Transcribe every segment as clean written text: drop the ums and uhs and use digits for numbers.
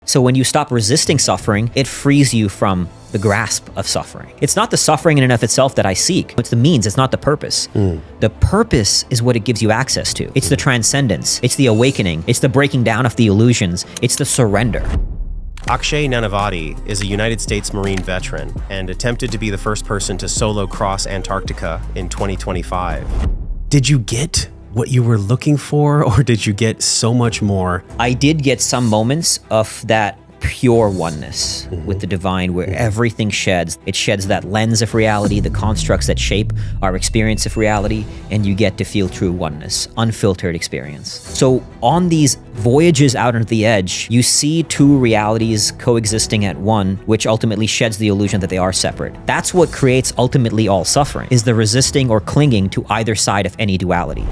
So when you stop resisting suffering, it frees you from the grasp of suffering. It's not the suffering in and of itself that I seek. It's the means, it's not the purpose. The purpose is what it gives you access to. It's the transcendence. It's the awakening. It's the breaking down of the illusions. It's the surrender. Akshay Nanavati is a United States Marine veteran and attempted to be the first person to solo cross Antarctica in 2025. Did you get what you were looking for, or did you get so much more? I did get some moments of that pure oneness with the divine, where everything sheds. It sheds that lens of reality, the constructs that shape our experience of reality, and you get to feel true oneness, unfiltered experience. So on these voyages out onto the edge, you see two realities coexisting at one, which ultimately sheds the illusion that they are separate. That's what creates ultimately all suffering, is the resisting or clinging to either side of any duality.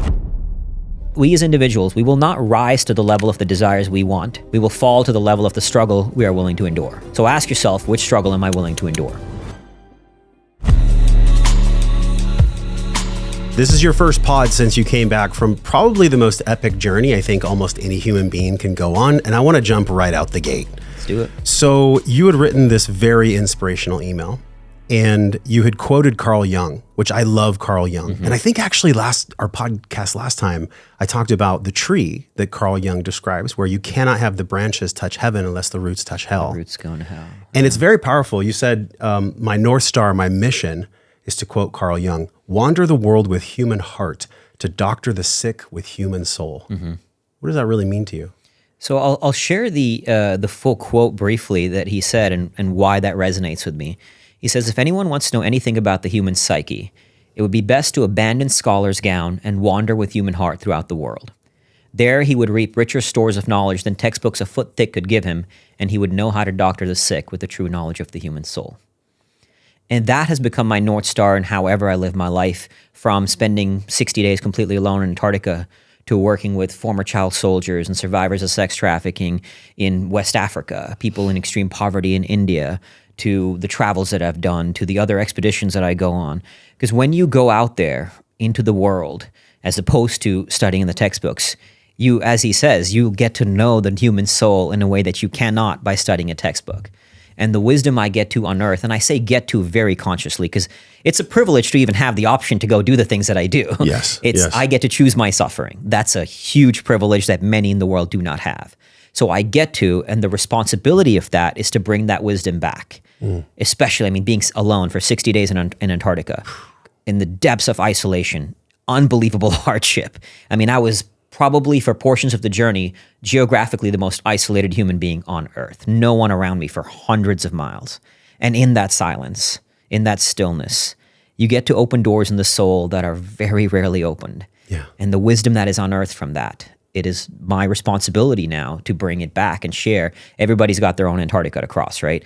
We as individuals, we will not rise to the level of the desires we want. We will fall to the level of the struggle we are willing to endure. So ask yourself, which struggle am I willing to endure? This is your first pod since you came back from probably the most epic journey I think almost any human being can go on, and I want to jump right out the gate. Let's do it. So you had written this very inspirational email, and you had quoted Carl Jung, which I love Carl Jung. And I think actually our podcast last time, I talked about the tree that Carl Jung describes, where you cannot have the branches touch heaven unless the roots touch hell. The roots go to hell. And it's very powerful. You said, my North Star, my mission is to quote Carl Jung, wander the world with human heart to doctor the sick with human soul. What does that really mean to you? So I'll share the full quote briefly that he said and why that resonates with me. He says, if anyone wants to know anything about the human psyche, it would be best to abandon scholar's gown and wander with human heart throughout the world. There he would reap richer stores of knowledge than textbooks a foot thick could give him, and he would know how to doctor the sick with the true knowledge of the human soul. And that has become my North Star in however I live my life, from spending 60 days completely alone in Antarctica to working with former child soldiers and survivors of sex trafficking in West Africa, people in extreme poverty in India, to the travels that I've done, to the other expeditions that I go on. Because when you go out there into the world, as opposed to studying in the textbooks, you, as he says, you get to know the human soul in a way that you cannot by studying a textbook. And the wisdom I get to unearth, and I say get to very consciously, because it's a privilege to even have the option to go do the things that I do. Yes. I get to choose my suffering. That's a huge privilege that many in the world do not have. So I get to, and the responsibility of that is to bring that wisdom back. Especially, being alone for 60 days in Antarctica, in the depths of isolation, unbelievable hardship. I was probably, for portions of the journey, geographically the most isolated human being on Earth. No one around me for hundreds of miles. And in that silence, in that stillness, you get to open doors in the soul that are very rarely opened. Yeah. And the wisdom that is unearthed from that, it is my responsibility now to bring it back and share. Everybody's got their own Antarctica to cross, right?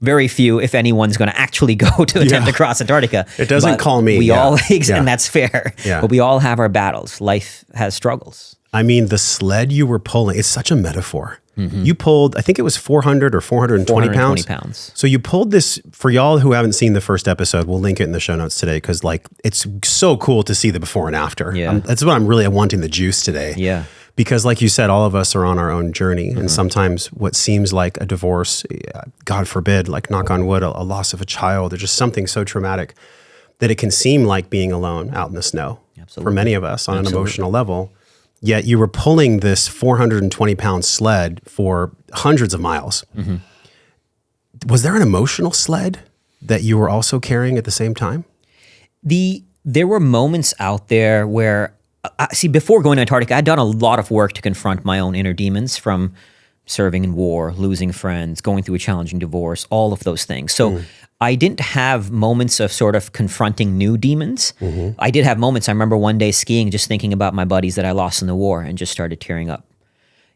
Very few, if anyone's going to actually go to attempt to cross Antarctica. It doesn't call me. We all, and that's fair. Yeah. But we all have our battles. Life has struggles. The sled you were pulling, it's such a metaphor. You pulled, I think it was 400 or 420 pounds. 420 pounds. So you pulled this, for y'all who haven't seen the first episode, we'll link it in the show notes today, because it's so cool to see the before and after. Yeah. That's what I'm really wanting the juice today. Yeah. Because like you said, all of us are on our own journey. And sometimes what seems like a divorce, God forbid, like knock on wood, a loss of a child, or just something so traumatic that it can seem like being alone out in the snow. Absolutely. For many of us on an emotional level. Yet you were pulling this 420-pound sled for hundreds of miles. Was there an emotional sled that you were also carrying at the same time? There were moments out there where, before going to Antarctica, I'd done a lot of work to confront my own inner demons, from serving in war, losing friends, going through a challenging divorce, all of those things. So I didn't have moments of sort of confronting new demons. I did have moments. I remember one day skiing, just thinking about my buddies that I lost in the war, and just started tearing up.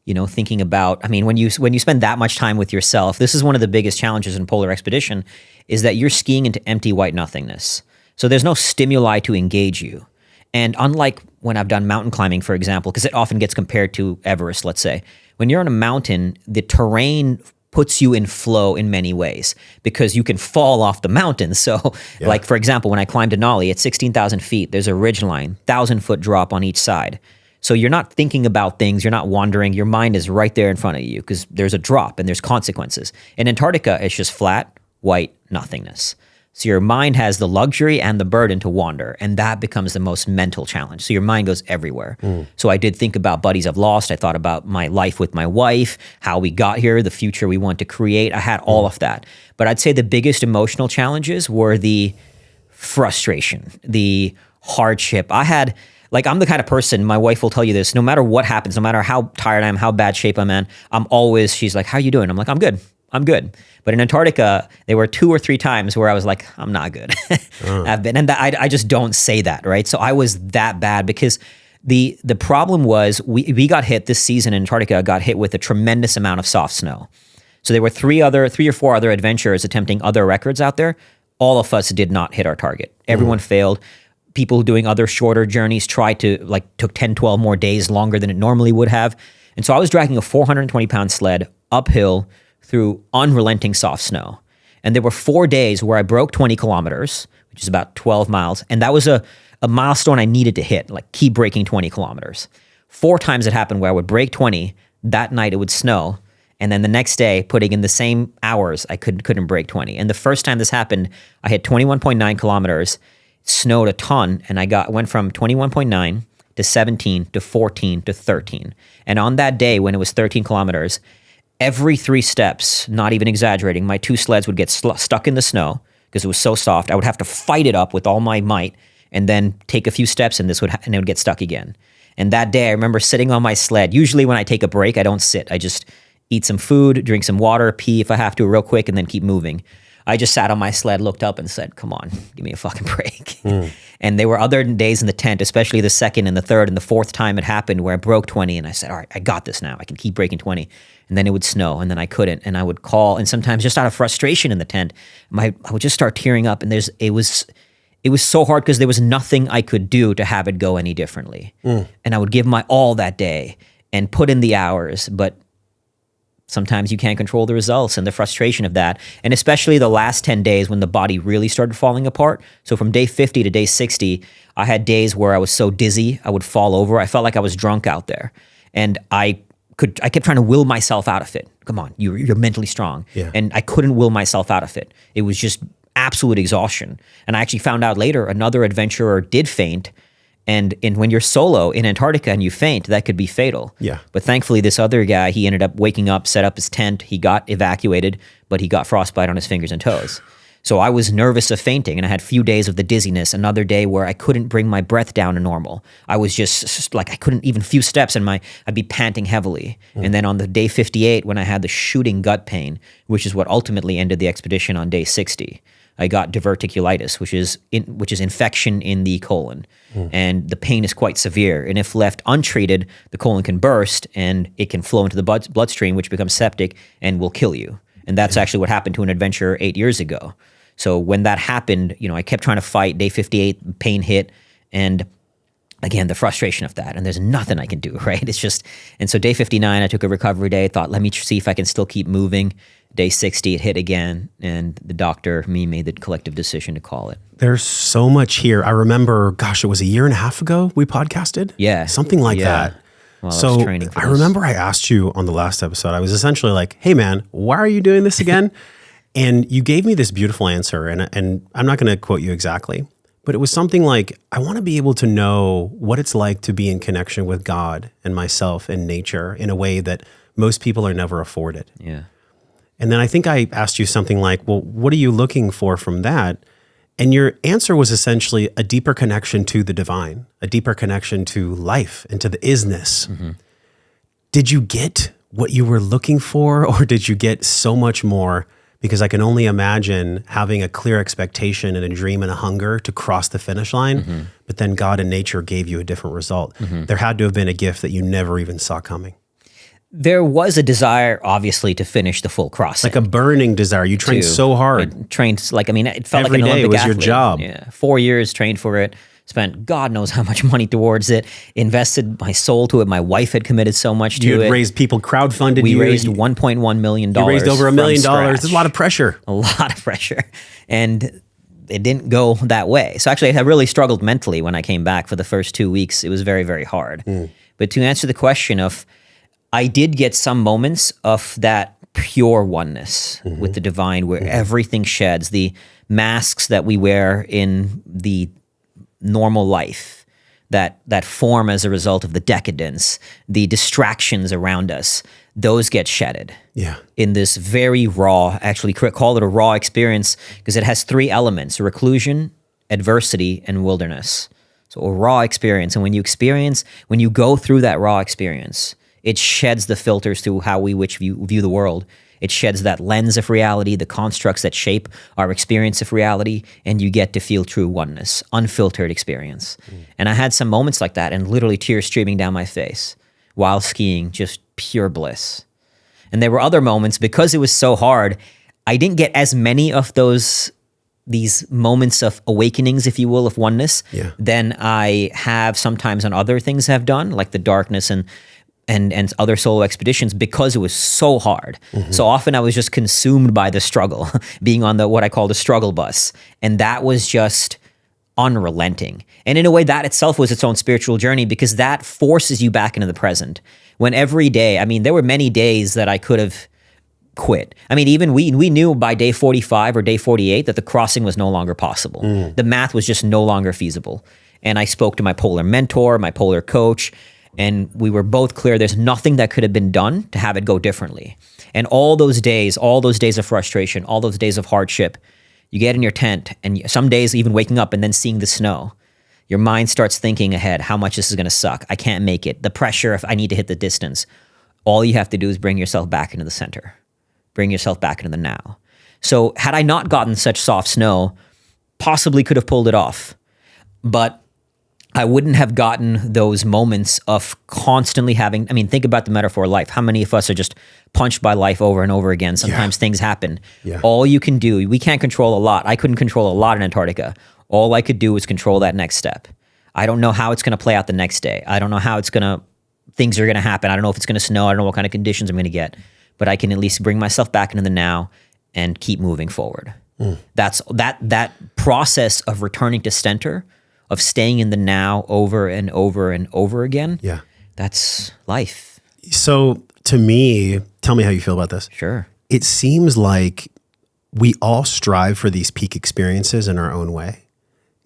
Thinking about, when you spend that much time with yourself, this is one of the biggest challenges in polar expedition, is that you're skiing into empty white nothingness. So there's no stimuli to engage you. And unlike when I've done mountain climbing, for example, because it often gets compared to Everest, let's say, when you're on a mountain, the terrain puts you in flow in many ways, because you can fall off the mountain. So like, for example, when I climbed Denali at 16,000 feet, there's a ridge line, 1,000-foot drop on each side. So you're not thinking about things, you're not wandering, your mind is right there in front of you because there's a drop and there's consequences. In Antarctica, it's just flat, white, nothingness. So your mind has the luxury and the burden to wander, and that becomes the most mental challenge. So your mind goes everywhere. So I did think about buddies I've lost. I thought about my life with my wife, how we got here, the future we want to create. I had all of that. But I'd say the biggest emotional challenges were the frustration, the hardship. I'm the kind of person, my wife will tell you this, no matter what happens, no matter how tired I am, how bad shape I'm in, she's like, how are you doing? I'm like, I'm good. But in Antarctica, there were 2 or 3 times where I was like, I'm not good. I just don't say that, right? So I was that bad because the problem was we got hit this season in Antarctica, got hit with a tremendous amount of soft snow. So there were 3 or 4 other adventurers attempting other records out there. All of us did not hit our target. Everyone failed. People doing other shorter journeys took 10, 12 more days longer than it normally would have. And so I was dragging a 420-pound sled uphill through unrelenting soft snow. And there were 4 days where I broke 20 kilometers, which is about 12 miles. And that was a milestone I needed to hit, like keep breaking 20 kilometers. 4 times it happened where I would break 20. That night it would snow. And then the next day, putting in the same hours, I couldn't break 20. And the first time this happened, I hit 21.9 kilometers, snowed a ton, and went from 21.9 to 17 to 14 to 13. And on that day, when it was 13 kilometers, every 3 steps, not even exaggerating, my 2 sleds would get stuck in the snow because it was so soft. I would have to fight it up with all my might and then take a few steps and it would get stuck again. And that day, I remember sitting on my sled. Usually when I take a break, I don't sit. I just eat some food, drink some water, pee if I have to real quick, and then keep moving. I just sat on my sled, looked up and said, come on, give me a fucking break. And there were other days in the tent, especially the second and the third and the fourth time it happened where I broke 20 and I said, all right, I got this now. I can keep breaking 20. And then it would snow and then I couldn't. And I would call, and sometimes just out of frustration in the tent, I would just start tearing up. And it was so hard because there was nothing I could do to have it go any differently. And I would give my all that day and put in the hours, but sometimes you can't control the results and the frustration of that. And especially the last 10 days when the body really started falling apart. So from day 50 to day 60, I had days where I was so dizzy, I would fall over. I felt like I was drunk out there. And I kept trying to will myself out of it. Come on, you're mentally strong. Yeah. And I couldn't will myself out of it. It was just absolute exhaustion. And I actually found out later another adventurer did faint. And when you're solo in Antarctica and you faint, that could be fatal. Yeah. But thankfully, this other guy, he ended up waking up, set up his tent. He got evacuated, but he got frostbite on his fingers and toes. So I was nervous of fainting, and I had a few days of the dizziness, another day where I couldn't bring my breath down to normal. I was just like, I couldn't even few steps, and I'd be panting heavily. And then on the day 58, when I had the shooting gut pain, which is what ultimately ended the expedition on day 60, I got diverticulitis, which is infection in the colon. And the pain is quite severe. And if left untreated, the colon can burst and it can flow into the bloodstream, which becomes septic and will kill you. And that's actually what happened to an adventurer 8 years ago. So when that happened, I kept trying to fight. Day 58, pain hit. And again, the frustration of that. And there's nothing I can do, right? It's just, and so day 59, I took a recovery day, thought, let me see if I can still keep moving. Day 60, it hit again. And the doctor, me, made the collective decision to call it. There's so much here. I remember, gosh, it was a year and a half ago we podcasted? Yeah. Something like that. Well, so I remember I asked you on the last episode, I was essentially like, hey man, why are you doing this again? And you gave me this beautiful answer. And I'm not going to quote you exactly, but it was something like, I want to be able to know what it's like to be in connection with God and myself and nature in a way that most people are never afforded. Yeah. And then I think I asked you something like, well, what are you looking for from that? And your answer was essentially a deeper connection to the divine, a deeper connection to life and to the isness. Mm-hmm. Did you get what you were looking for, or did you get so much more? Because I can only imagine having a clear expectation and a dream and a hunger to cross the finish line, but then God and nature gave you a different result. There had to have been a gift that you never even saw coming. There was a desire, obviously, to finish the full crossing. Like a burning desire. You trained so hard. I trained, it felt Every like an day Olympic was athlete. your job. Yeah, 4 years, trained for it, spent God knows how much money towards it, invested my soul to it. My wife had committed so much to it. You had raised people, crowdfunded. We raised $1.1 million. You raised over $1 million. There's a lot of pressure. A lot of pressure. And it didn't go that way. So actually, I really struggled mentally when I came back for the first 2 weeks. It was very, very hard. But to answer the question of, I did get some moments of that pure oneness with the divine, where everything sheds, the masks that we wear in the normal life that form as a result of the decadence, the distractions around us, those get shedded. Yeah. In this very raw, actually call it a raw experience, because it has three elements: reclusion, adversity, and wilderness. So a raw experience. And when you go through that raw experience, it sheds the filters through how we view the world. It sheds that lens of reality, the constructs that shape our experience of reality, and you get to feel true oneness, unfiltered experience. And I had some moments like that, and literally tears streaming down my face while skiing, just pure bliss. And there were other moments, because it was so hard, I didn't get as many of these moments of awakenings, if you will, of oneness, than I have sometimes on other things I've done, like the darkness and other solo expeditions, because it was so hard. So often I was just consumed by the struggle, being on what I call the struggle bus. And that was just unrelenting. And in a way, that itself was its own spiritual journey, because that forces you back into the present. When every day, I mean, there were many days that I could have quit. I mean, even we knew by day 45 or day 48 that the crossing was no longer possible. The math was just no longer feasible. And I spoke to my polar mentor, my polar coach, and we were both clear there's nothing that could have been done to have it go differently. And all those days of frustration, all those days of hardship, you get in your tent, and some days even waking up and then seeing the snow, your mind starts thinking ahead, how much this is going to suck. I can't make it. The pressure if I need to hit the distance. All you have to do is bring yourself back into the center. Bring yourself back into the now. So had I not gotten such soft snow, possibly could have pulled it off. But I wouldn't have gotten those moments of constantly having, I mean, think about the metaphor of life. How many of us are just punched by life over and over again? Sometimes things happen. All you can do, we can't control a lot. I couldn't control a lot in Antarctica. All I could do was control that next step. I don't know how it's going to play out the next day. I don't know how things are going to happen. I don't know if it's going to snow. I don't know what kind of conditions I'm going to get. But I can at least bring myself back into the now and keep moving forward. That's that process of returning to center, of staying in the now over and over and over again. Yeah. That's life. So to me, tell me how you feel about this. Sure. It seems like we all strive for these peak experiences in our own way.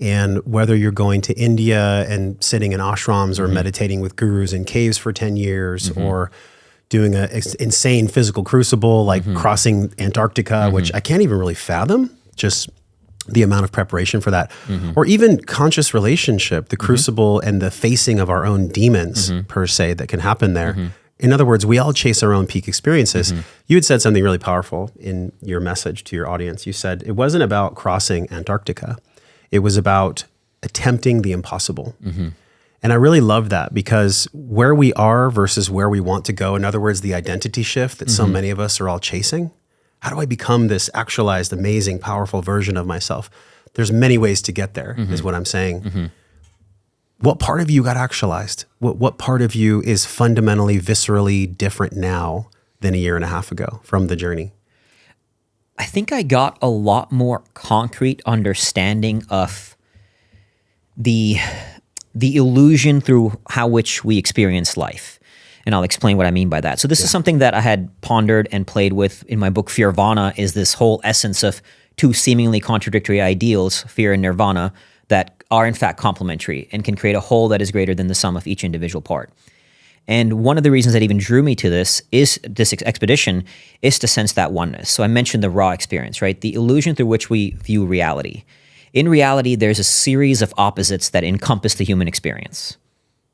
And whether you're going to India and sitting in ashrams or meditating with gurus in caves for 10 years or doing an insane physical crucible, like crossing Antarctica, which I can't even really fathom, just the amount of preparation for that, or even conscious relationship, the crucible and the facing of our own demons per se that can happen there. In other words, we all chase our own peak experiences. You had said something really powerful in your message to your audience. You said it wasn't about crossing Antarctica. It was about attempting the impossible. And I really love that, because where we are versus where we want to go, in other words, the identity shift that so many of us are all chasing, how do I become this actualized, amazing, powerful version of myself? There's many ways to get there, is what I'm saying. What part of you got actualized? What part of you is fundamentally, viscerally different now than a year and a half ago from the journey? I think I got a lot more concrete understanding of the illusion through how which we experience life. And I'll explain what I mean by that. So this is something that I had pondered and played with in my book, Fearvana, is this whole essence of two seemingly contradictory ideals, fear and nirvana, that are in fact complementary and can create a whole that is greater than the sum of each individual part. And one of the reasons that even drew me to this expedition is to sense that oneness. So I mentioned the raw experience, right? The illusion through which we view reality. In reality, there's a series of opposites that encompass the human experience.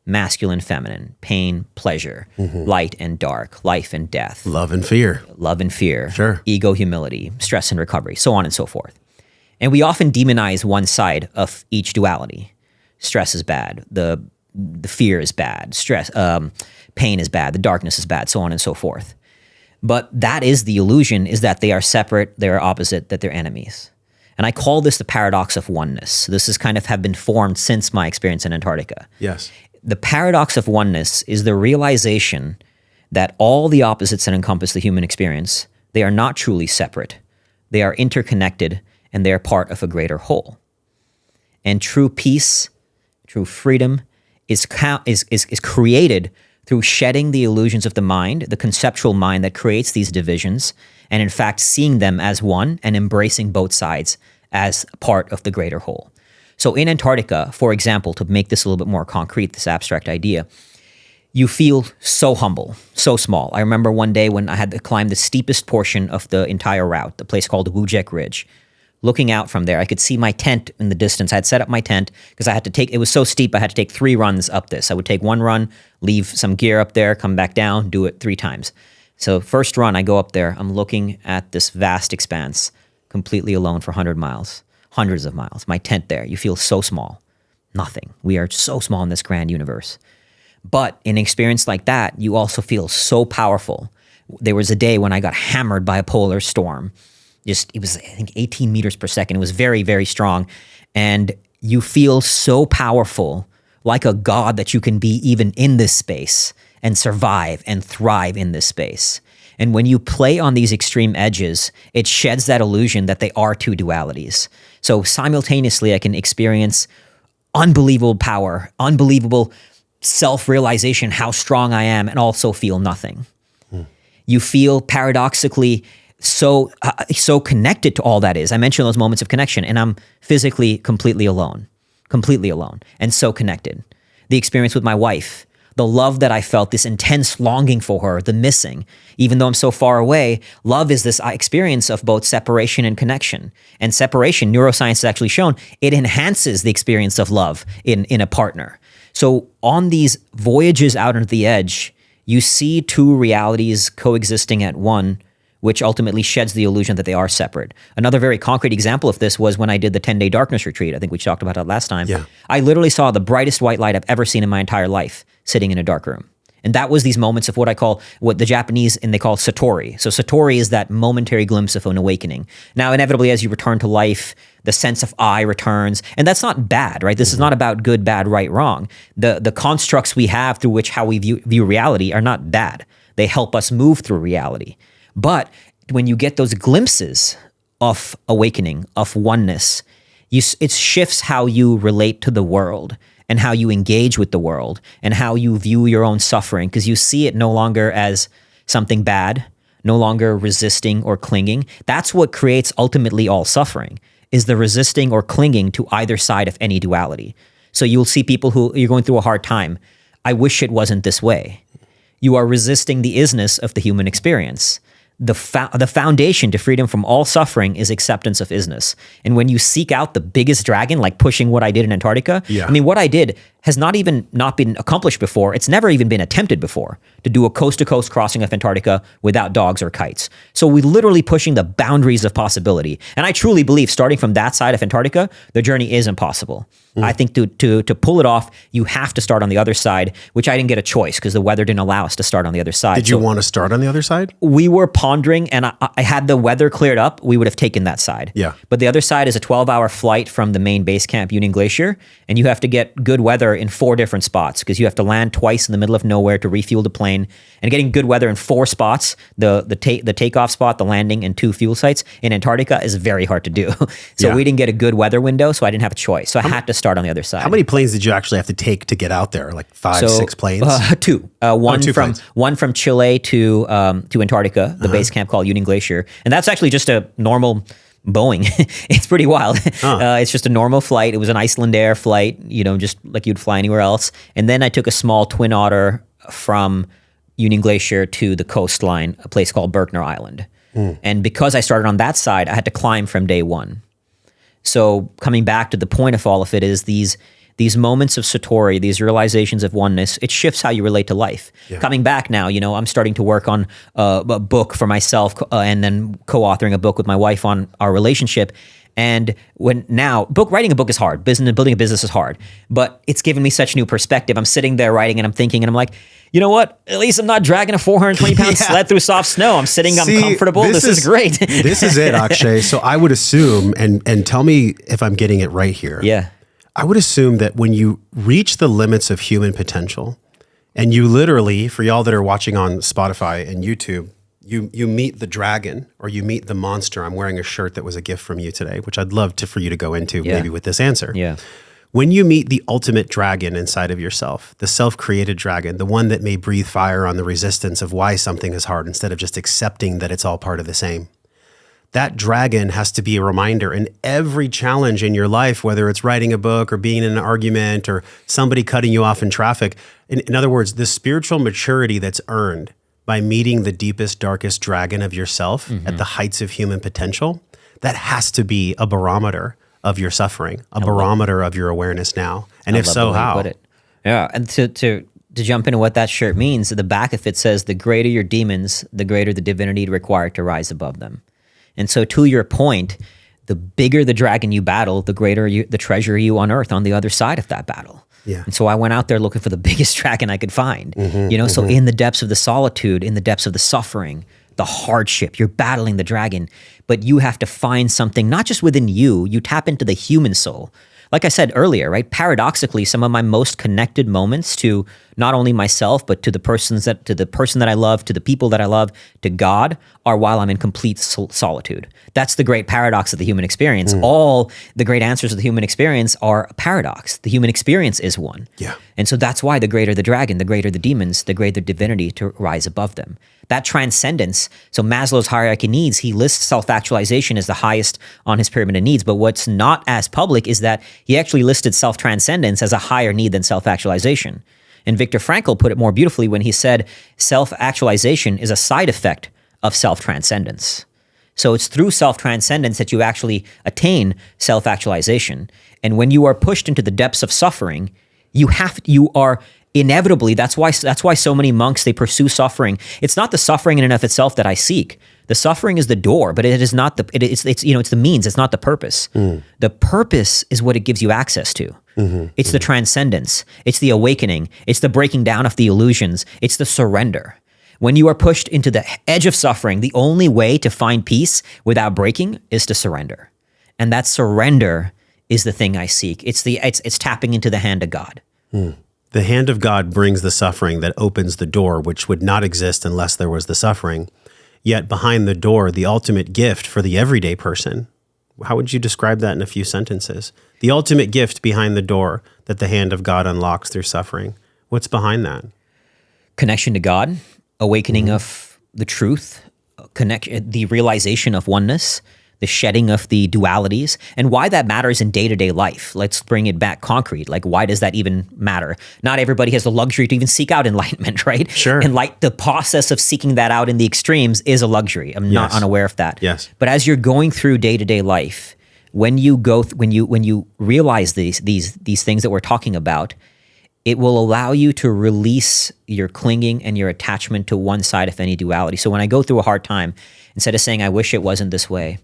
Masculine, feminine, pain, pleasure, light and dark, life and death. Love and fear. Sure. Ego, humility, stress and recovery, so on and so forth. And we often demonize one side of each duality. Stress is bad. The fear is bad. Pain is bad. The darkness is bad, so on and so forth. But that is the illusion, is that they are separate, they are opposite, that they're enemies. And I call this the paradox of oneness. This is kind of have been formed since my experience in Antarctica. Yes. The paradox of oneness is the realization that all the opposites that encompass the human experience, they are not truly separate. They are interconnected, and they are part of a greater whole. And true peace, true freedom, is created through shedding the illusions of the mind, the conceptual mind that creates these divisions, and in fact seeing them as one and embracing both sides as part of the greater whole. So in Antarctica, for example, to make this a little bit more concrete, this abstract idea, you feel so humble, so small. I remember one day when I had to climb the steepest portion of the entire route, the place called Wujek Ridge. Looking out from there, I could see my tent in the distance. I had set up my tent because it was so steep, I had to take 3 runs up this. I would take 1 run, leave some gear up there, come back down, do it 3 times. So first run, I go up there, I'm looking at this vast expanse, completely alone for 100 miles, hundreds of miles. My tent there, you feel so small. Nothing. We are so small in this grand universe. But in an experience like that, you also feel so powerful. There was a day when I got hammered by a polar storm. It was, I think, 18 meters per second. It was very, very strong. And you feel so powerful, like a god, that you can be even in this space and survive and thrive in this space. And when you play on these extreme edges, it sheds that illusion that they are 2 dualities. So simultaneously, I can experience unbelievable power, unbelievable self-realization, how strong I am, and also feel nothing. You feel paradoxically so connected to all that is. I mentioned those moments of connection, and I'm physically completely alone, and so connected. The experience with my wife, the love that I felt, this intense longing for her, the missing. Even though I'm so far away, love is this experience of both separation and connection. And separation, neuroscience has actually shown, it enhances the experience of love in a partner. So on these voyages out onto the edge, you see 2 realities coexisting at one, which ultimately sheds the illusion that they are separate. Another very concrete example of this was when I did the 10-day darkness retreat. I think we talked about that last time. Yeah. I literally saw the brightest white light I've ever seen in my entire life sitting in a dark room. And that was these moments of what the Japanese, and they call satori. So satori is that momentary glimpse of an awakening. Now, inevitably, as you return to life, the sense of I returns. And that's not bad, right? This is not about good, bad, right, wrong. The constructs we have through how we view reality are not bad. They help us move through reality. But when you get those glimpses of awakening, of oneness, it shifts how you relate to the world and how you engage with the world and how you view your own suffering, because you see it no longer as something bad, no longer resisting or clinging. That's what creates ultimately all suffering, is the resisting or clinging to either side of any duality. So you'll see people who, you're going through a hard time. I wish it wasn't this way. You are resisting the isness of the human experience. The foundation to freedom from all suffering is acceptance of isness. And when you seek out the biggest dragon, like pushing what I did in Antarctica, I mean, what I did has not been accomplished before. It's never even been attempted before to do a coast-to-coast crossing of Antarctica without dogs or kites. So we're literally pushing the boundaries of possibility. And I truly believe, starting from that side of Antarctica, the journey is impossible. I think to pull it off, you have to start on the other side, which I didn't get a choice because the weather didn't allow us to start on the other side. Did you want to start on the other side? We were pondering, and I had the weather cleared up, we would have taken that side. Yeah. But the other side is a 12-hour flight from the main base camp, Union Glacier, and you have to get good weather in 4 different spots because you have to land twice in the middle of nowhere to refuel the plane. And getting good weather in 4 spots, the takeoff spot, the landing, and 2 fuel sites in Antarctica is very hard to do. So we didn't get a good weather window, so I didn't have a choice. So I had to start on the other side. How many planes did you actually have to take to get out there? Like 5, 6 planes? 2. One from Chile to Antarctica, the base camp called Union Glacier. And that's actually just a normal Boeing. It's pretty wild. It's just a normal flight. It was an Icelandair flight, just like you'd fly anywhere else. And then I took a small Twin Otter from Union Glacier to the coastline, a place called Berkner Island. And because I started on that side, I had to climb from day one. So coming back to the point of all of it is these moments of satori, these realizations of oneness, it shifts how you relate to life. Coming back now, I'm starting to work on a book for myself and then co-authoring a book with my wife on our relationship. And writing a book is hard. Building a business is hard, but it's given me such new perspective. I'm sitting there writing and I'm thinking, and I'm like, you know what? At least I'm not dragging a 420-pound sled through soft snow. I'm comfortable. This is great. This is it, Akshay. So I would assume, and tell me if I'm getting it right here. Yeah. I would assume that when you reach the limits of human potential, and you literally, for y'all that are watching on Spotify and YouTube, you meet the dragon or you meet the monster. I'm wearing a shirt that was a gift from you today, which I'd love for you to go into maybe with this answer. Yeah. When you meet the ultimate dragon inside of yourself, the self-created dragon, the one that may breathe fire on the resistance of why something is hard instead of just accepting that it's all part of the same, that dragon has to be a reminder in every challenge in your life, whether it's writing a book or being in an argument or somebody cutting you off in traffic. In other words, the spiritual maturity that's earned by meeting the deepest, darkest dragon of yourself at the heights of human potential, that has to be a barometer of your suffering, a barometer of your awareness now. And if so, how? Put it. Yeah, and to jump into what that shirt means, at the back of it says, the greater your demons, the greater the divinity required to rise above them. And so to your point, the bigger the dragon you battle, the greater the treasure you unearth on the other side of that battle. Yeah. And so I went out there looking for the biggest dragon I could find. So in the depths of the solitude, in the depths of the suffering, the hardship, you're battling the dragon, but you have to find something, not just within you, you tap into the human soul. Like I said earlier, right? Paradoxically, some of my most connected moments to not only myself, but to the person that I love, to the people that I love, to God, are while I'm in complete solitude. That's the great paradox of the human experience. All the great answers of the human experience are a paradox. The human experience is one. Yeah. And so that's why the greater the dragon, the greater the demons, the greater divinity to rise above them. That transcendence, so Maslow's hierarchy of needs, he lists self-actualization as the highest on his pyramid of needs, but what's not as public is that he actually listed self-transcendence as a higher need than self-actualization. And Viktor Frankl put it more beautifully when he said, self-actualization is a side effect of self-transcendence. So it's through self-transcendence that you actually attain self-actualization. And when you are pushed into the depths of suffering, you are inevitably, that's why so many monks, they pursue suffering. It's not the suffering in and of itself that I seek. The suffering is the door, but it is not it's the means, it's not the purpose. The purpose is what it gives you access to. It's the transcendence, it's the awakening, it's the breaking down of the illusions, it's the surrender. When you are pushed into the edge of suffering, the only way to find peace without breaking is to surrender. And that surrender is the thing I seek. It's tapping into the hand of God. The hand of God brings the suffering that opens the door, which would not exist unless there was the suffering. Yet behind the door, the ultimate gift for the everyday person. How would you describe that in a few sentences? The ultimate gift behind the door that the hand of God unlocks through suffering. What's behind that? Connection to God, awakening of the truth, the realization of oneness, the shedding of the dualities, and why that matters in day-to-day life. Let's bring it back concrete. Like, why does that even matter? Not everybody has the luxury to even seek out enlightenment, right? Sure. And like the process of seeking that out in the extremes is a luxury. I'm not unaware of that. Yes. But as you're going through day-to-day life, when you realize these things that we're talking about, it will allow you to release your clinging and your attachment to one side of any duality. So when I go through a hard time, instead of saying, I wish it wasn't this way,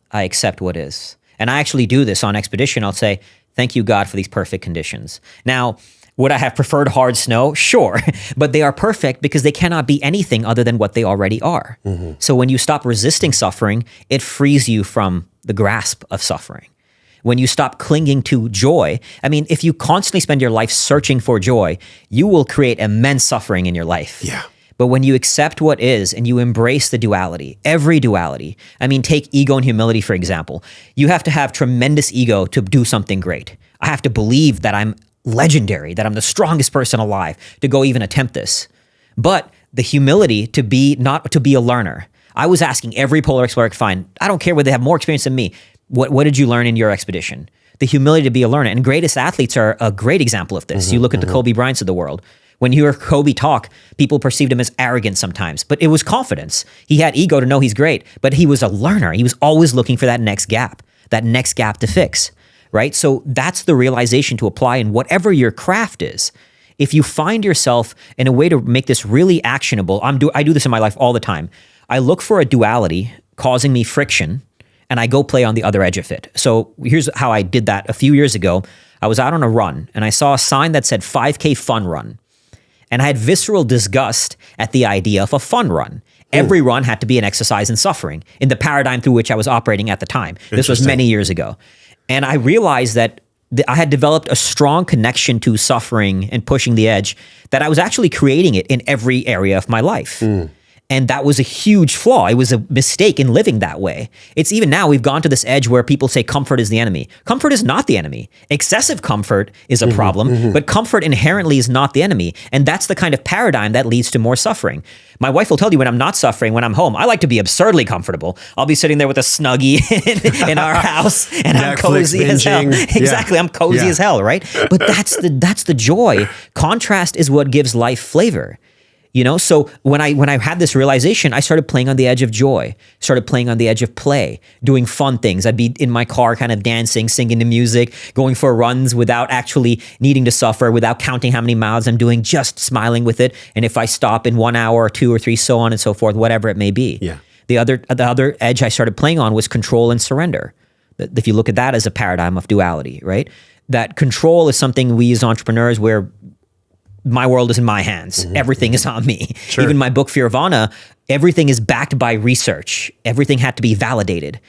I accept what is. And I actually do this on expedition. I'll say, thank you, God, for these perfect conditions. Now, would I have preferred hard snow? Sure. But they are perfect because they cannot be anything other than what they already are. So when you stop resisting suffering, it frees you from the grasp of suffering. When you stop clinging to joy, I mean, if you constantly spend your life searching for joy, you will create immense suffering in your life. Yeah. But when you accept what is and you embrace the duality, every duality, I mean, take ego and humility, for example. You have to have tremendous ego to do something great. I have to believe that I'm legendary, that I'm the strongest person alive to go even attempt this. But the humility to be a learner. I was asking every polar explorer I could find, I don't care whether they have more experience than me, what did you learn in your expedition? The humility to be a learner. And greatest athletes are a great example of this. You look at the Kobe Bryants of the world. When you hear Kobe talk, people perceived him as arrogant sometimes, but it was confidence. He had ego to know he's great, but he was a learner. He was always looking for that next gap to fix, right? So that's the realization to apply in whatever your craft is. If you find yourself in a way to make this really actionable, I do this in my life all the time. I look for a duality causing me friction, and I go play on the other edge of it. So here's how I did that a few years ago. I was out on a run, and I saw a sign that said 5K fun run. And I had visceral disgust at the idea of a fun run. Every run had to be an exercise in suffering in the paradigm through which I was operating at the time. This was many years ago. And I realized that I had developed a strong connection to suffering and pushing the edge, that I was actually creating it in every area of my life. And that was a huge flaw. It was a mistake in living that way. It's even now we've gone to this edge where people say comfort is the enemy. Comfort is not the enemy. Excessive comfort is a problem, but comfort inherently is not the enemy. And that's the kind of paradigm that leads to more suffering. My wife will tell you when I'm not suffering, when I'm home, I like to be absurdly comfortable. I'll be sitting there with a Snuggie in our house and I'm cozy as hell. Exactly. I'm cozy as hell, right? But that's the joy. Contrast is what gives life flavor. You know, so when I had this realization, I started playing on the edge of joy, started playing on the edge of play, doing fun things. I'd be in my car kind of dancing, singing to music, going for runs without actually needing to suffer, without counting how many miles I'm doing, just smiling with it. And if I stop in 1 hour or 2 or 3, so on and so forth, whatever it may be. Yeah. The other edge I started playing on was control and surrender. If you look at that as a paradigm of duality, right? That control is something we as entrepreneurs where my world is in my hands. Everything is on me. Sure. Even my book, Fear of Anna, everything is backed by research. Everything had to be validated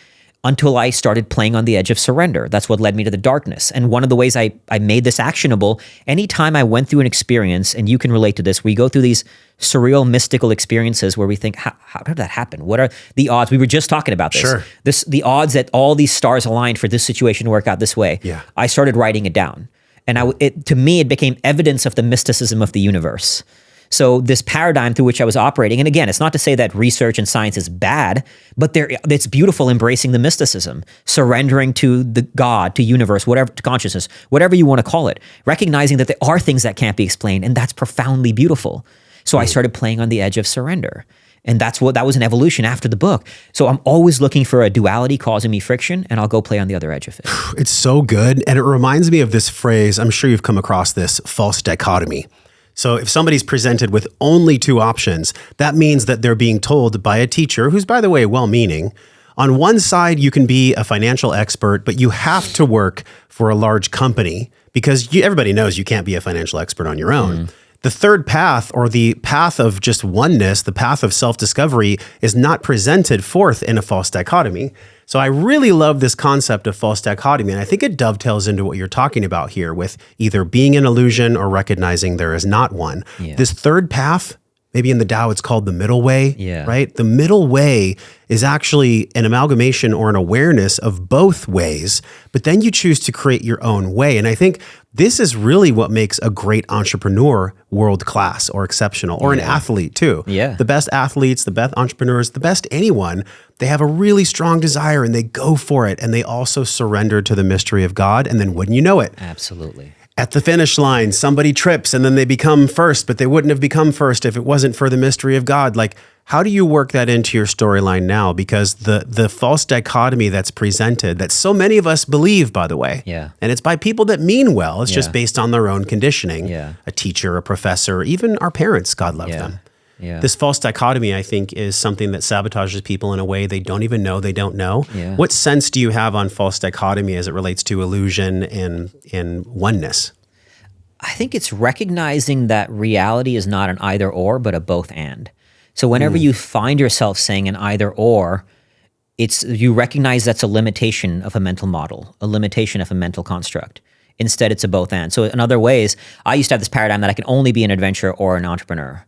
until I started playing on the edge of surrender. That's what led me to the darkness. And one of the ways I made this actionable, anytime I went through an experience, and you can relate to this, we go through these surreal, mystical experiences where we think, how did that happen? What are the odds? We were just talking about this. Sure. The odds that all these stars aligned for this situation to work out this way. Yeah. I started writing it down. And to me, it became evidence of the mysticism of the universe. So this paradigm through which I was operating, and again, it's not to say that research and science is bad, but it's beautiful embracing the mysticism, surrendering to the God, to universe, whatever, to consciousness, whatever you want to call it, recognizing that there are things that can't be explained, and that's profoundly beautiful. So I started playing on the edge of surrender. And that was an evolution after the book. So I'm always looking for a duality causing me friction, and I'll go play on the other edge of it. It's so good. And it reminds me of this phrase, I'm sure you've come across this, false dichotomy. So if somebody's presented with only 2 options, that means that they're being told by a teacher, who's, by the way, well-meaning, on one side, you can be a financial expert, but you have to work for a large company because everybody knows you can't be a financial expert on your own. The third path, or the path of just oneness, the path of self-discovery, is not presented forth in a false dichotomy. So I really love this concept of false dichotomy, and I think it dovetails into what you're talking about here with either being an illusion or recognizing there is not one. Yeah. This third path, maybe in the Tao it's called the middle way, right? The middle way is actually an amalgamation or an awareness of both ways, but then you choose to create your own way. And I think this is really what makes a great entrepreneur world-class or exceptional, or an athlete too. Yeah. The best athletes, the best entrepreneurs, the best anyone, they have a really strong desire and they go for it, and they also surrender to the mystery of God, and then wouldn't you know it? Absolutely. At the finish line, somebody trips and then they become first, but they wouldn't have become first if it wasn't for the mystery of God. Like, how do you work that into your storyline now? Because the false dichotomy that's presented, that so many of us believe, by the way, and it's by people that mean well, it's just based on their own conditioning, a teacher, a professor, even our parents, God love them. This false dichotomy, I think, is something that sabotages people in a way they don't even know they don't know. What sense do you have on false dichotomy as it relates to illusion and oneness? I think it's recognizing that reality is not an either or, but a both and. So whenever you find yourself saying an either or, you recognize that's a limitation of a mental model, a limitation of a mental construct. Instead, it's a both and. So in other ways, I used to have this paradigm that I can only be an adventurer or an entrepreneur.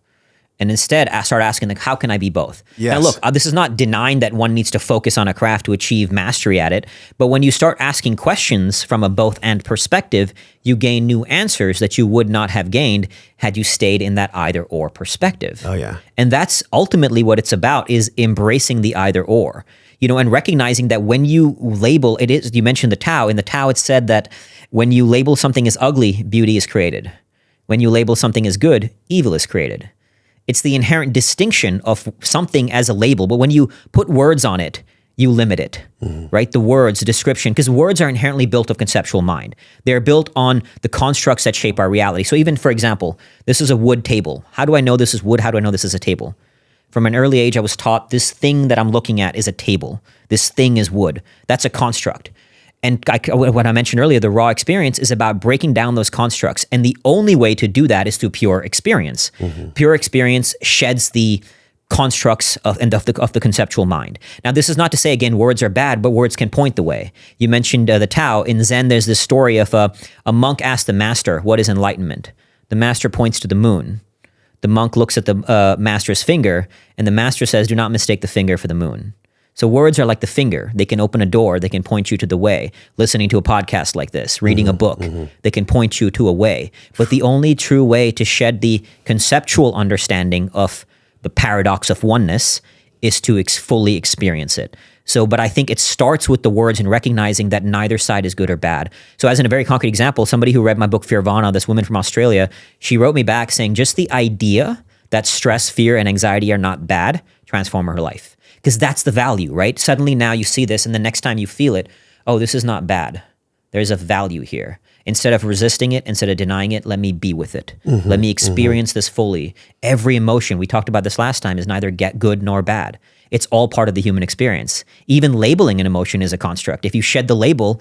And instead, I start asking, like, how can I be both? Yes. Now, look, this is not denying that one needs to focus on a craft to achieve mastery at it. But when you start asking questions from a both and perspective, you gain new answers that you would not have gained had you stayed in that either or perspective. Oh, yeah. And that's ultimately what it's about, is embracing the either or. You know, and recognizing that when you label, you mentioned the Tao. In the Tao, it's said that when you label something as ugly, beauty is created. When you label something as good, evil is created. It's the inherent distinction of something as a label, but when you put words on it, you limit it, right? The words, the description, because words are inherently built of conceptual mind. They're built on the constructs that shape our reality. So even, for example, this is a wood table. How do I know this is wood? How do I know this is a table? From an early age, I was taught this thing that I'm looking at is a table. This thing is wood. That's a construct. And what I mentioned earlier, the raw experience is about breaking down those constructs. And the only way to do that is through pure experience. Pure experience sheds the constructs of the conceptual mind. Now, this is not to say, again, words are bad, but words can point the way. You mentioned the Tao. In Zen, there's this story of a monk asked the master, what is enlightenment? The master points to the moon. The monk looks at the master's finger, and the master says, do not mistake the finger for the moon. So words are like the finger. They can open a door. They can point you to the way. Listening to a podcast like this, reading a book, they can point you to a way. But the only true way to shed the conceptual understanding of the paradox of oneness is to fully experience it. So, but I think it starts with the words and recognizing that neither side is good or bad. So as in a very concrete example, somebody who read my book, Fearvana, this woman from Australia, she wrote me back saying just the idea that stress, fear, and anxiety are not bad transformed her life. Because that's the value, right? Suddenly now you see this, and the next time you feel it, oh, this is not bad. There's a value here. Instead of resisting it, instead of denying it, let me be with it. Let me experience this fully. Every emotion, we talked about this last time, is neither good nor bad. It's all part of the human experience. Even labeling an emotion is a construct. If you shed the label,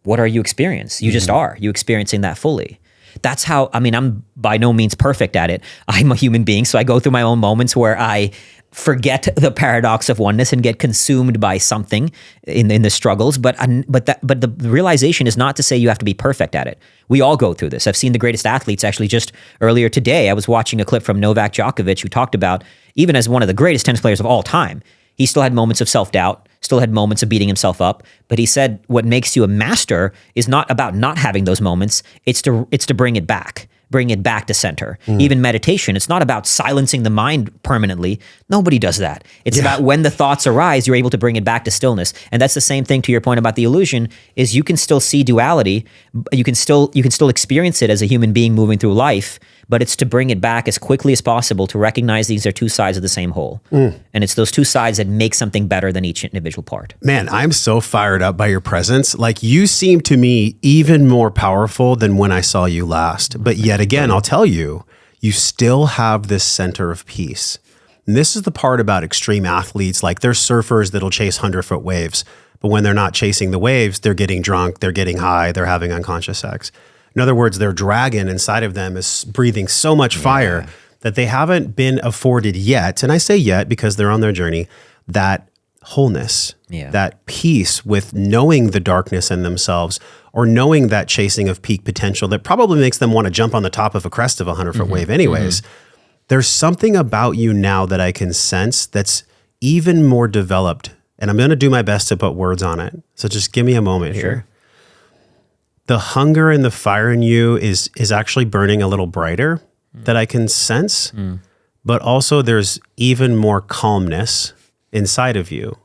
what are you experiencing? You just are. You experiencing that fully. That's how, I mean, I'm by no means perfect at it. I'm a human being, so I go through my own moments where I forget the paradox of oneness and get consumed by something in the struggles. But the realization is not to say you have to be perfect at it. We all go through this. I've seen the greatest athletes actually just earlier today. I was watching a clip from Novak Djokovic who talked about, even as one of the greatest tennis players of all time, he still had moments of self-doubt, still had moments of beating himself up. But he said what makes you a master is not about not having those moments. It's to bring it back. Bring it back to center. Even meditation, it's not about silencing the mind permanently. Nobody does that. It's about when the thoughts arise, you're able to bring it back to stillness. And that's the same thing to your point about the illusion, is you can still see duality. You can still experience it as a human being moving through life, but it's to bring it back as quickly as possible to recognize these are two sides of the same whole. And it's those two sides that make something better than each individual part. Man, I'm so fired up by your presence. Like, you seem to me even more powerful than when I saw you last. But yet again, I'll tell you, you still have this center of peace. And this is the part about extreme athletes. Like, there's surfers that'll chase 100-foot waves, but when they're not chasing the waves, they're getting drunk, they're getting high, they're having unconscious sex. In other words, their dragon inside of them is breathing so much fire that they haven't been afforded yet, and I say yet because they're on their journey, that wholeness, that peace with knowing the darkness in themselves, or knowing that chasing of peak potential that probably makes them want to jump on the top of a crest of a 100-foot wave anyways. There's something about you now that I can sense that's even more developed, and I'm going to do my best to put words on it. So just give me a moment here. The hunger and the fire in you is actually burning a little brighter that I can sense, but also there's even more calmness inside of you.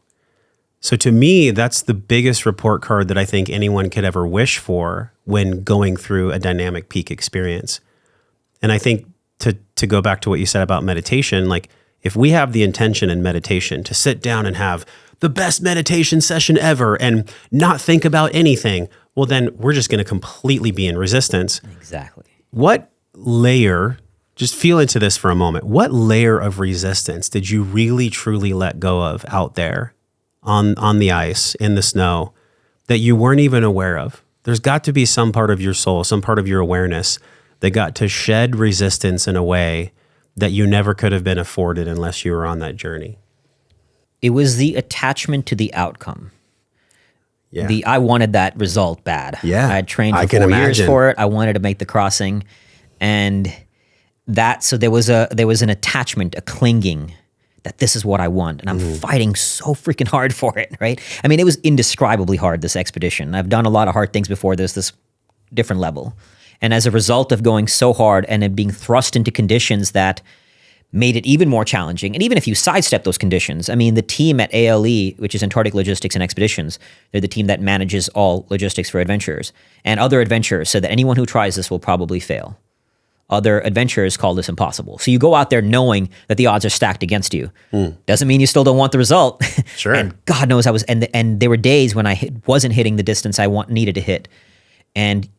So to me, that's the biggest report card that I think anyone could ever wish for when going through a dynamic peak experience. And I think to go back to what you said about meditation, like, if we have the intention in meditation to sit down and have the best meditation session ever and not think about anything, well, then we're just going to completely be in resistance. Exactly. What layer, just feel into this for a moment, what layer of resistance did you really, truly let go of out there on the ice, in the snow, that you weren't even aware of? There's got to be some part of your soul, some part of your awareness that got to shed resistance in a way that you never could have been afforded unless you were on that journey. It was the attachment to the outcome. Yeah. I wanted that result bad. Yeah. I had trained for 4 years for it. I wanted to make the crossing. And so there was an attachment, a clinging, that this is what I want. And I'm fighting so freaking hard for it, right? I mean, it was indescribably hard, this expedition. I've done a lot of hard things before this different level. And as a result of going so hard and it being thrust into conditions that made it even more challenging. And even if you sidestep those conditions, I mean, the team at ALE, which is Antarctic Logistics and Expeditions, they're the team that manages all logistics for adventurers. And other adventurers said that anyone who tries this will probably fail. Other adventurers call this impossible. So you go out there knowing that the odds are stacked against you. Doesn't mean you still don't want the result. Sure. And God knows and there were days when I wasn't hitting the distance I needed to hit. And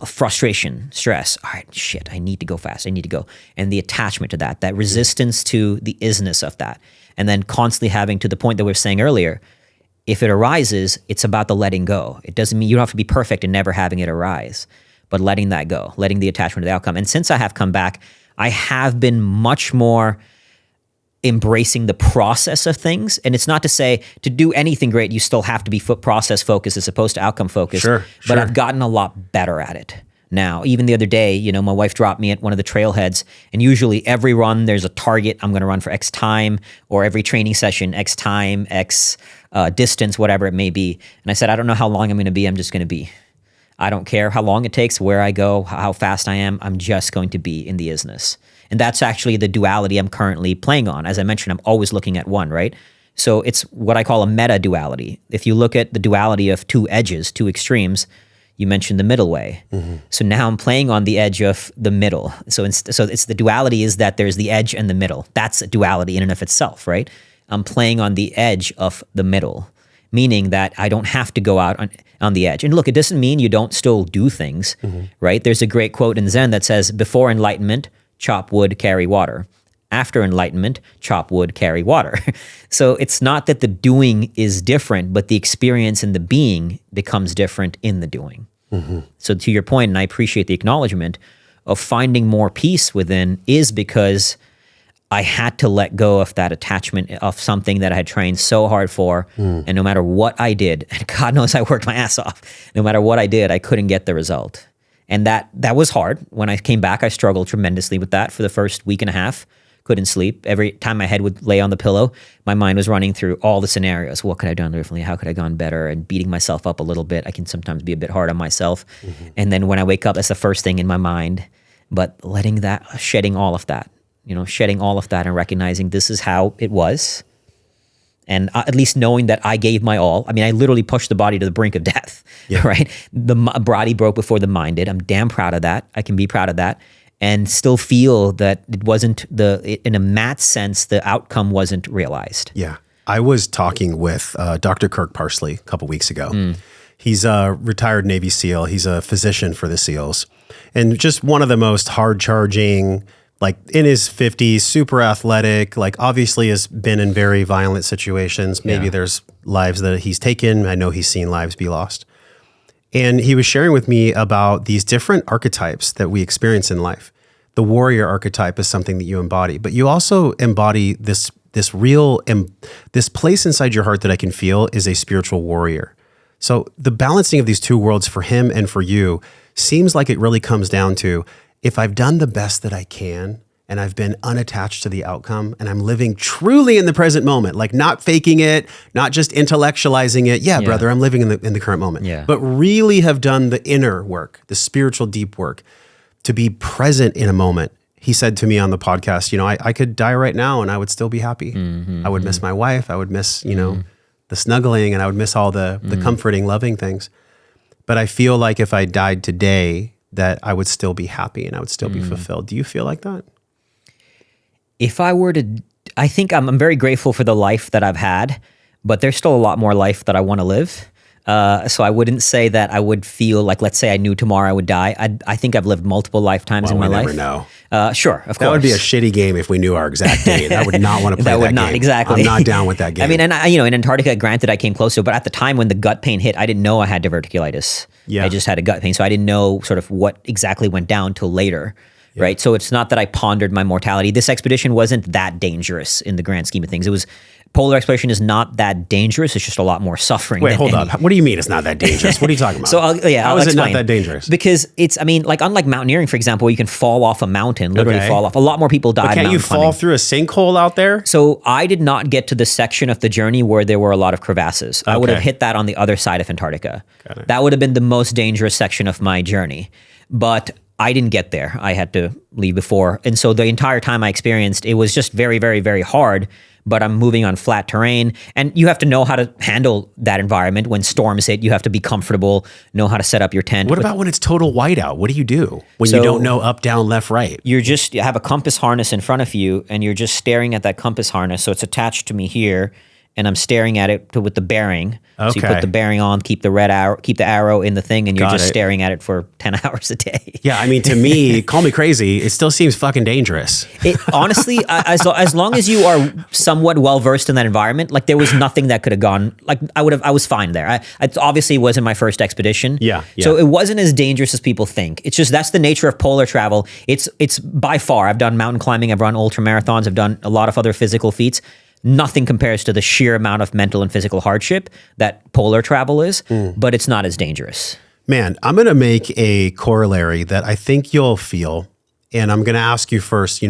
frustration, stress. All right, shit, I need to go fast. I need to go. And the attachment to that resistance to the isness of that. And then constantly having, to the point that we were saying earlier, if it arises, it's about the letting go. It doesn't mean you don't have to be perfect and never having it arise, but letting that go, letting the attachment to the outcome. And since I have come back, I have been much more embracing the process of things. And it's not to say to do anything great, you still have to be process focused as opposed to outcome focused. Sure. But I've gotten a lot better at it. now. Even the other day, my wife dropped me at one of the trailheads, and usually every run there's a target. I'm going to run for X time, or every training session, X time, X distance, whatever it may be. And I said, I don't know how long I'm going to be. I'm just going to be. I don't care how long it takes, where I go, how fast I am. I'm just going to be in the isness. And that's actually the duality I'm currently playing on. As I mentioned, I'm always looking at one, right? So it's what I call a meta duality. If you look at the duality of two edges, two extremes, you mentioned the middle way. Mm-hmm. So now I'm playing on the edge of the middle. So it's the duality is that there's the edge and the middle. That's a duality in and of itself, right? I'm playing on the edge of the middle, meaning that I don't have to go out on the edge. And look, it doesn't mean you don't still do things, right? There's a great quote in Zen that says, before enlightenment, chop wood, carry water. After enlightenment, chop wood, carry water. So it's not that the doing is different, but the experience and the being becomes different in the doing. Mm-hmm. So to your point, and I appreciate the acknowledgement of finding more peace within, is because I had to let go of that attachment of something that I had trained so hard for. And no matter what I did, and God knows I worked my ass off, no matter what I did, I couldn't get the result. And that was hard. When I came back, I struggled tremendously with that for the first week and a half. Couldn't sleep. Every time my head would lay on the pillow, my mind was running through all the scenarios. What could I have done differently? How could I have gone better? And beating myself up a little bit. I can sometimes be a bit hard on myself. Mm-hmm. And then when I wake up, that's the first thing in my mind. But shedding all of that and recognizing this is how it was. And at least knowing that I gave my all. I mean, I literally pushed the body to the brink of death, right? The body broke before the mind did. I'm damn proud of that. I can be proud of that. And still feel that it wasn't in a mat sense, the outcome wasn't realized. Yeah. I was talking with Dr. Kirk Parsley a couple weeks ago. He's a retired Navy SEAL. He's a physician for the SEALs. And just one of the most hard-charging, like in his 50s, super athletic, like obviously has been in very violent situations. Maybe there's lives that he's taken. I know he's seen lives be lost. And he was sharing with me about these different archetypes that we experience in life. The warrior archetype is something that you embody, but you also embody this place inside your heart that I can feel is a spiritual warrior. So the balancing of these two worlds for him and for you seems like it really comes down to, if I've done the best that I can, and I've been unattached to the outcome, and I'm living truly in the present moment, like not faking it, not just intellectualizing it. Yeah, brother, I'm living in the current moment. Yeah. But really have done the inner work, the spiritual deep work, to be present in a moment. He said to me on the podcast, I could die right now and I would still be happy. I would miss my wife. I would miss, the snuggling, and I would miss all the comforting, loving things. But I feel like if I died today, that I would still be happy and I would still be fulfilled. Do you feel like that? If I were to, I think I'm very grateful for the life that I've had, but there's still a lot more life that I want to live. So I wouldn't say that I would feel like, let's say I knew tomorrow I would die. I think I've lived multiple lifetimes in my life. We never know. Sure, of course. That would be a shitty game if we knew our exact date. I would not want to play that game. That would not, exactly. I'm not down with that game. I mean, and in Antarctica, granted, I came close to it, but at the time when the gut pain hit, I didn't know I had diverticulitis. Yeah. I just had a gut pain. So I didn't know sort of what exactly went down till later. Yeah. Right. So it's not that I pondered my mortality. This expedition wasn't that dangerous in the grand scheme of things. It was, polar exploration is not that dangerous. It's just a lot more suffering. Wait, hold up. What do you mean it's not that dangerous? What are you talking about? How is it not that dangerous? Because it's, unlike mountaineering, for example, where you can fall off a mountain, literally fall off. A lot more people died. But can't you fall through a sinkhole out there? So I did not get to the section of the journey where there were a lot of crevasses. I would have hit that on the other side of Antarctica. That would have been the most dangerous section of my journey. But I didn't get there. I had to leave before. And so the entire time I experienced, it was just very, very, very hard, but I'm moving on flat terrain. And you have to know how to handle that environment. When storms hit, you have to be comfortable, know how to set up your tent. What about when it's total whiteout? What do you do when you don't know up, down, left, right? You have a compass harness in front of you, and you're just staring at that compass harness. So it's attached to me here, and I'm staring at it with the bearing. So you put the bearing on, keep the arrow in the thing, and you're just staring at it for 10 hours a day. Yeah, I mean, to me, call me crazy, it still seems fucking dangerous. Honestly, as long as you are somewhat well-versed in that environment, like there was nothing that could have gone, like I was fine there. It obviously wasn't my first expedition. Yeah. So it wasn't as dangerous as people think. It's just, that's the nature of polar travel. It's by far, I've done mountain climbing, I've run ultra marathons, I've done a lot of other physical feats. Nothing compares to the sheer amount of mental and physical hardship that polar travel is, but it's not as dangerous. Man, I'm going to make a corollary that I think you'll feel. And I'm going to ask you first, you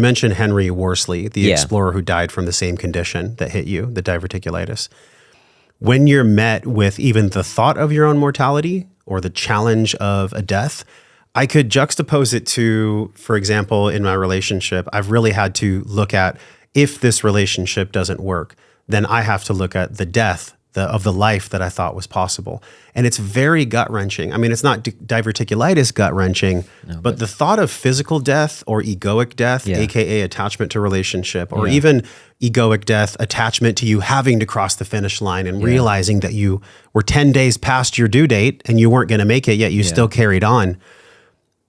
mentioned Henry Worsley, the explorer who died from the same condition that hit you, the diverticulitis. When you're met with even the thought of your own mortality or the challenge of a death, I could juxtapose it to, for example, in my relationship, I've really had to look at, if this relationship doesn't work, then I have to look at the death of the life that I thought was possible. And it's very gut-wrenching. I mean, it's not diverticulitis gut-wrenching, but the thought of physical death or egoic death, aka attachment to relationship, or even egoic death, attachment to you having to cross the finish line and realizing that you were 10 days past your due date and you weren't going to make it, yet you still carried on.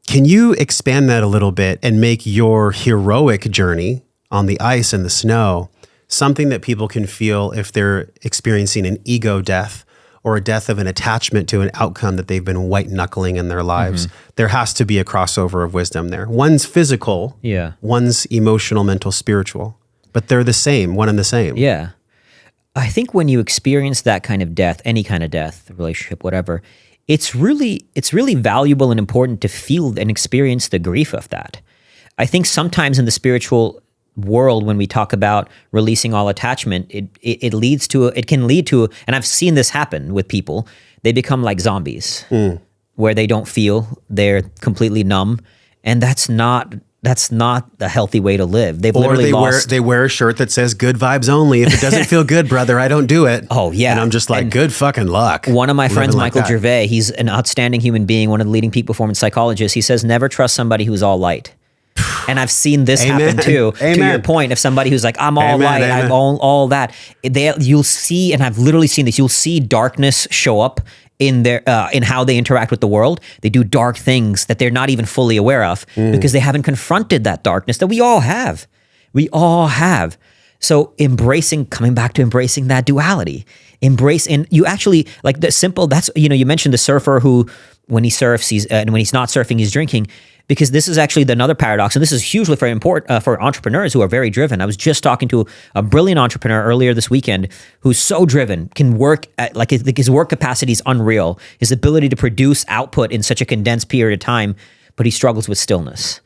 Can you expand that a little bit and make your heroic journey on the ice and the snow something that people can feel if they're experiencing an ego death or a death of an attachment to an outcome that they've been white knuckling in their lives? There has to be a crossover of wisdom there. One's physical, one's emotional, mental, spiritual, but they're the same, one and the same. Yeah. I think when you experience that kind of death, any kind of death, relationship, whatever, it's really valuable and important to feel and experience the grief of that. I think sometimes in the spiritual world, when we talk about releasing all attachment, it can lead to, and I've seen this happen with people, they become like zombies, where they don't feel, they're completely numb, and that's not the healthy way to live. They've literally lost. They wear a shirt that says "Good vibes only." If it doesn't feel good, brother, I don't do it. Oh yeah, and I'm just like, good fucking luck. One of my friends, like Michael Gervais, he's an outstanding human being, one of the leading peak performance psychologists. He says, never trust somebody who's all light. And I've seen this happen too. To your point, of somebody who's like, I'm all light, I'm all that. You'll see, and I've literally seen this. You'll see darkness show up in their in how they interact with the world. They do dark things that they're not even fully aware of because they haven't confronted that darkness that we all have. We all have. So coming back to embracing that duality, and you actually, like the simple, you mentioned the surfer who, when he surfs, and when he's not surfing, he's drinking, because this is actually another paradox, and this is hugely very important for entrepreneurs who are very driven. I was just talking to a brilliant entrepreneur earlier this weekend who's so driven, can work at, his work capacity is unreal, his ability to produce output in such a condensed period of time, but he struggles with stillness.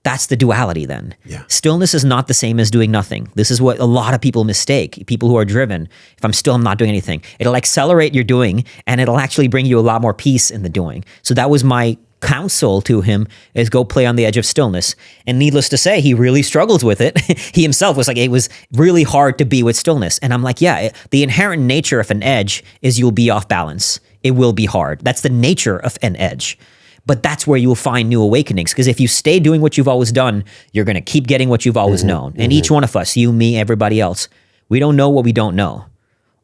That's the duality then. Yeah. Stillness is not the same as doing nothing. This is what a lot of people mistake, people who are driven. If I'm still, I'm not doing anything. It'll accelerate your doing, and it'll actually bring you a lot more peace in the doing. So that was my counsel to him, is go play on the edge of stillness. And needless to say, he really struggles with it. He himself was like, it was really hard to be with stillness. And I'm like, the inherent nature of an edge is you'll be off balance. It will be hard. That's the nature of an edge. But that's where you will find new awakenings. Because if you stay doing what you've always done, you're going to keep getting what you've always known. And each one of us, you, me, everybody else, we don't know what we don't know.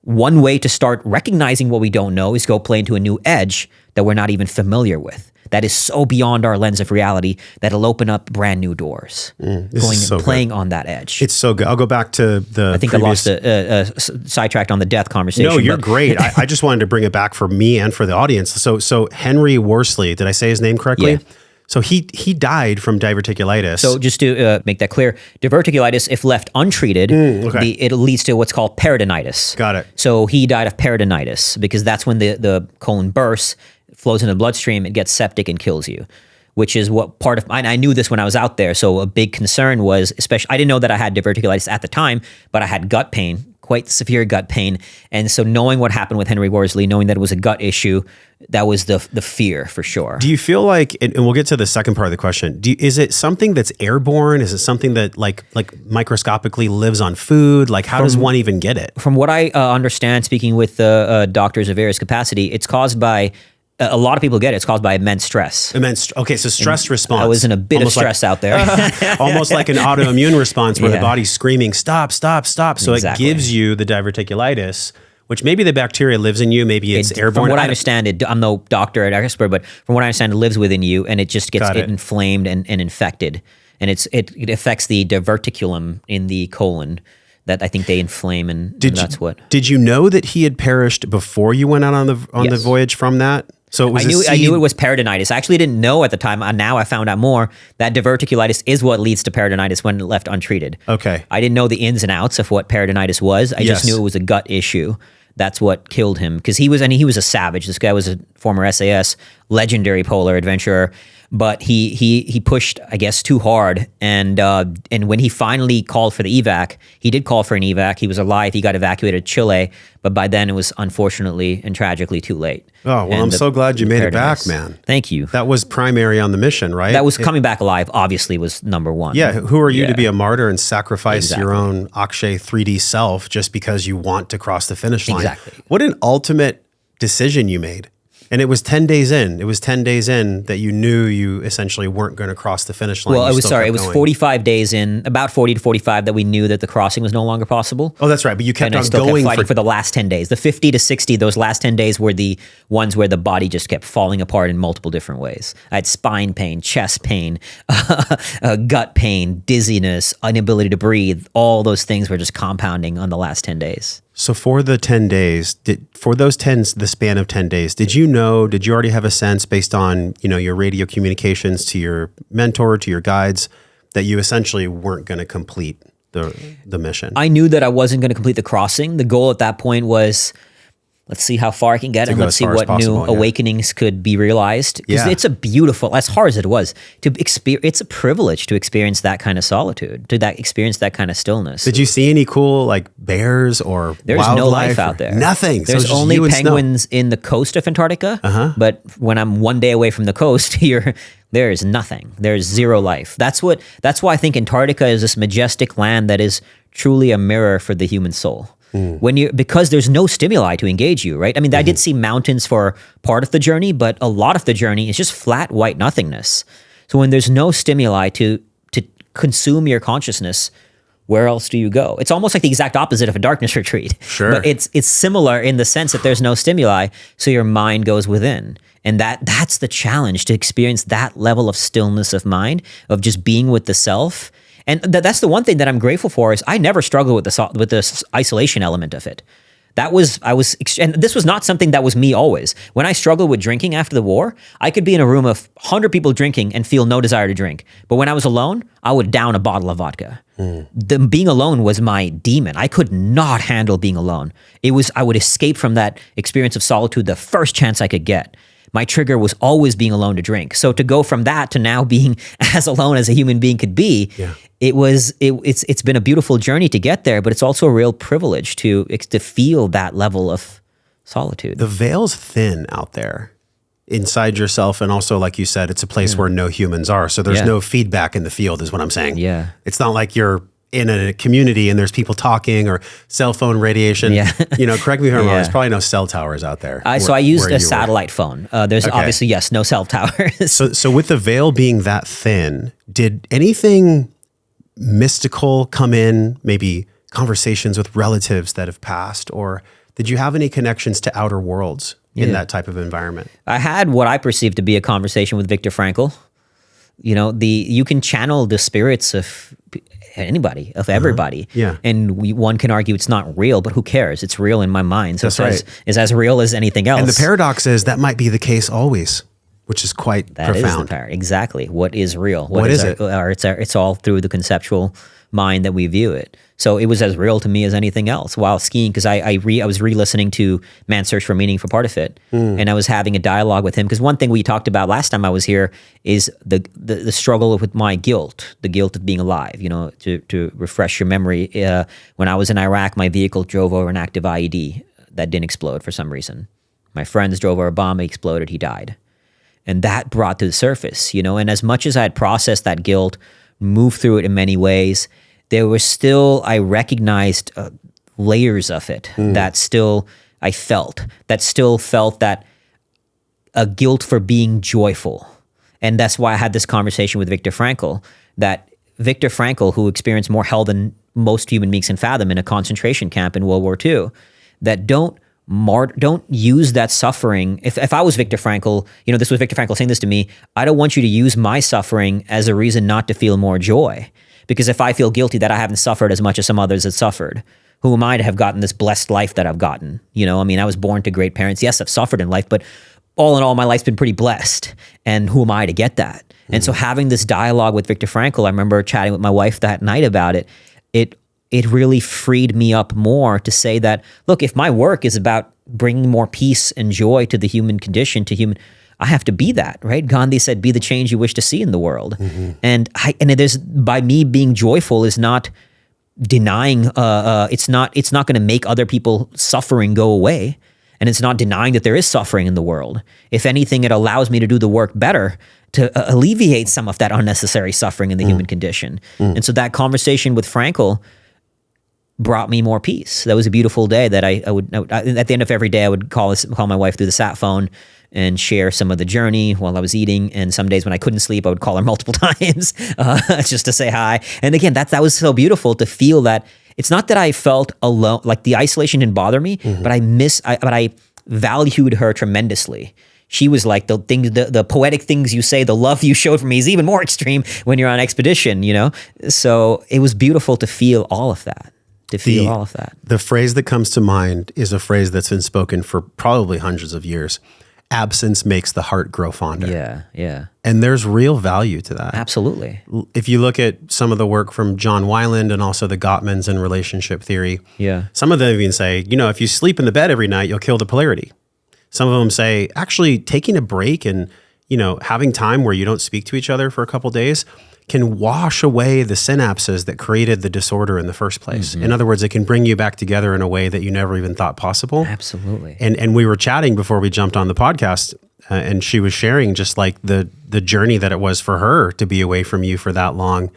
One way to start recognizing what we don't know is go play into a new edge that we're not even familiar with. That is so beyond our lens of reality that it'll open up brand new doors. Playing on that edge. It's so good. I'll go back to the I think previous... I lost sidetracked on the death conversation. No, you're great. I just wanted to bring it back for me and for the audience. So Henry Worsley, did I say his name correctly? Yeah. So he died from diverticulitis. So just to make that clear, diverticulitis, if left untreated, it leads to what's called peritonitis. Got it. So he died of peritonitis because that's when the colon bursts, flows into the bloodstream, it gets septic and kills you, which is what part of, I knew this when I was out there. So a big concern was, especially, I didn't know that I had diverticulitis at the time, but I had gut pain, quite severe gut pain. And so knowing what happened with Henry Worsley, knowing that it was a gut issue, that was the fear for sure. Do you feel like, and we'll get to the second part of the question, is it something that's airborne? Is it something that like microscopically lives on food? Like how does one even get it? From what I understand, speaking with doctors of various capacity, it's caused by, a lot of people get it. It's caused by immense stress. Okay, so stress response. I was in a bit of stress out there. Almost like an autoimmune response where the body's screaming, stop, stop, stop. So it gives you the diverticulitis, which maybe the bacteria lives in you, maybe it's airborne. From what I understand, I'm no doctor or expert, but from what I understand, it lives within you and it just gets inflamed and infected. And it affects the diverticulum in the colon that I think they inflame, and that's what. Did you know that he had perished before you went out on the voyage from that? So it was I knew it was peritonitis. I actually didn't know at the time. Now I found out more that diverticulitis is what leads to peritonitis when left untreated. Okay. I didn't know the ins and outs of what peritonitis was. I just knew it was a gut issue that's what killed him, because he was a savage. This guy was a former SAS, legendary polar adventurer, but he pushed, I guess, too hard. And when he finally called for the evac, he did call for an evac. He was alive. He got evacuated to Chile, but by then it was unfortunately and tragically too late. Oh, well, I'm so glad you made it back, man. Thank you. That was primary on the mission, right? That was coming back alive, obviously, was number one. Yeah, who are you to be a martyr and sacrifice your own Akshay 3D self just because you want to cross the finish line? Exactly. What an ultimate decision you made. And it was 10 days in. It was 10 days in that you knew you essentially weren't going to cross the finish line. Well, it was 45 days in, about 40 to 45, that we knew that the crossing was no longer possible. Oh, that's right. But you kept on going fighting for the last 10 days. The 50 to 60, those last 10 days were the ones where the body just kept falling apart in multiple different ways. I had spine pain, chest pain, gut pain, dizziness, inability to breathe. All those things were just compounding on the last 10 days. So for the 10 days, the span of 10 days, did you already have a sense based on, your radio communications to your mentor, to your guides, that you essentially weren't going to complete the mission? I knew that I wasn't going to complete the crossing. The goal at that point was, let's see how far I can get, and let's see what new awakenings could be realized. Because it's a beautiful, as hard as it was, it's a privilege to experience that kind of solitude, experience that kind that Did you see any cool bears or There's wildlife? No life out there. Nothing. There's only penguins in the coast of Antarctica. But when I'm one day away from the coast here, there is nothing. There's zero life. That's why I think Antarctica is this majestic land that is truly a mirror for the human soul. Because there's no stimuli to engage you, right? I mean, I did see mountains for part of the journey, but a lot of the journey is just flat white nothingness. So when there's no stimuli to consume your consciousness, where else do you go? It's almost like the exact opposite of a darkness retreat. Sure. But it's similar in the sense that there's no stimuli, so your mind goes within. And that's the challenge, to experience that level of stillness of mind, of just being with the self. And that's the one thing that I'm grateful for, is I never struggled with the isolation element of it. And this was not something that was me always. When I struggled with drinking after the war, I could be in a room of 100 people drinking and feel no desire to drink. But when I was alone, I would down a bottle of vodka. Being alone was my demon. I could not handle being alone. I would escape from that experience of solitude the first chance I could get. My trigger was always being alone to drink. So to go from that to now being as alone as a human being could be, it's been a beautiful journey to get there, but it's also a real privilege to feel that level of solitude. The veil's thin out there inside yourself, and also, like you said, it's a place where no humans are. So there's no feedback in the field, is what I'm saying. Yeah. It's not like you're in a community and there's people talking or cell phone radiation. Yeah. Correct me if I'm wrong, there's probably no cell towers out there. So I used a satellite phone. There's obviously, no cell towers. So with the veil being that thin, did anything mystical come in, maybe conversations with relatives that have passed, or did you have any connections to outer worlds in that type of environment? I had what I perceived to be a conversation with Viktor Frankl. You can channel the spirits of anybody, of everybody. And one can argue it's not real, but who cares? It's real in my mind. So it's as real as anything else. And the paradox is that might be the case always, which is quite profound. Exactly. What is real? What is it? It's all through the conceptual mind that we view it. So it was as real to me as anything else while skiing, because I was re-listening to Man's Search for Meaning for part of it, and I was having a dialogue with him, because one thing we talked about last time I was here is the struggle with my guilt, the guilt of being alive. To refresh your memory, when I was in Iraq, my vehicle drove over an active IED that didn't explode for some reason. My friends drove over a bomb, it exploded, he died. And that brought to the surface, and as much as I had processed that guilt, moved through it in many ways, there was still, I recognized layers of it that still I felt, that a guilt for being joyful. And that's why I had this conversation with Viktor Frankl, that Viktor Frankl, who experienced more hell than most human beings can fathom in a concentration camp in World War II, that don't use that suffering. If I was Viktor Frankl, this was Viktor Frankl saying this to me, I don't want you to use my suffering as a reason not to feel more joy. Because if I feel guilty that I haven't suffered as much as some others have suffered, who am I to have gotten this blessed life that I've gotten? I was born to great parents. Yes, I've suffered in life, but all in all, my life's been pretty blessed. And who am I to get that? And so having this dialogue with Viktor Frankl, I remember chatting with my wife that night about it. it really freed me up more to say that, look, if my work is about bringing more peace and joy to the human condition, I have to be that, right? Gandhi said, be the change you wish to see in the world. And by me being joyful is not denying, it's not going to make other people suffering go away. And it's not denying that there is suffering in the world. If anything, it allows me to do the work better to alleviate some of that unnecessary suffering in the human condition. And so that conversation with Frankl brought me more peace. That was a beautiful day that I would at the end of every day, I would call my wife through the sat phone and share some of the journey while I was eating. And some days when I couldn't sleep, I would call her multiple times just to say hi. And again, that was so beautiful to feel that. It's not that I felt alone, like the isolation didn't bother me, but I valued her tremendously. She was like the poetic things you say, the love you showed for me is even more extreme when you're on expedition, you know? So it was beautiful to feel all of that. The phrase that comes to mind is a phrase that's been spoken for probably hundreds of years. Absence makes the heart grow fonder. Yeah. And there's real value to that. Absolutely. If you look at some of the work from John Weiland and also the Gottmans and relationship theory, some of them even say, if you sleep in the bed every night, you'll kill the polarity. Some of them say, actually taking a break and, having time where you don't speak to each other for a couple days can wash away the synapses that created the disorder in the first place. In other words, it can bring you back together in a way that you never even thought possible. Absolutely. And we were chatting before we jumped on the podcast, and she was sharing just like the journey that it was for her to be away from you for that long.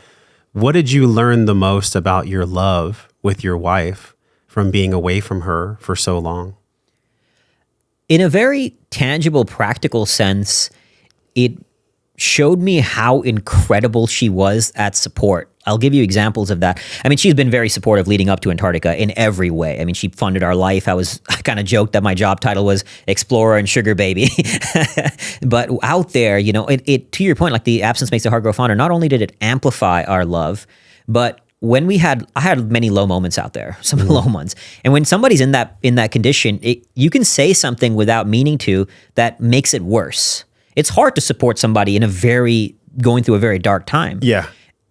What did you learn the most about your love with your wife from being away from her for so long? In a very tangible, practical sense, it showed me how incredible she was at support. I'll give you examples of that. I mean, she's been very supportive leading up to Antarctica in every way. I mean, she funded our life. I kind of joked that my job title was Explorer and Sugar Baby. But out there, it to your point, like the absence makes the heart grow fonder. Not only did it amplify our love, but when I had many low moments out there, some low months. And when somebody's in that condition, you can say something without meaning to that makes it worse. It's hard to support somebody going through a very dark time. Yeah.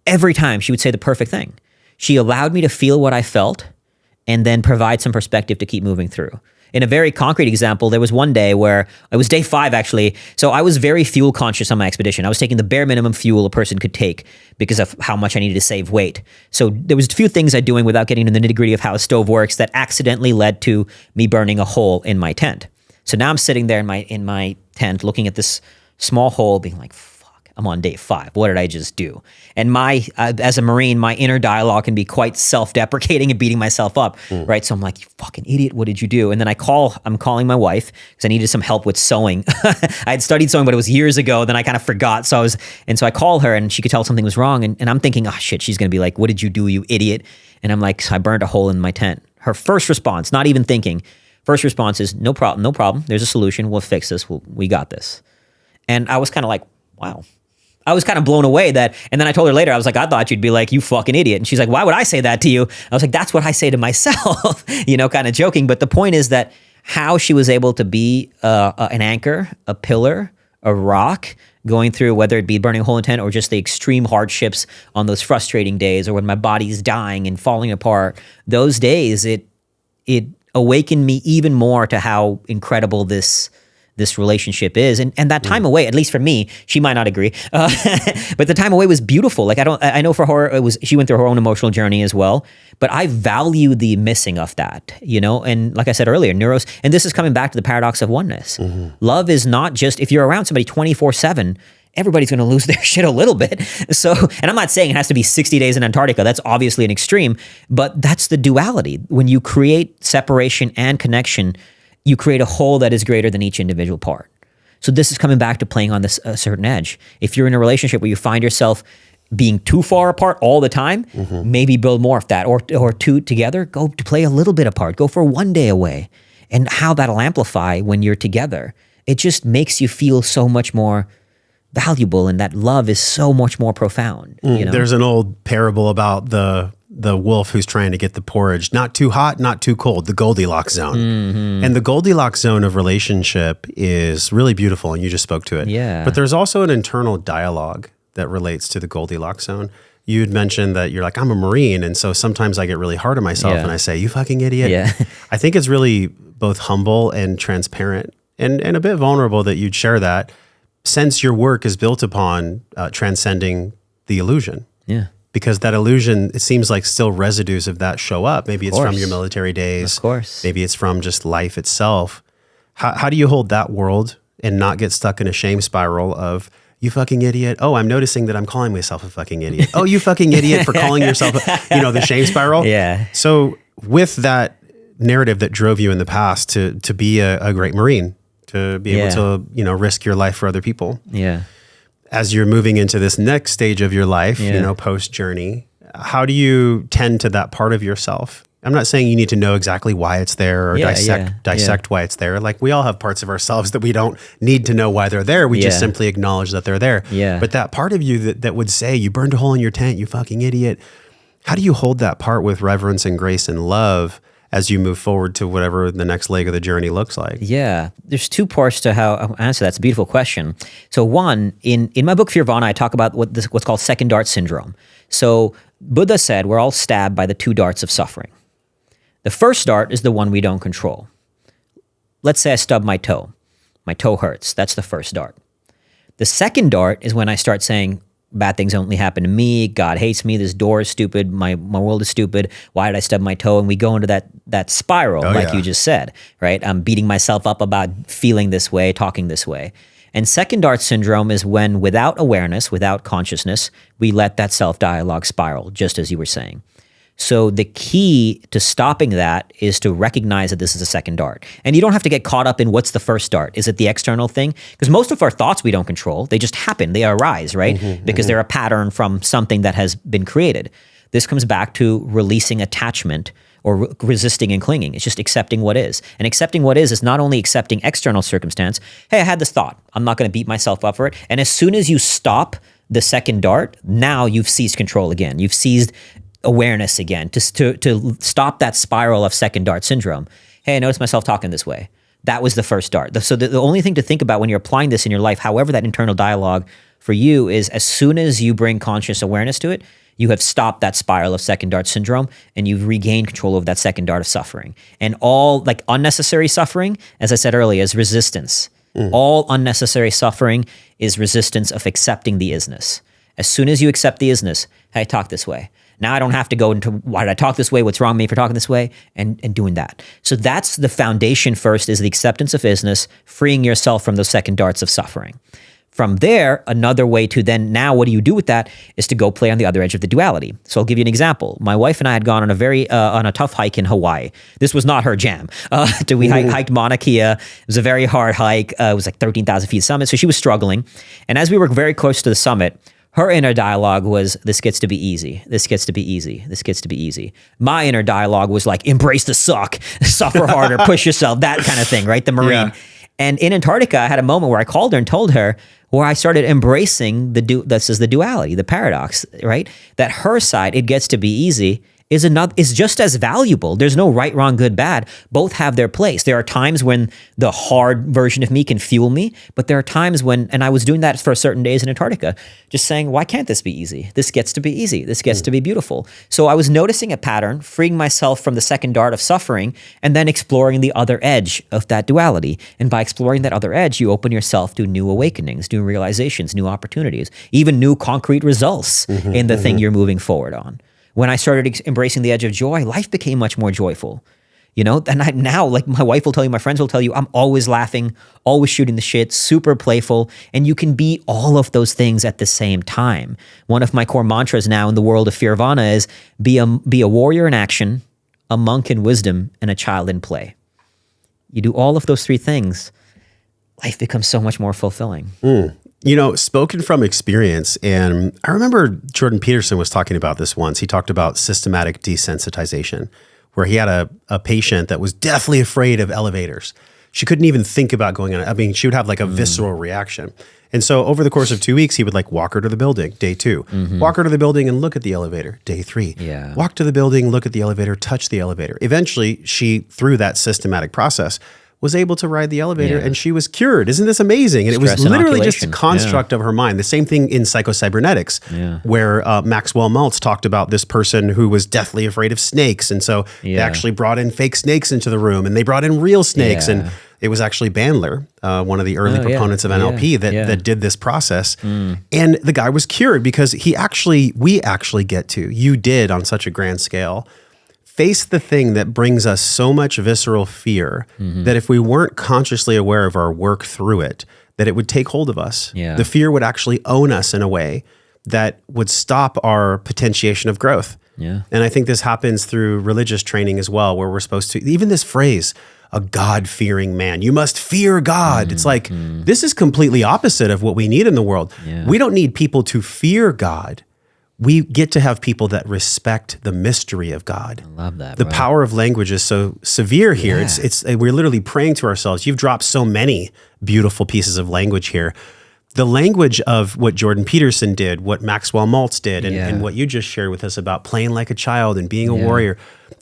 Every time she would say the perfect thing. She allowed me to feel what I felt and then provide some perspective to keep moving through. In a very concrete example, there was one day where, it was day 5 actually, so I was very fuel conscious on my expedition. I was taking the bare minimum fuel a person could take because of how much I needed to save weight. So there was a few things I doing without getting into the nitty gritty of how a stove works that accidentally led to me burning a hole in my tent. So now I'm sitting there in my tent looking at this small hole being like, fuck, I'm on day 5. What did I just do? And as a Marine, my inner dialogue can be quite self-deprecating and beating myself up, right? So I'm like, you fucking idiot, what did you do? And then I'm calling my wife because I needed some help with sewing. I had studied sewing, but it was years ago. Then I kind of forgot. So I call her and she could tell something was wrong. And I'm thinking, oh shit, she's going to be like, what did you do, you idiot? And I'm like, so I burned a hole in my tent. Her first response, not even thinking, first response is, no problem. There's a solution. We'll fix this. We got this. And I was kind of like, wow. I was kind of blown away and then I told her later, I was like, I thought you'd be like, you fucking idiot. And she's like, why would I say that to you? I was like, that's what I say to myself, kind of joking. But the point is that how she was able to be an anchor, a pillar, a rock, going through whether it be burning a hole in tent or just the extreme hardships on those frustrating days or when my body's dying and falling apart, those days, it awakened me even more to how incredible this relationship is. And that time away, at least for me, she might not agree, but the time away was beautiful. Like I know for her, she went through her own emotional journey as well, but I value the missing of that, and like I said earlier, and this is coming back to the paradox of oneness. Love is not just, if you're around somebody 24/7, everybody's going to lose their shit a little bit. So, and I'm not saying it has to be 60 days in Antarctica. That's obviously an extreme, but that's the duality. When you create separation and connection, you create a whole that is greater than each individual part. So this is coming back to playing on this certain edge. If you're in a relationship where you find yourself being too far apart all the time, maybe build more of that, or two together, go to play a little bit apart, go for one day away, and how that'll amplify when you're together. It just makes you feel so much more valuable, and that love is so much more profound. There's an old parable about the wolf who's trying to get the porridge not too hot, not too cold, the Goldilocks zone. And the Goldilocks zone of relationship is really beautiful, and you just spoke to it. Yeah. But there's also an internal dialogue that relates to the Goldilocks zone. You had mentioned that you're like, I'm a Marine. And so sometimes I get really hard on myself and I say, you fucking idiot. Yeah. I think it's really both humble and transparent and a bit vulnerable that you'd share that, since your work is built upon transcending the illusion. Yeah. Because that illusion, it seems like still residues of that show up. Maybe it's from your military days. Of course. Maybe it's from just life itself. How do you hold that world and not get stuck in a shame spiral of, you fucking idiot. Oh, I'm noticing that I'm calling myself a fucking idiot. Oh, you fucking idiot for calling yourself, the shame spiral. Yeah. So with that narrative that drove you in the past to be a great Marine, to be able to, risk your life for other people. Yeah. As you're moving into this next stage of your life, post journey, how do you tend to that part of yourself? I'm not saying you need to know exactly why it's there or dissect why it's there. Like, we all have parts of ourselves that we don't need to know why they're there. We just simply acknowledge that they're there. Yeah. But that part of you that would say, you burned a hole in your tent, you fucking idiot. How do you hold that part with reverence and grace and love as you move forward to whatever the next leg of the journey looks like? Yeah, there's two parts to how I answer that. It's a beautiful question. So one, in my book, Fear Vana, I talk about what's called second dart syndrome. So Buddha said we're all stabbed by the two darts of suffering. The first dart is the one we don't control. Let's say I stub my toe. My toe hurts. That's the first dart. The second dart is when I start saying, bad things only happen to me. God hates me. This door is stupid. My world is stupid. Why did I stub my toe? And we go into that spiral, you just said, right? I'm beating myself up about feeling this way, talking this way. And second dart syndrome is when, without awareness, without consciousness, we let that self-dialogue spiral, just as you were saying. So the key to stopping that is to recognize that this is a second dart. And you don't have to get caught up in what's the first dart. Is it the external thing? Because most of our thoughts we don't control. They just happen. They arise, right? Because they're a pattern from something that has been created. This comes back to releasing attachment or resisting and clinging. It's just accepting what is. And accepting what is not only accepting external circumstance. Hey, I had this thought. I'm not going to beat myself up for it. And as soon as you stop the second dart, now you've seized control again. You've seized awareness again, to stop that spiral of second dart syndrome. Hey, I noticed myself talking this way. That was the first dart. So the only thing to think about when you're applying this in your life, however that internal dialogue for you is, as soon as you bring conscious awareness to it, you have stopped that spiral of second dart syndrome and you've regained control of that second dart of suffering. And all like unnecessary suffering, as I said earlier, is resistance. All unnecessary suffering is resistance of accepting the isness. As soon as you accept the isness, hey, I talk this way. Now I don't have to go into why did I talk this way, what's wrong with me for talking this way, and doing that. So that's the foundation first, is the acceptance of isness, freeing yourself from those second darts of suffering. From there, another way to then, now what do you do with that, is to go play on the other edge of the duality. So I'll give you an example. My wife and I had gone on on a tough hike in Hawaii. This was not her jam. We hiked Mauna Kea. It was a very hard hike. It was like 13,000 feet summit. So she was struggling. And as we were very close to the summit, her inner dialogue was, this gets to be easy. This gets to be easy. This gets to be easy. My inner dialogue was like, embrace the suck, suffer harder, push yourself, that kind of thing, right? The Marine. Yeah. And in Antarctica, I had a moment where I called her and told her, where I started embracing the duality, the paradox, right? That her side, it gets to be easy, is just as valuable. There's no right, wrong, good, bad. Both have their place. There are times when the hard version of me can fuel me, but there are times when, and I was doing that for certain days in Antarctica, just saying, why can't this be easy? This gets to be easy. This gets to be beautiful. So I was noticing a pattern, freeing myself from the second dart of suffering, and then exploring the other edge of that duality. And by exploring that other edge, you open yourself to new awakenings, new realizations, new opportunities, even new concrete results in the thing you're moving forward on. When I started embracing the edge of joy, life became much more joyful. And now, like my wife will tell you, my friends will tell you, I'm always laughing, always shooting the shit, super playful, and you can be all of those things at the same time. One of my core mantras now in the world of Fear Vana is be a warrior in action, a monk in wisdom, and a child in play. You do all of those three things, life becomes so much more fulfilling. Spoken from experience, and I remember Jordan Peterson was talking about this once. He talked about systematic desensitization, where he had a patient that was deathly afraid of elevators. She couldn't even think about going on it. I mean, she would have like a visceral reaction. And so over the course of 2 weeks, he would like walk her to the building, day 2. Walk her to the building and look at the elevator, day 3. Yeah. Walk to the building, look at the elevator, touch the elevator. Eventually, she, through that systematic process, was able to ride the elevator Yeah. and she was cured. Isn't this amazing? And it was Stress literally just a inoculation. construct of her mind. The same thing in psychocybernetics, where Maxwell Maltz talked about this person who was deathly afraid of snakes. And so they actually brought in fake snakes into the room and they brought in real snakes. Yeah. And it was actually Bandler, one of the early proponents of NLP that did this process. And the guy was cured because we actually get to, you did on such a grand scale, face the thing that brings us so much visceral fear that if we weren't consciously aware of our work through it, that it would take hold of us. Yeah. The fear would actually own us in a way that would stop our potentiation of growth. Yeah. And I think this happens through religious training as well, where we're supposed to, even this phrase, a God-fearing man, you must fear God. It's like, this is completely opposite of what we need in the world. Yeah. We don't need people to fear God. We get to have people that respect the mystery of God. I love that. The bro. power of language is so severe here. Yeah. It's we're literally praying to ourselves. You've dropped so many beautiful pieces of language here. The language of what Jordan Peterson did, what Maxwell Maltz did, and what you just shared with us about playing like a child and being a warrior.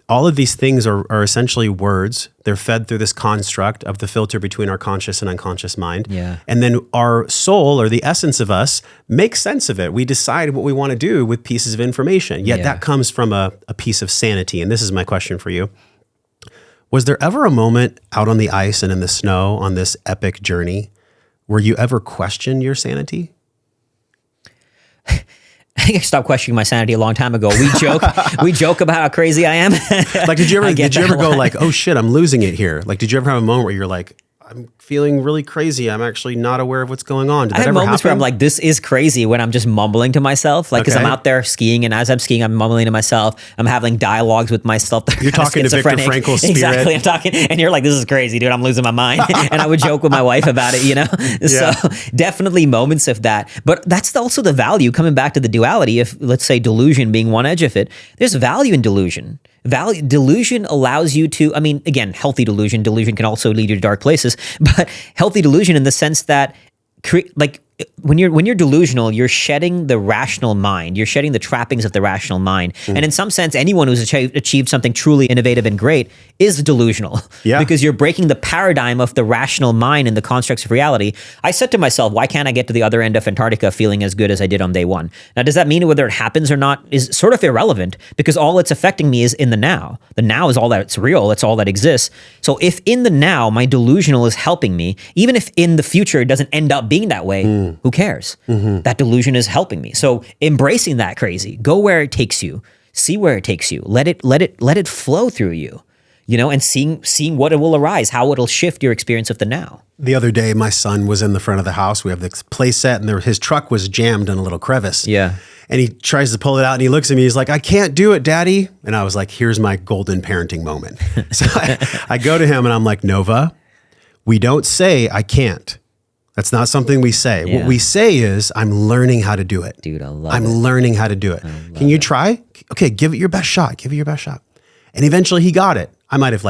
All of these things are essentially words. They're fed through this construct of the filter between our conscious and unconscious mind. Yeah. And then our soul, or the essence of us, makes sense of it. We decide what we want to do with pieces of information. Yet that comes from a piece of sanity. And this is my question for you. Was there ever a moment out on the ice and in the snow on this epic journey where you ever questioned your sanity? I think I stopped questioning my sanity a long time ago. We joke about how crazy I am. Like, did you ever go lot. like, oh shit, I'm losing it here? Like, did you ever have a moment where you're like, I'm feeling really crazy. I'm actually not aware of what's going on. Did I that had ever moments happen? where I'm like, this is crazy, when I'm just mumbling to myself. Like, because I'm Okay. out there skiing, and as I'm skiing, I'm mumbling to myself. I'm having dialogues with myself. that are You're kinda talking to Viktor schizophrenic. Frankl's spirit. Exactly. I'm talking, and you're like, this is crazy, dude. I'm losing my mind. And I would joke with my wife about it, Yeah. So definitely moments of that. But that's also the value, coming back to the duality of, let's say, delusion being one edge of it. There's value in delusion. Delusion allows you to, I mean, again, healthy delusion can also lead you to dark places, but healthy delusion in the sense that, like, when you're delusional, you're shedding the rational mind. You're shedding the trappings of the rational mind. And in some sense, anyone who's achieved something truly innovative and great is delusional. Yeah. Because you're breaking the paradigm of the rational mind and the constructs of reality. I said to myself, why can't I get to the other end of Antarctica feeling as good as I did on day one? Now, does that mean whether it happens or not is sort of irrelevant, because all it's affecting me is in the now. The now is all that's real. It's all that exists. So if in the now, my delusional is helping me, even if in the future it doesn't end up being that way, who cares? That delusion is helping me. So embracing that crazy, go where it takes you, see where it takes you, let it flow through you, and seeing what it will arise, how it'll shift your experience of the now. The other day, my son was in the front of the house. We have this play set, and his truck was jammed in a little crevice. Yeah. And he tries to pull it out, and he looks at me. He's like, I can't do it, Daddy. And I was like, here's my golden parenting moment. So I go to him, and I'm like, Nova, we don't say I can't. That's not something we say. Yeah. What we say is, I'm learning how to do it. Dude, I love I'm it. learning how to do it. Can you try? Okay, give it your best shot. Give it your best shot. And eventually he got it. I might have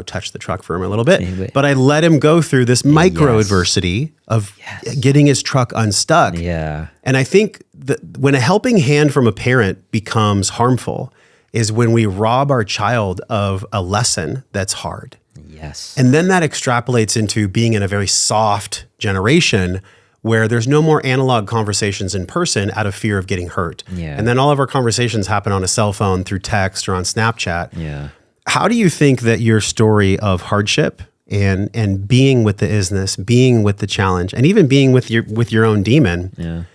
touched the truck for him a little bit, but I let him go through this micro adversity of getting his truck unstuck. Yeah. And I think that when a helping hand from a parent becomes harmful is when we rob our child of a lesson that's hard. Yes. And then that extrapolates into being in a very soft generation where there's no more analog conversations in person out of fear of getting hurt. Yeah. And then all of our conversations happen on a cell phone, through text, or on Snapchat. Yeah. How do you think that your story of hardship and being with the isness, being with the challenge, and even being with your own demon,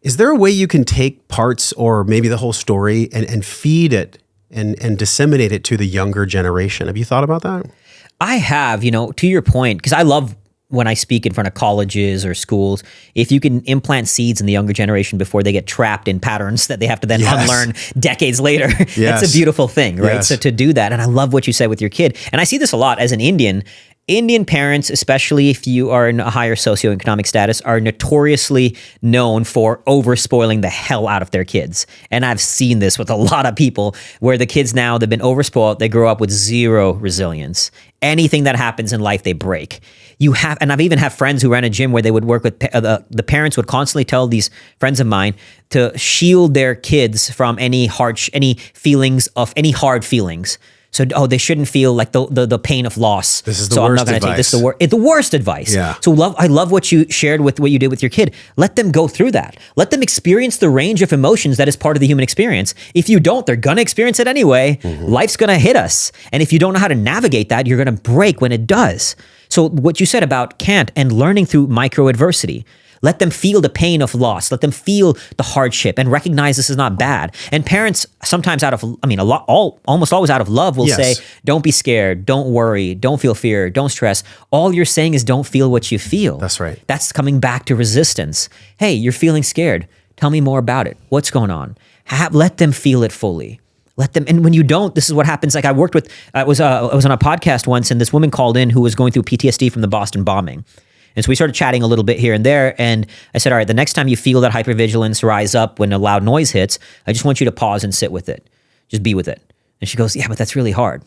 is there a way you can take parts or maybe the whole story and feed it and disseminate it to the younger generation? Have you thought about that? I have, to your point, because I love when I speak in front of colleges or schools, if you can implant seeds in the younger generation before they get trapped in patterns that they have to then unlearn decades later, that's a beautiful thing, right? Yes. So to do that, and I love what you said with your kid, and I see this a lot as an Indian parents, especially if you are in a higher socioeconomic status, are notoriously known for overspoiling the hell out of their kids. And I've seen this with a lot of people where the kids now, they've been overspoiled, they grow up with zero resilience. Anything that happens in life, they break. And I've even had friends who ran a gym where they would work with, the parents would constantly tell these friends of mine to shield their kids from any hard feelings. So, they shouldn't feel like the pain of loss. This is the so worst I'm not going to take this the worst advice. Yeah. So I love what you shared with what you did with your kid. Let them go through that. Let them experience the range of emotions that is part of the human experience. If you don't, they're going to experience it anyway. Life's going to hit us. And if you don't know how to navigate that, you're going to break when it does. So what you said about Kant and learning through micro adversity. Let them feel the pain of loss. Let them feel the hardship and recognize this is not bad. And parents sometimes almost always out of love will say, don't be scared, don't worry, don't feel fear, don't stress. All you're saying is don't feel what you feel. That's right. That's coming back to resistance. Hey, you're feeling scared. Tell me more about it. What's going on? Let them feel it fully. Let them, and when you don't, this is what happens. Like I was on a podcast once, and this woman called in who was going through PTSD from the Boston bombing. And so we started chatting a little bit here and there. And I said, all right, the next time you feel that hypervigilance rise up when a loud noise hits, I just want you to pause and sit with it. Just be with it. And she goes, yeah, but that's really hard.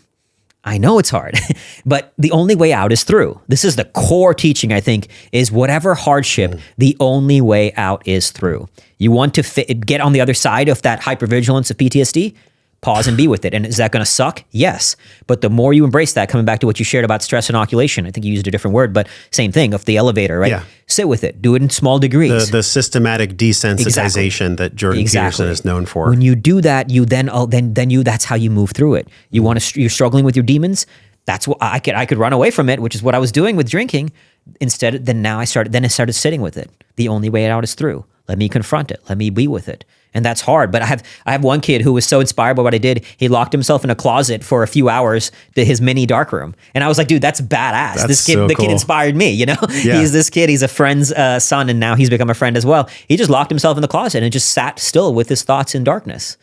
I know it's hard, but the only way out is through. This is the core teaching, I think, is whatever hardship, the only way out is through. You want to get on the other side of that hypervigilance of PTSD? Pause and be with it. And is that going to suck? Yes. But the more you embrace that, coming back to what you shared about stress inoculation, I think you used a different word, but same thing of the elevator, right? Yeah. Sit with it. Do it in small degrees. The systematic desensitization that Jordan Peterson is known for. When you do that, you that's how you move through it. You're struggling with your demons. That's what I could run away from it, which is what I was doing with drinking. Instead, I started sitting with it. The only way out is through. Let me confront it. Let me be with it. And that's hard. But I have one kid who was so inspired by what I did, he locked himself in a closet for a few hours to his mini dark room. And I was like, dude, that's badass. That's the kid inspired me, you know? Yeah. He's a friend's son, and now he's become a friend as well. He just locked himself in the closet and just sat still with his thoughts in darkness.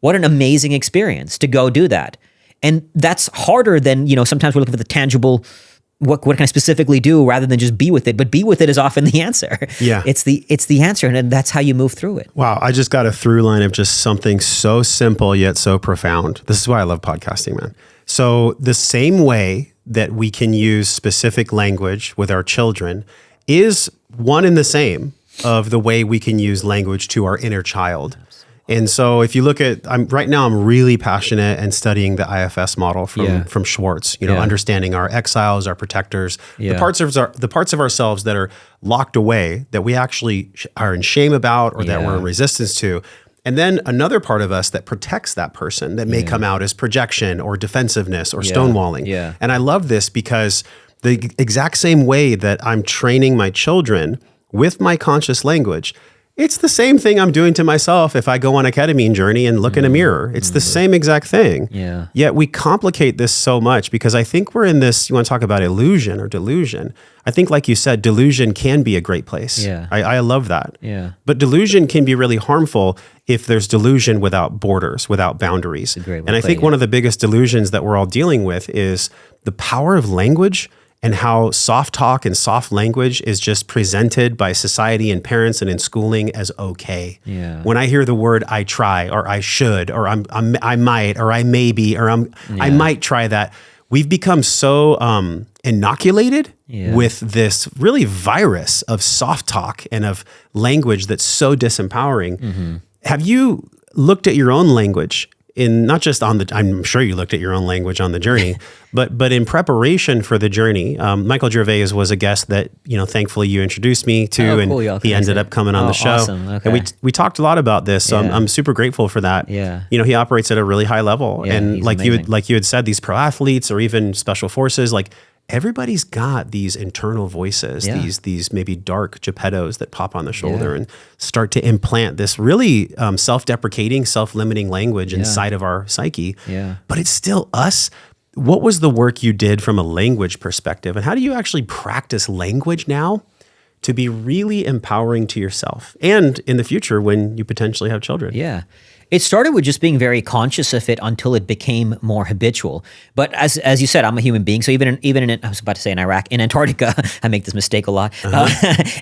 What an amazing experience to go do that. And that's harder than, sometimes we're looking for the tangible, what can I specifically do rather than just be with it? But be with it is often the answer. Yeah. It's the answer, and that's how you move through it. Wow. I just got a through line of just something so simple yet so profound. This is why I love podcasting, man. So the same way that we can use specific language with our children is one and the same of the way we can use language to our inner child. And so if you look at, right now I'm really passionate and studying the IFS model from Schwartz, understanding our exiles, our protectors, the parts of ourselves that are locked away that we actually are in shame about or that we're in resistance to. And then another part of us that protects that person that may come out as projection or defensiveness or stonewalling. Yeah. And I love this because the exact same way that I'm training my children with my conscious language, it's the same thing I'm doing to myself if I go on a ketamine journey and look in a mirror. It's the same exact thing. Yeah. Yet we complicate this so much because I think we're in this, you want to talk about illusion or delusion. I think, like you said, delusion can be a great place. Yeah. I love that. Yeah. But delusion can be really harmful if there's delusion without borders, without boundaries. And I think one of the biggest delusions that we're all dealing with is the power of language and how soft talk and soft language is just presented by society and parents and in schooling as okay. Yeah. When I hear the word I try or I should or I might or I maybe or I might try that, we've become so inoculated with this really virus of soft talk and of language that's so disempowering. Mm-hmm. Have you looked at your own language? I'm sure you looked at your own language on the journey, but in preparation for the journey, Michael Gervais was a guest that, thankfully you introduced me to, and he ended up coming on the show. Awesome. Okay. And we talked a lot about this. So I'm super grateful for that. Yeah. He operates at a really high level. Yeah, and like amazing. you had said, these pro athletes or even special forces, like everybody's got these internal voices, these maybe dark Geppettos that pop on the shoulder and start to implant this really self-deprecating, self-limiting language inside of our psyche. Yeah. But it's still us. What was the work you did from a language perspective? And how do you actually practice language now to be really empowering to yourself and in the future when you potentially have children? Yeah. It started with just being very conscious of it until it became more habitual. But as you said, I'm a human being. So even in I was about to say in Iraq, in Antarctica, I make this mistake a lot.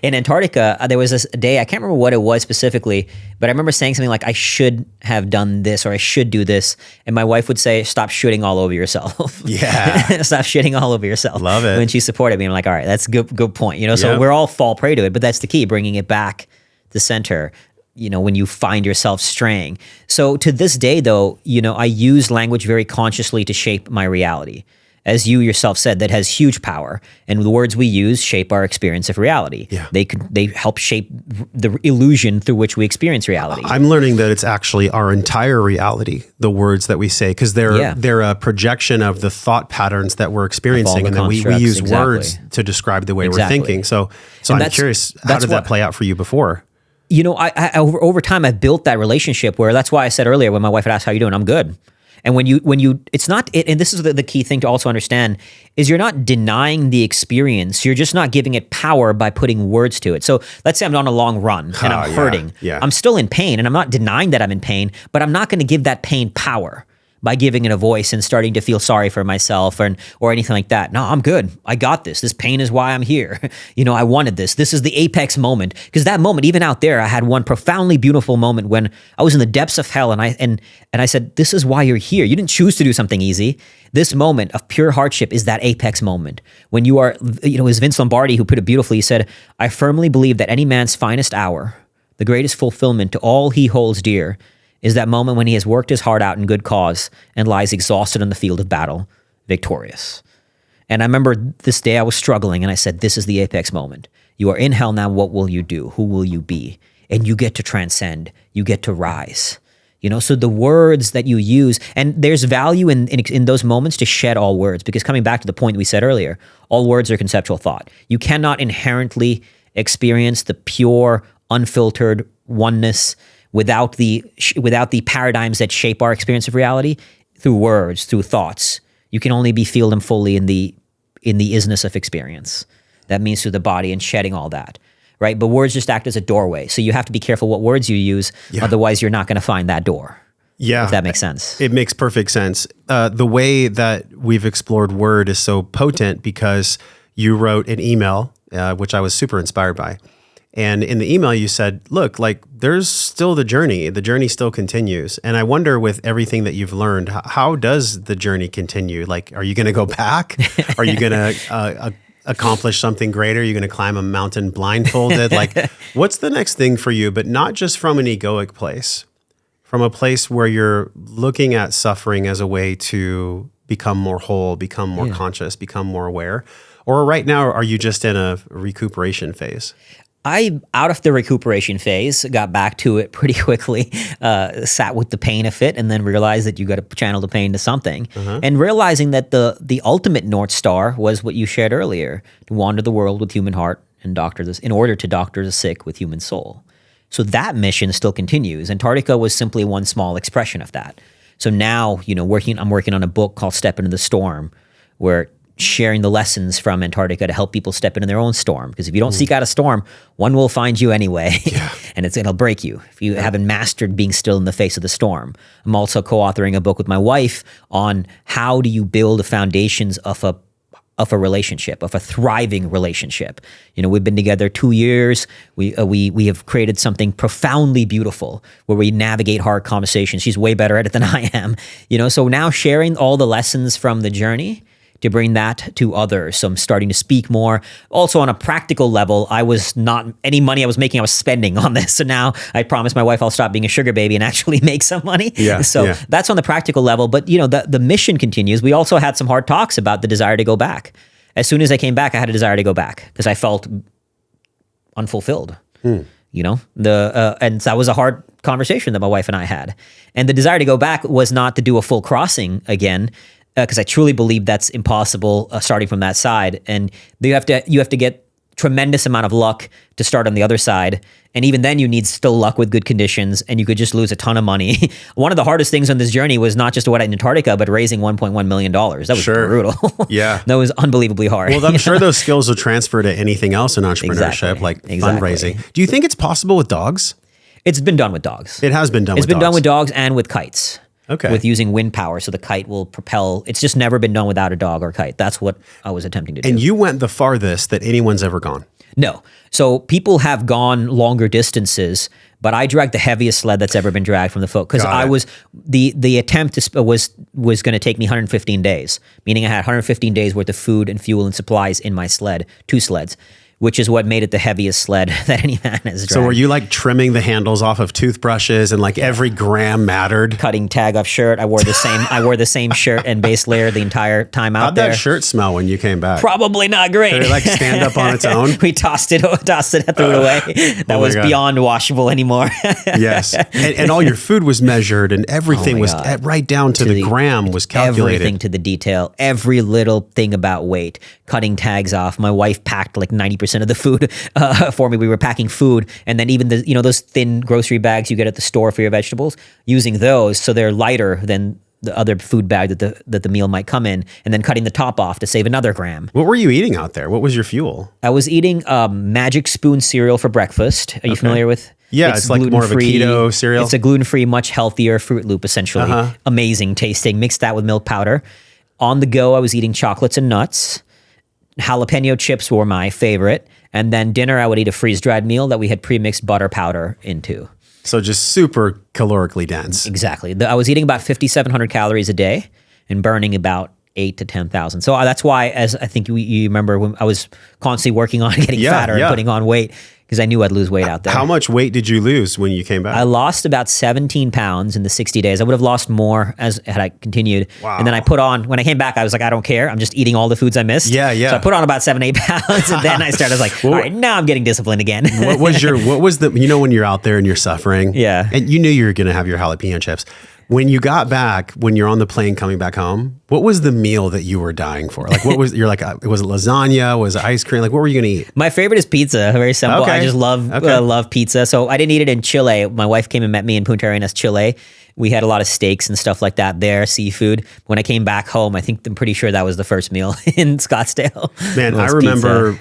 In Antarctica, there was this day, I can't remember what it was specifically, but I remember saying something like, I should have done this or I should do this. And my wife would say, stop shitting all over yourself. Yeah. Stop shitting all over yourself. Love it. When she supported me, I'm like, all right, that's good point. So we're all fall prey to it, but that's the key, bringing it back to center. when you find yourself straying. So to this day, though, I use language very consciously to shape my reality. As you yourself said, that has huge power, and the words we use shape our experience of reality. Yeah. They help shape the illusion through which we experience reality. I'm learning that it's actually our entire reality, the words that we say, because they're a projection of the thought patterns that we're experiencing, and then we use words to describe the way we're thinking. So I'm curious, how did that play out for you before? I over time, I've built that relationship where that's why I said earlier when my wife had asked, how you doing? I'm good. And when you, it's not, and this is the key thing to also understand, is you're not denying the experience. You're just not giving it power by putting words to it. So let's say I'm on a long run and I'm hurting. Yeah. I'm still in pain, and I'm not denying that I'm in pain, but I'm not going to give that pain power by giving it a voice and starting to feel sorry for myself or anything like that. No, I'm good. I got this. This pain is why I'm here. I wanted this. This is the apex moment. Because that moment, even out there, I had one profoundly beautiful moment when I was in the depths of hell, and I said, this is why you're here. You didn't choose to do something easy. This moment of pure hardship is that apex moment. When you are, it was Vince Lombardi who put it beautifully. He said, I firmly believe that any man's finest hour, the greatest fulfillment to all he holds dear, is that moment when he has worked his heart out in good cause and lies exhausted on the field of battle, victorious. And I remember this day I was struggling, and I said, this is the apex moment. You are in hell now. What will you do? Who will you be? And you get to transcend. You get to rise. So the words that you use, and there's value in those moments to shed all words, because coming back to the point we said earlier, all words are conceptual thought. You cannot inherently experience the pure, unfiltered oneness without the paradigms that shape our experience of reality through words, through thoughts. You can only feel them fully in the isness of experience. That means through the body and shedding all that, right? But words just act as a doorway. So you have to be careful what words you use. Yeah. Otherwise, you're not going to find that door. Yeah. If that makes sense. It makes perfect sense. The way that we've explored word is so potent because you wrote an email, which I was super inspired by. And in the email you said, look, there's still the journey still continues. And I wonder, with everything that you've learned, how does the journey continue? Are you going to go back? Are you going to accomplish something greater? Are you going to climb a mountain blindfolded? What's the next thing for you? But not just from an egoic place, from a place where you're looking at suffering as a way to become more whole, become more conscious, become more aware. Or right now, are you just in a recuperation phase? I, out of the recuperation phase, got back to it pretty quickly, sat with the pain of it, and then realized that you got to channel the pain to something. And realizing that the ultimate North Star was what you shared earlier, to wander the world with human heart and in order to doctor the sick with human soul. So that mission still continues. Antarctica was simply one small expression of that. So now, I'm working on a book called Step Into the Storm, where sharing the lessons from Antarctica to help people step into their own storm. Because if you don't seek out a storm, one will find you anyway, and it'll break you if you haven't mastered being still in the face of the storm. I'm also co-authoring a book with my wife on how do you build the foundations of a relationship, of a thriving relationship. We've been together 2 years. We have created something profoundly beautiful where we navigate hard conversations. She's way better at it than I am. So now sharing all the lessons from the journey to bring that to others. So I'm starting to speak more. Also on a practical level, any money I was making, I was spending on this. So now I promised my wife I'll stop being a sugar baby and actually make some money. So that's on the practical level. But the mission continues. We also had some hard talks about the desire to go back. As soon as I came back, I had a desire to go back because I felt unfulfilled. And that was a hard conversation that my wife and I had. And the desire to go back was not to do a full crossing again, because I truly believe that's impossible starting from that side. And you have to get tremendous amount of luck to start on the other side. And even then you need still luck with good conditions, and you could just lose a ton of money. One of the hardest things on this journey was not just what in Antarctica, but raising $1.1 million. That was brutal. That was unbelievably hard. Well, I'm sure those skills will transfer to anything else in entrepreneurship, fundraising. Do you think it's possible with dogs? It's been done with dogs. It has been done with dogs. It's been done with dogs and with kites. Okay. With using wind power, so the kite will propel. It's just never been done without a dog or kite. That's what I was attempting to do. And you went the farthest that anyone's ever gone. No. So people have gone longer distances, but I dragged the heaviest sled that's ever been dragged from the folk, because I was the attempt was going to take me 115 days, meaning I had 115 days worth of food and fuel and supplies in my sled, 2 sleds. which is what made it the heaviest sled that any man has dragged. So were you like trimming the handles off of toothbrushes and like every gram mattered? Cutting tag off shirt. I wore the same shirt and base layer the entire time out there. How'd that shirt smell when you came back? Probably not great. Did it like stand up on its own? We tossed it, threw it away. That was beyond washable anymore. Yes. And all your food was measured and everything was right down to the gram was calculated. Everything to the detail. Every little thing about weight. Cutting tags off. My wife packed like 90% of the food for me. We were packing food, and then even those thin grocery bags you get at the store for your vegetables, using those so they're lighter than the other food bag that the meal might come in, and then cutting the top off to save another gram. What were you eating out there? What was your fuel? I was eating Magic Spoon cereal for breakfast. Are you familiar with? Yeah, it's like more of a keto cereal. It's a gluten-free, much healthier Fruit Loop, essentially. Amazing tasting. Mixed that with milk powder. On the go, I was eating chocolates and nuts. Jalapeno chips were my favorite. And then dinner, I would eat a freeze-dried meal that we had pre-mixed butter powder into. So just super calorically dense. Exactly. I was eating about 5,700 calories a day and burning about 8 to 10,000. So that's why, as I think you remember, when I was constantly working on getting fatter and putting on weight, because I knew I'd lose weight out there. How much weight did you lose when you came back? I lost about 17 pounds in the 60 days. I would have lost more had I continued. Wow. And then I put on, when I came back, I was like, I don't care. I'm just eating all the foods I missed. Yeah. So I put on about 7, 8 pounds. And then I was like, all right, now I'm getting disciplined again. what was when you're out there and you're suffering? Yeah. And you knew you were going to have your jalapeno chips. When you got back, when you're on the plane coming back home, what was the meal that you were dying for? Like, was it lasagna? Was it ice cream? Like, what were you going to eat? My favorite is pizza. Very simple. Okay. I just love pizza. So I didn't eat it in Chile. My wife came and met me in Punta Arenas, Chile. We had a lot of steaks and stuff like that there, seafood. When I came back home, I'm pretty sure that was the first meal in Scottsdale. Man, I remember,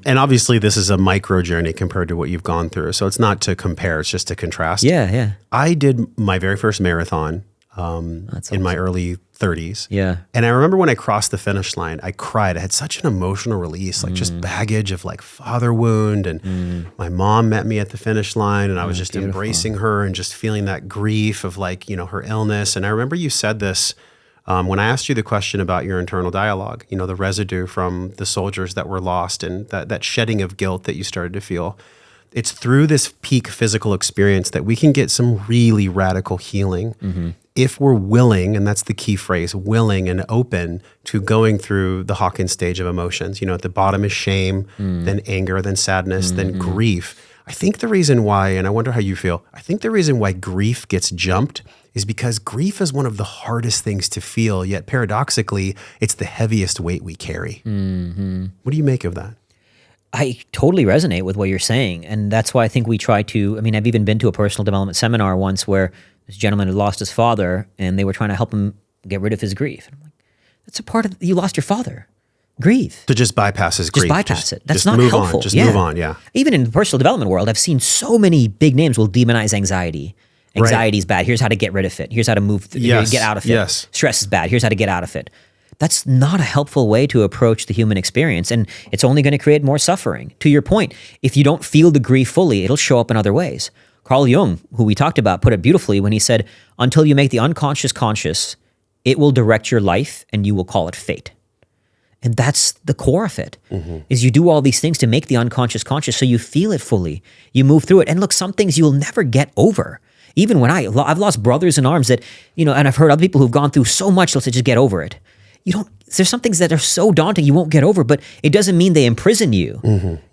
and obviously this is a micro journey compared to what you've gone through. So it's not to compare, it's just to contrast. Yeah. I did my very first marathon in my early 30s. Yeah. And I remember when I crossed the finish line, I cried. I had such an emotional release, like just baggage of like father wound. And my mom met me at the finish line, and I was just embracing her and just feeling that grief of like, her illness. And I remember you said this when I asked you the question about your internal dialogue, the residue from the soldiers that were lost and that shedding of guilt that you started to feel. It's through this peak physical experience that we can get some really radical healing if we're willing, and that's the key phrase, willing and open to going through the Hawkins stage of emotions. At the bottom is shame, then anger, then sadness, then grief. I think the reason why, and I wonder how you feel, I think the reason why grief gets jumped is because grief is one of the hardest things to feel, yet paradoxically, it's the heaviest weight we carry. What do you make of that? I totally resonate with what you're saying. And that's why I think we try to, I've even been to a personal development seminar once where this gentleman had lost his father and they were trying to help him get rid of his grief. And I'm like, that's a part of, you lost your father. Grieve. To just bypass his grief. Just bypass it. That's just not move helpful. On. Just move on, yeah. Even in the personal development world, I've seen so many big names will demonize anxiety. Anxiety is bad. Here's how to get rid of it. Here's how to move, get out of it. Yes. Stress is bad. Here's how to get out of it. That's not a helpful way to approach the human experience, and it's only going to create more suffering. To your point, if you don't feel the grief fully, it'll show up in other ways. Carl Jung, who we talked about, put it beautifully when he said, until you make the unconscious conscious, it will direct your life and you will call it fate. And that's the core of it, is you do all these things to make the unconscious conscious so you feel it fully. You move through it. And look, some things you'll never get over. Even when I've lost brothers in arms that, and I've heard other people who've gone through so much, they'll say, just get over it. There's some things that are so daunting you won't get over, but it doesn't mean they imprison you.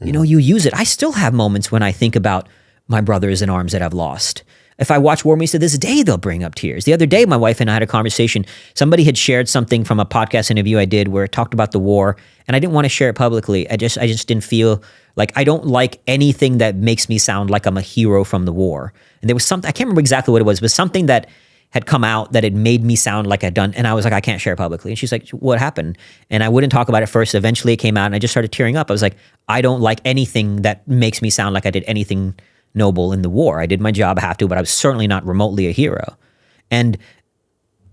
You use it. I still have moments when I think about my brothers in arms that I've lost. If I watch War Movies to this day, they'll bring up tears. The other day, my wife and I had a conversation. Somebody had shared something from a podcast interview I did where it talked about the war, and I didn't want to share it publicly. I just didn't feel like, I don't like anything that makes me sound like I'm a hero from the war. And there was something, I can't remember exactly what it was, but something that had come out that had made me sound like I'd done, and I was like, I can't share it publicly. And she's like, what happened? And I wouldn't talk about it first. Eventually it came out and I just started tearing up. I was like, I don't like anything that makes me sound like I did anything noble in the war. I did my job, I have to, but I was certainly not remotely a hero. And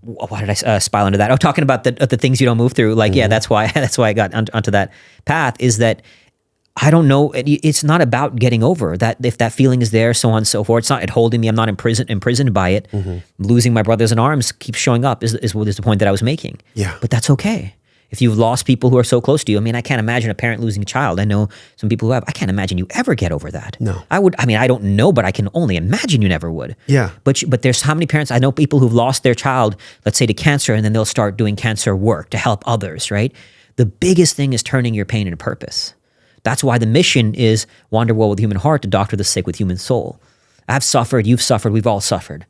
why did I spiral into that? Oh, talking about the things you don't move through. Like, yeah, that's why I got onto that path, is that I don't know. It's not about getting over that. If that feeling is there, so on and so forth, it's not it holding me. I'm not imprisoned by it. Losing my brothers in arms keeps showing up is the point that I was making. Yeah. But that's okay. If you've lost people who are so close to you, I mean, I can't imagine a parent losing a child. I know some people who have. I can't imagine you ever get over that. No. I don't know, but I can only imagine you never would. Yeah. But there's how many parents, I know people who've lost their child, let's say to cancer, and then they'll start doing cancer work to help others, right? The biggest thing is turning your pain into purpose. That's why the mission is wander well with the human heart to doctor the sick with human soul. I've suffered, you've suffered, we've all suffered.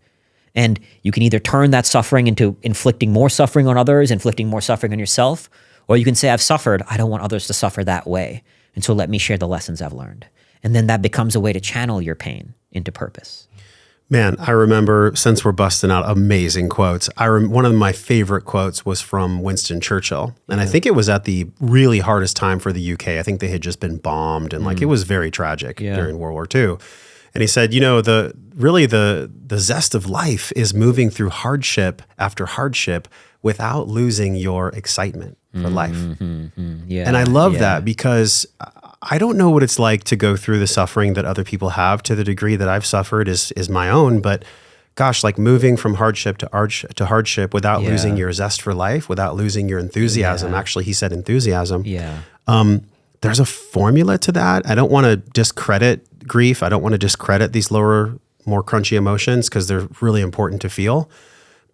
And you can either turn that suffering into inflicting more suffering on others, inflicting more suffering on yourself, or you can say, I've suffered, I don't want others to suffer that way. And so let me share the lessons I've learned. And then that becomes a way to channel your pain into purpose. Man, I remember, since we're busting out amazing quotes, one of my favorite quotes was from Winston Churchill. And I think it was at the really hardest time for the UK. I think they had just been bombed and it was very tragic during World War II. And he said, the zest of life is moving through hardship after hardship without losing your excitement for life. Yeah, and I love that because I don't know what it's like to go through the suffering that other people have. To the degree that I've suffered is my own. But gosh, like moving from hardship to hardship without losing your zest for life, without losing your enthusiasm. Actually, he said enthusiasm. Yeah. There's a formula to that. I don't want to discredit grief. I don't want to discredit these lower, more crunchy emotions because they're really important to feel.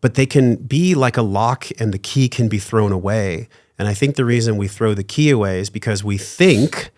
But they can be like a lock and the key can be thrown away. And I think the reason we throw the key away is because we think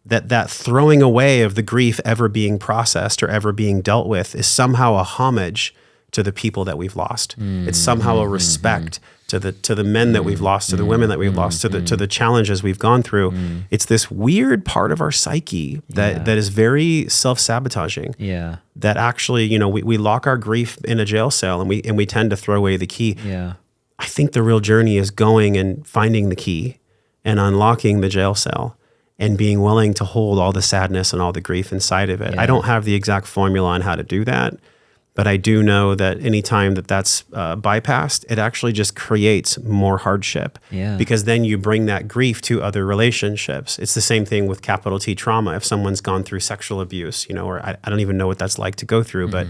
that throwing away of the grief ever being processed or ever being dealt with is somehow a homage to the people that we've lost. It's somehow a respect to the men that we've lost, to the women that we've lost, to the challenges we've gone through. It's this weird part of our psyche that is very self-sabotaging. Yeah. That actually, we lock our grief in a jail cell and we tend to throw away the key. Yeah. I think the real journey is going and finding the key and unlocking the jail cell and being willing to hold all the sadness and all the grief inside of it. I don't have the exact formula on how to do that, but I do know that anytime that's bypassed, it actually just creates more hardship. Yeah. Because then you bring that grief to other relationships. It's the same thing with capital T trauma. If someone's gone through sexual abuse, or I don't even know what that's like to go through, but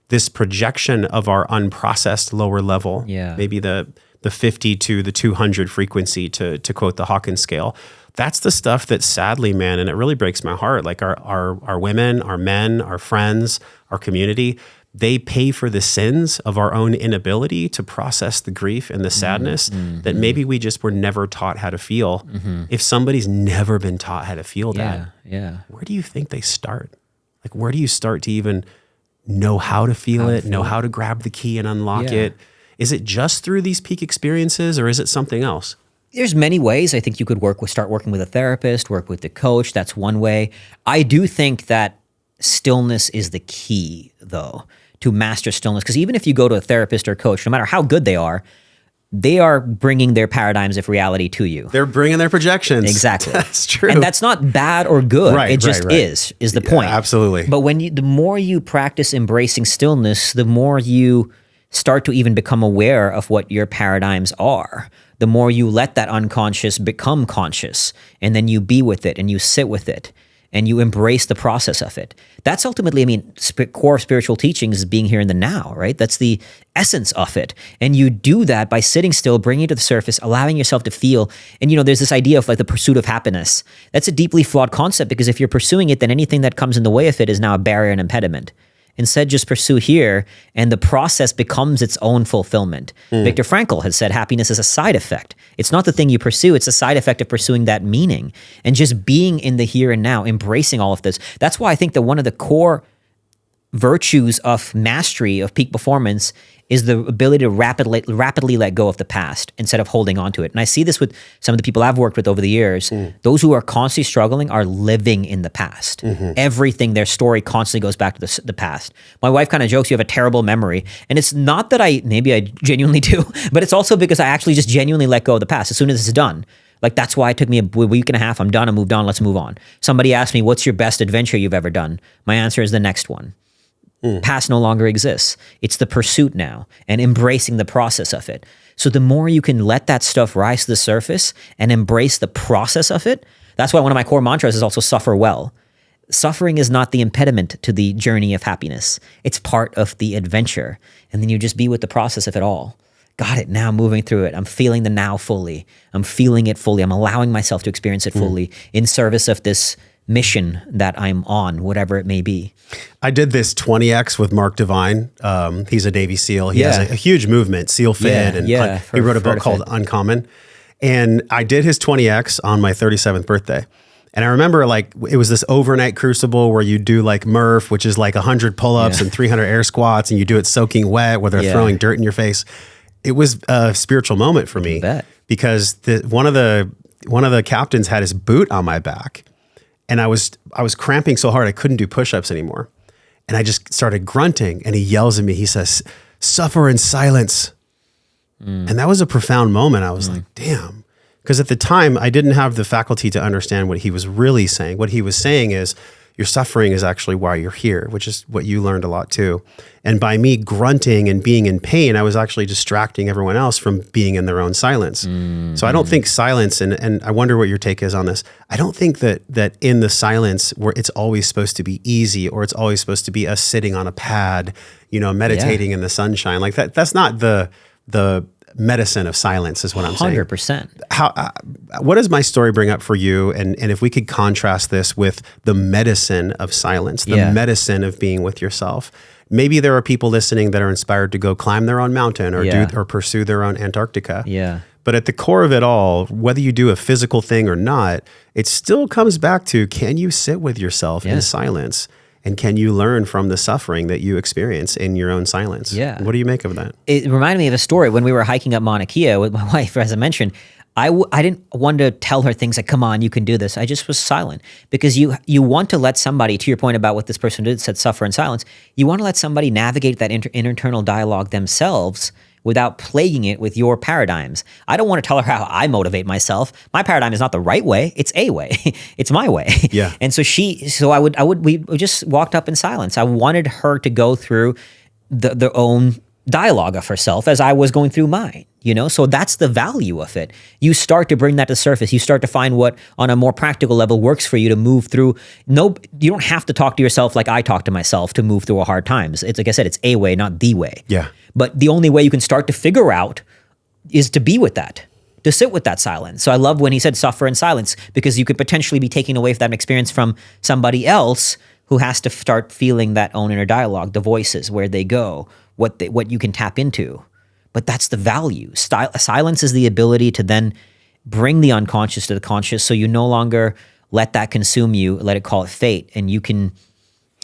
this projection of our unprocessed lower level, maybe the 50 to the 200 frequency to quote the Hawkins scale, that's the stuff that sadly, man, and it really breaks my heart, like our women, our men, our friends, our community, they pay for the sins of our own inability to process the grief and the sadness that maybe we just were never taught how to feel. If somebody's never been taught how to feel that, where do you think they start? Like, where do you start to even know how to feel it, know how to grab the key and unlock it? Is it just through these peak experiences or is it something else? There's many ways I think you could start working with a therapist, work with the coach. That's one way. I do think that stillness is the key, though, to master stillness. Because even if you go to a therapist or coach, no matter how good they are bringing their paradigms of reality to you. They're bringing their projections. Exactly. That's true. And that's not bad or good. Right, it just right. is the point. Absolutely. But the more you practice embracing stillness, the more you start to even become aware of what your paradigms are. The more you let that unconscious become conscious, and then you be with it and you sit with it and you embrace the process of it. That's ultimately, core spiritual teachings is being here in the now, right? That's the essence of it. And you do that by sitting still, bringing it to the surface, allowing yourself to feel. And there's this idea of like the pursuit of happiness. That's a deeply flawed concept because if you're pursuing it, then anything that comes in the way of it is now a barrier and impediment. Instead, just pursue here, and the process becomes its own fulfillment. Viktor Frankl has said happiness is a side effect. It's not the thing you pursue, it's a side effect of pursuing that meaning. And just being in the here and now, embracing all of this. That's why I think that one of the core virtues of mastery, of peak performance, is the ability to rapidly let go of the past instead of holding on to it. And I see this with some of the people I've worked with over the years. Those who are constantly struggling are living in the past. Everything, their story constantly goes back to the past. My wife kind of jokes, you have a terrible memory. And it's not that I genuinely do, but it's also because I actually just genuinely let go of the past as soon as it's done. Like, that's why it took me a week and a half. I'm done. I moved on. Let's move on. Somebody asked me, what's your best adventure you've ever done? My answer is the next one. Past no longer exists. It's the pursuit now and embracing the process of it. So the more you can let that stuff rise to the surface and embrace the process of it, that's why one of my core mantras is also suffer well. Suffering is not the impediment to the journey of happiness. It's part of the adventure. And then you just be with the process of it all. got it. Now I'm moving through it. I'm feeling the now fully. I'm feeling it fully. I'm allowing myself to experience it fully in service of this mission that I'm on, whatever it may be. I did this 20X with Mark Devine. He's a Navy SEAL. He has a huge movement, SEAL Fit, and he wrote a book called Uncommon. And I did his 20X on my 37th birthday. And I remember like it was this overnight crucible where you do like Murph, which is like 100 pull-ups and 300 air squats, and you do it soaking wet where they're throwing dirt in your face. It was a spiritual moment for me because one of the captains had his boot on my back, and I was cramping so hard I couldn't do push-ups anymore. And I just started grunting, and he yells at me. He says, "Suffer in silence." And that was a profound moment. I was like, damn. Because at the time, I didn't have the faculty to understand what he was really saying. What he was saying is, your suffering is actually why you're here, which is what you learned a lot too. And by me grunting and being in pain, I was actually distracting everyone else from being in their own silence. So I don't think silence, and I wonder what your take is on this. I don't think that in the silence where it's always supposed to be easy, or it's always supposed to be us sitting on a pad, meditating in the sunshine. Like that's not the medicine of silence is what I'm saying. 100%. What does my story bring up for you? And if we could contrast this with the medicine of silence, the medicine of being with yourself. Maybe there are people listening that are inspired to go climb their own mountain or pursue their own Antarctica. Yeah. But at the core of it all, whether you do a physical thing or not, it still comes back to, can you sit with yourself in silence? And can you learn from the suffering that you experience in your own silence? Yeah. What do you make of that? It reminded me of a story when we were hiking up Mauna Kea with my wife, as I mentioned. I didn't want to tell her things like, come on, you can do this. I just was silent because you want to let somebody, to your point about what this person did, said suffer in silence, you want to let somebody navigate that internal dialogue themselves without plaguing it with your paradigms. I don't want to tell her how I motivate myself. My paradigm is not the right way. It's a way. It's my way. Yeah. And we just walked up in silence. I wanted her to go through their own dialogue of herself as I was going through mine, So that's the value of it. You start to bring that to surface. You start to find what on a more practical level works for you to move through. No, you don't have to talk to yourself like I talk to myself to move through hard times. It's like I said, it's a way, not the way. Yeah. But the only way you can start to figure out is to be with that, to sit with that silence. So I love when he said suffer in silence, because you could potentially be taking away that experience from somebody else who has to start feeling that own inner dialogue, the voices, where they go, what you can tap into. But that's the value. Silence is the ability to then bring the unconscious to the conscious, so you no longer let that consume you, let it call it fate, and you can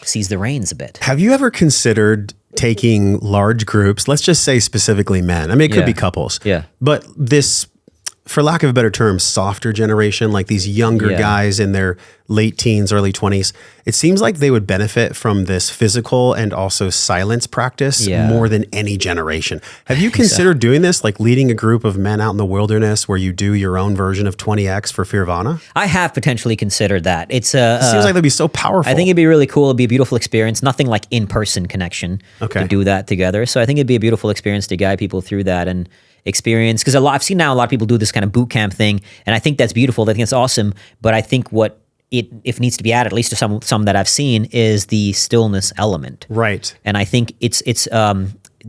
seize the reins a bit. Have you ever considered taking large groups, let's just say specifically men, I mean, it could be couples, but this, for lack of a better term, softer generation, like these younger guys in their late teens, early 20s, it seems like they would benefit from this physical and also silence practice more than any generation. Have you considered doing this, like leading a group of men out in the wilderness where you do your own version of 20X for Fearvana? I have potentially considered that. It seems like that'd be so powerful. I think it'd be really cool. It'd be a beautiful experience. Nothing like in-person connection to do that together. So I think it'd be a beautiful experience to guide people through that and experience, because I've seen now a lot of people do this kind of boot camp thing, and I think that's beautiful. I think it's awesome. But I think what if needs to be added, at least to some that I've seen, is the stillness element. Right. And I think it's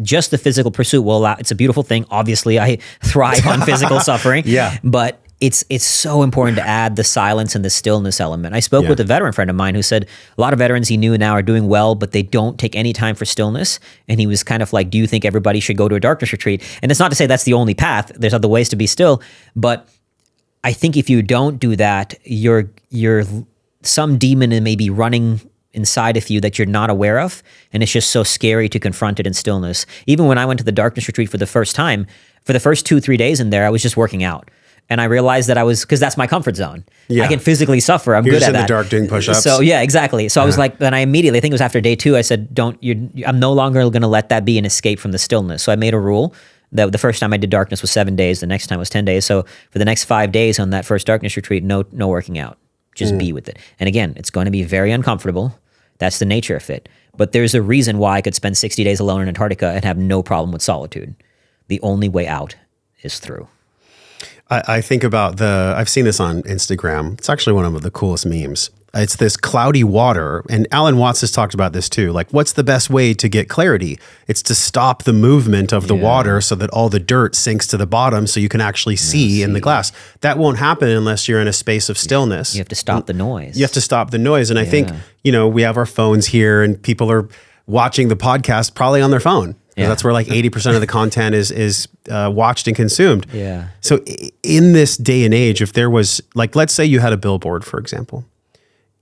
just the physical pursuit will allow. It's a beautiful thing. Obviously, I thrive on physical suffering. But it's so important to add the silence and the stillness element. I spoke with a veteran friend of mine who said a lot of veterans he knew now are doing well, but they don't take any time for stillness. And he was kind of like, do you think everybody should go to a darkness retreat? And it's not to say that's the only path. There's other ways to be still. But I think if you don't do that, you're some demon may be running inside of you that you're not aware of. And it's just so scary to confront it in stillness. Even when I went to the darkness retreat for the first time, for the first 2-3 days in there, I was just working out. And I realized that because that's my comfort zone. I can physically suffer. I'm good at that. You're in the dark doing push-ups. So yeah, exactly. So I was like, then I immediately, I think it was after day 2, I said, I'm no longer going to let that be an escape from the stillness. So I made a rule that the first time I did darkness was 7 days. The next time was 10 days. So for the next 5 days on that first darkness retreat, no working out. Just be with it. And again, it's going to be very uncomfortable. That's the nature of it. But there's a reason why I could spend 60 days alone in Antarctica and have no problem with solitude. The only way out is through. I think about I've seen this on Instagram. It's actually one of the coolest memes. It's this cloudy water. And Alan Watts has talked about this too. Like, what's the best way to get clarity? It's to stop the movement of the water so that all the dirt sinks to the bottom so you can actually see in the glass. That won't happen unless you're in a space of stillness. You have to stop the noise. You have to stop the noise. And I think, we have our phones here and people are watching the podcast probably on their phone. That's where like 80% of the content is watched and consumed. Yeah. So in this day and age, if there was, like, let's say you had a billboard, for example,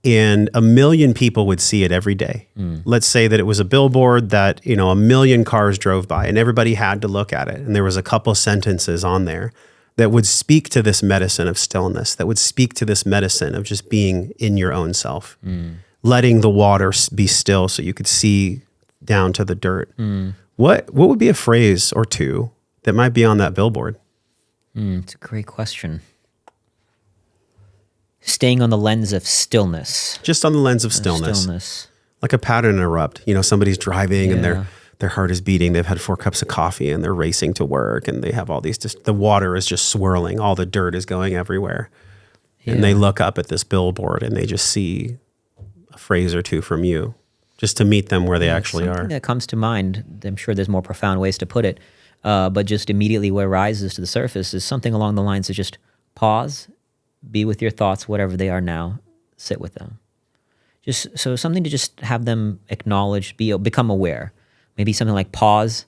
and 1 million people would see it every day. Let's say that it was a billboard that, 1 million cars drove by and everybody had to look at it. And there was a couple sentences on there that would speak to this medicine of stillness, that would speak to this medicine of just being in your own self, letting the water be still so you could see down to the dirt. What would be a phrase or two that might be on that billboard? It's a great question. Staying on the lens of stillness. Just on the lens of stillness. Like a pattern interrupt. Somebody's driving and their heart is beating. They've had 4 cups of coffee and they're racing to work and they have all these, the water is just swirling. All the dirt is going everywhere. And they look up at this billboard and they just see a phrase or two from you. Just to meet them where they actually Something are. that comes to mind, I'm sure there's more profound ways to put it, but just immediately what rises to the surface is something along the lines of just pause, be with your thoughts, whatever they are now, sit with them. Just so something to just have them acknowledge, become aware. Maybe something like pause,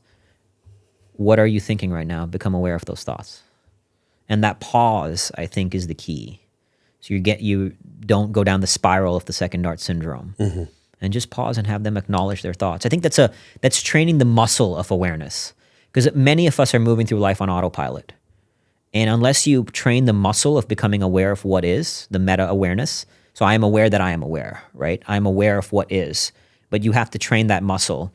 what are you thinking right now? Become aware of those thoughts. And that pause, I think, is the key. So you don't go down the spiral of the second dart syndrome. And just pause and have them acknowledge their thoughts. I think that's training the muscle of awareness, because many of us are moving through life on autopilot. And unless you train the muscle of becoming aware of what is, the meta-awareness, so I am aware that I am aware, right? I'm aware of what is, but you have to train that muscle.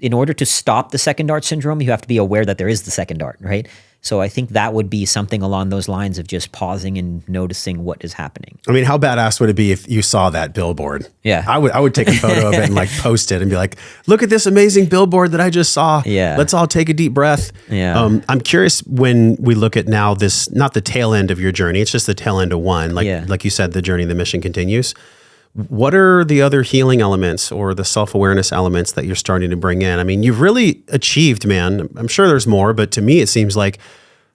In order to stop the second dart syndrome, you have to be aware that there is the second dart, right? So I think that would be something along those lines of just pausing and noticing what is happening. I mean, how badass would it be if you saw that billboard? Yeah. I would take a photo of it and like post it and be like, look at this amazing billboard that I just saw. Yeah. Let's all take a deep breath. Yeah. I'm curious, when we look at now this, not the tail end of your journey, it's just the tail end of one. Like you said, the journey, the mission continues. What are the other healing elements or the self-awareness elements that you're starting to bring in? I mean, you've really achieved, man. I'm sure there's more, but to me, it seems like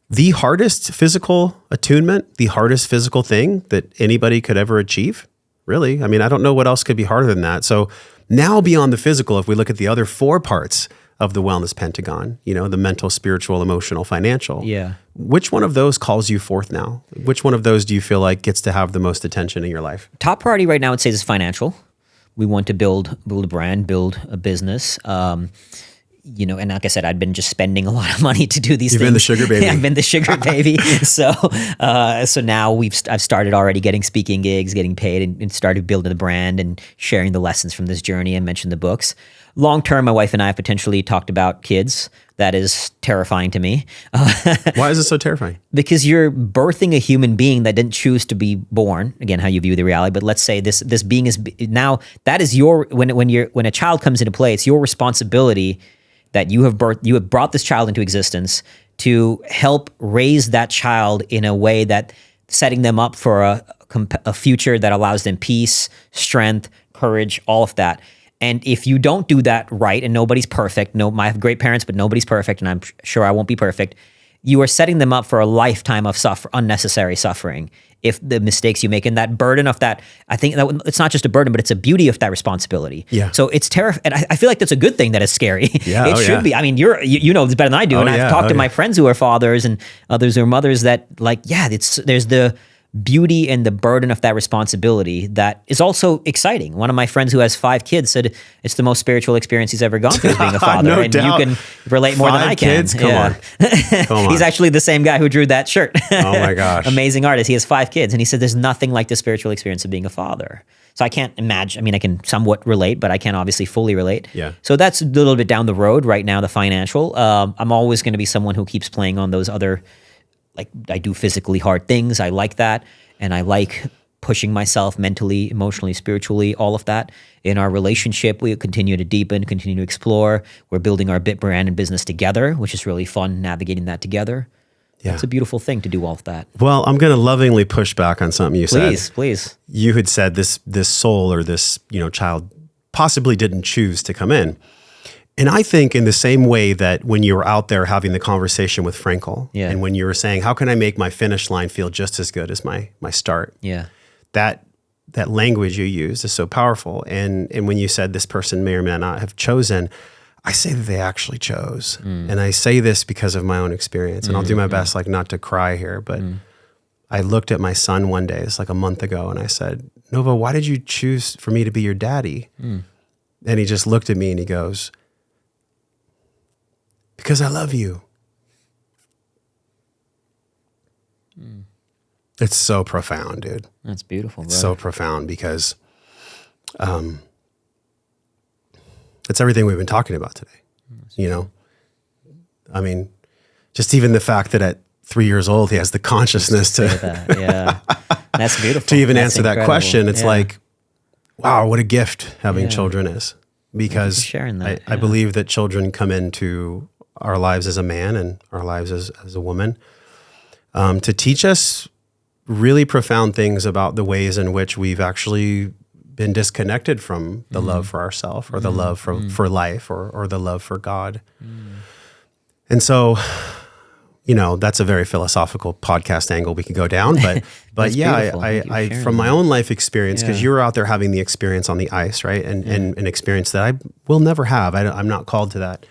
the hardest physical attunement, the hardest physical thing that anybody could ever achieve, really. I mean, I don't know what else could be harder than that. So now beyond the physical, if we look at the other 4 parts of the wellness pentagon, the mental, spiritual, emotional, financial. Yeah. Which one of those calls you forth now? Which one of those do you feel like gets to have the most attention in your life? Top priority right now, I would say, is financial. We want to build a brand, build a business. And like I said, I'd been just spending a lot of money to do these things. You've been the sugar baby. Yeah, I've been the sugar baby. So now I've started already getting speaking gigs, getting paid, and started building the brand and sharing the lessons from this journey. I mentioned the books. Long term, my wife and I have potentially talked about kids. That is terrifying to me. Why is it so terrifying? Because you're birthing a human being that didn't choose to be born. Again, how you view the reality. But let's say this being is now, that is your, when a child comes into play, it's your responsibility that you have brought this child into existence to help raise that child in a way that setting them up for a future that allows them peace, strength, courage, all of that. And if you don't do that right, and nobody's perfect, I have great parents, but nobody's perfect, and I'm sure I won't be perfect, you are setting them up for a lifetime of unnecessary suffering if the mistakes you make. And that burden of that, I think that it's not just a burden, but it's a beauty of that responsibility. Yeah. So it's terrifying. And I feel like that's a good thing that is scary. Yeah, it should be. I mean, you know this better than I do. And I've talked to my friends who are fathers and others who are mothers that there's the beauty and the burden of that responsibility that is also exciting. One of my friends who has 5 kids said it's the most spiritual experience he's ever gone through as being a father. No and doubt. You can relate more than I can. Kids? Come on. He's actually the same guy who drew that shirt. Oh my gosh. Amazing artist. He has 5 kids. And he said there's nothing like the spiritual experience of being a father. So I can't imagine, I can somewhat relate, but I can't obviously fully relate. Yeah. So that's a little bit down the road right now, the financial. I'm always going to be someone who keeps playing on those other, like I do physically hard things. I like that. And I like pushing myself mentally, emotionally, spiritually, all of that. In our relationship, we continue to deepen, continue to explore. We're building our brand and business together, which is really fun, navigating that together. Yeah. It's a beautiful thing to do all of that. Well, I'm going to lovingly push back on something you said. Please. You had said this soul or this, child possibly didn't choose to come in. And I think in the same way that when you were out there having the conversation with Frankel, and when you were saying, how can I make my finish line feel just as good as my start? Yeah. That language you used is so powerful. And when you said this person may or may not have chosen, I say that they actually chose. And I say this because of my own experience. And I'll do my best not to cry here, but I looked at my son one day, it's like a month ago, and I said, Nova, why did you choose for me to be your daddy? And he just looked at me and he goes, because I love you. It's so profound, dude. That's beautiful. It's so profound because it's everything we've been talking about today. I mean, just even the fact that at 3 years old, he has the consciousness to that. Yeah. That's beautiful. to even That's answer incredible. that question. It's like, wow, what a gift having children is. Because sharing that. I believe that children come into our lives as a man and our lives as a woman to teach us really profound things about the ways in which we've actually been disconnected from the love for ourselves or the love for life or the love for God. And so, that's a very philosophical podcast angle we could go down, but yeah, I from my own life experience, because you were out there having the experience on the ice, right? And an experience that I will never have. I'm not called to that.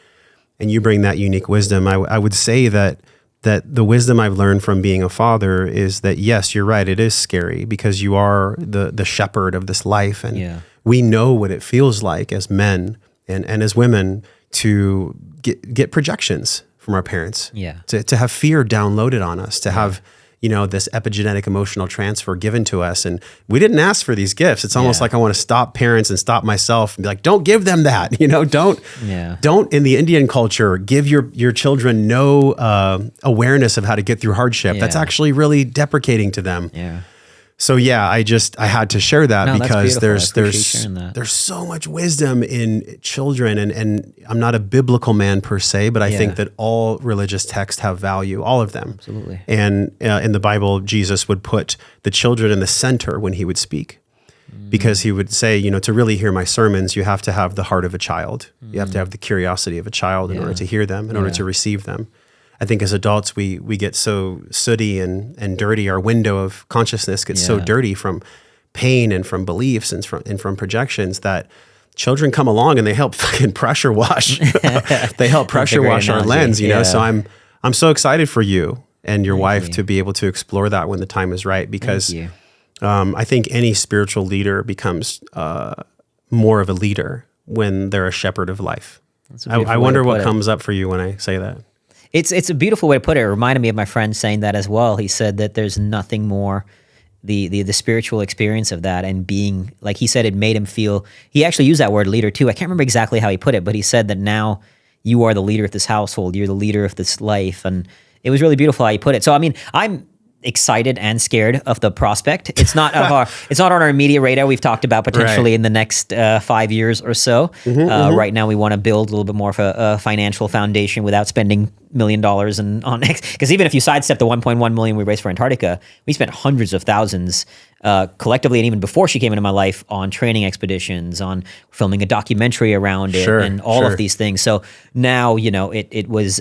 And you bring that unique wisdom. I would say that the wisdom I've learned from being a father is that, yes, you're right. It is scary because you are the shepherd of this life. And we know what it feels like as men and as women to get projections from our parents, to have fear downloaded on us, to have, this epigenetic emotional transfer given to us. And we didn't ask for these gifts. It's almost like I want to stop parents and stop myself and be like, don't give them that, don't in the Indian culture, give your children no awareness of how to get through hardship. That's actually really deprecating to them. Yeah. So I had to share that because there's so much wisdom in children, and I'm not a biblical man per se, but I think that all religious texts have value, all of them. Absolutely. And in the Bible, Jesus would put the children in the center when he would speak, because he would say, to really hear my sermons, you have to have the heart of a child. You have to have the curiosity of a child in order to hear them, in order to receive them. I think as adults, we get so sooty and dirty. Our window of consciousness gets so dirty from pain and from beliefs and from projections that children come along and they help fucking pressure wash. They help pressure wash our lens, you know? So I'm so excited for you and your wife to be able to explore that when the time is right, because I think any spiritual leader becomes more of a leader when they're a shepherd of life. I wonder what comes up for you when I say that. It's a beautiful way to put it. It reminded me of my friend saying that as well. He said that there's nothing more, the spiritual experience of that, and being, like he said, it made him feel, he actually used that word leader too. I can't remember exactly how he put it, but he said that now you are the leader of this household. You're the leader of this life. And it was really beautiful how he put it. So, I mean, I'm excited and scared of the prospect. It's not it's not on our immediate radar. We've talked about potentially in the next 5 years or so. Right now, we want to build a little bit more of a financial foundation without spending $1 million on because even if you sidestep the 1.1 million we raised for Antarctica, we spent hundreds of thousands collectively, and even before she came into my life, on training expeditions, on filming a documentary around it, and all of these things. So now, it was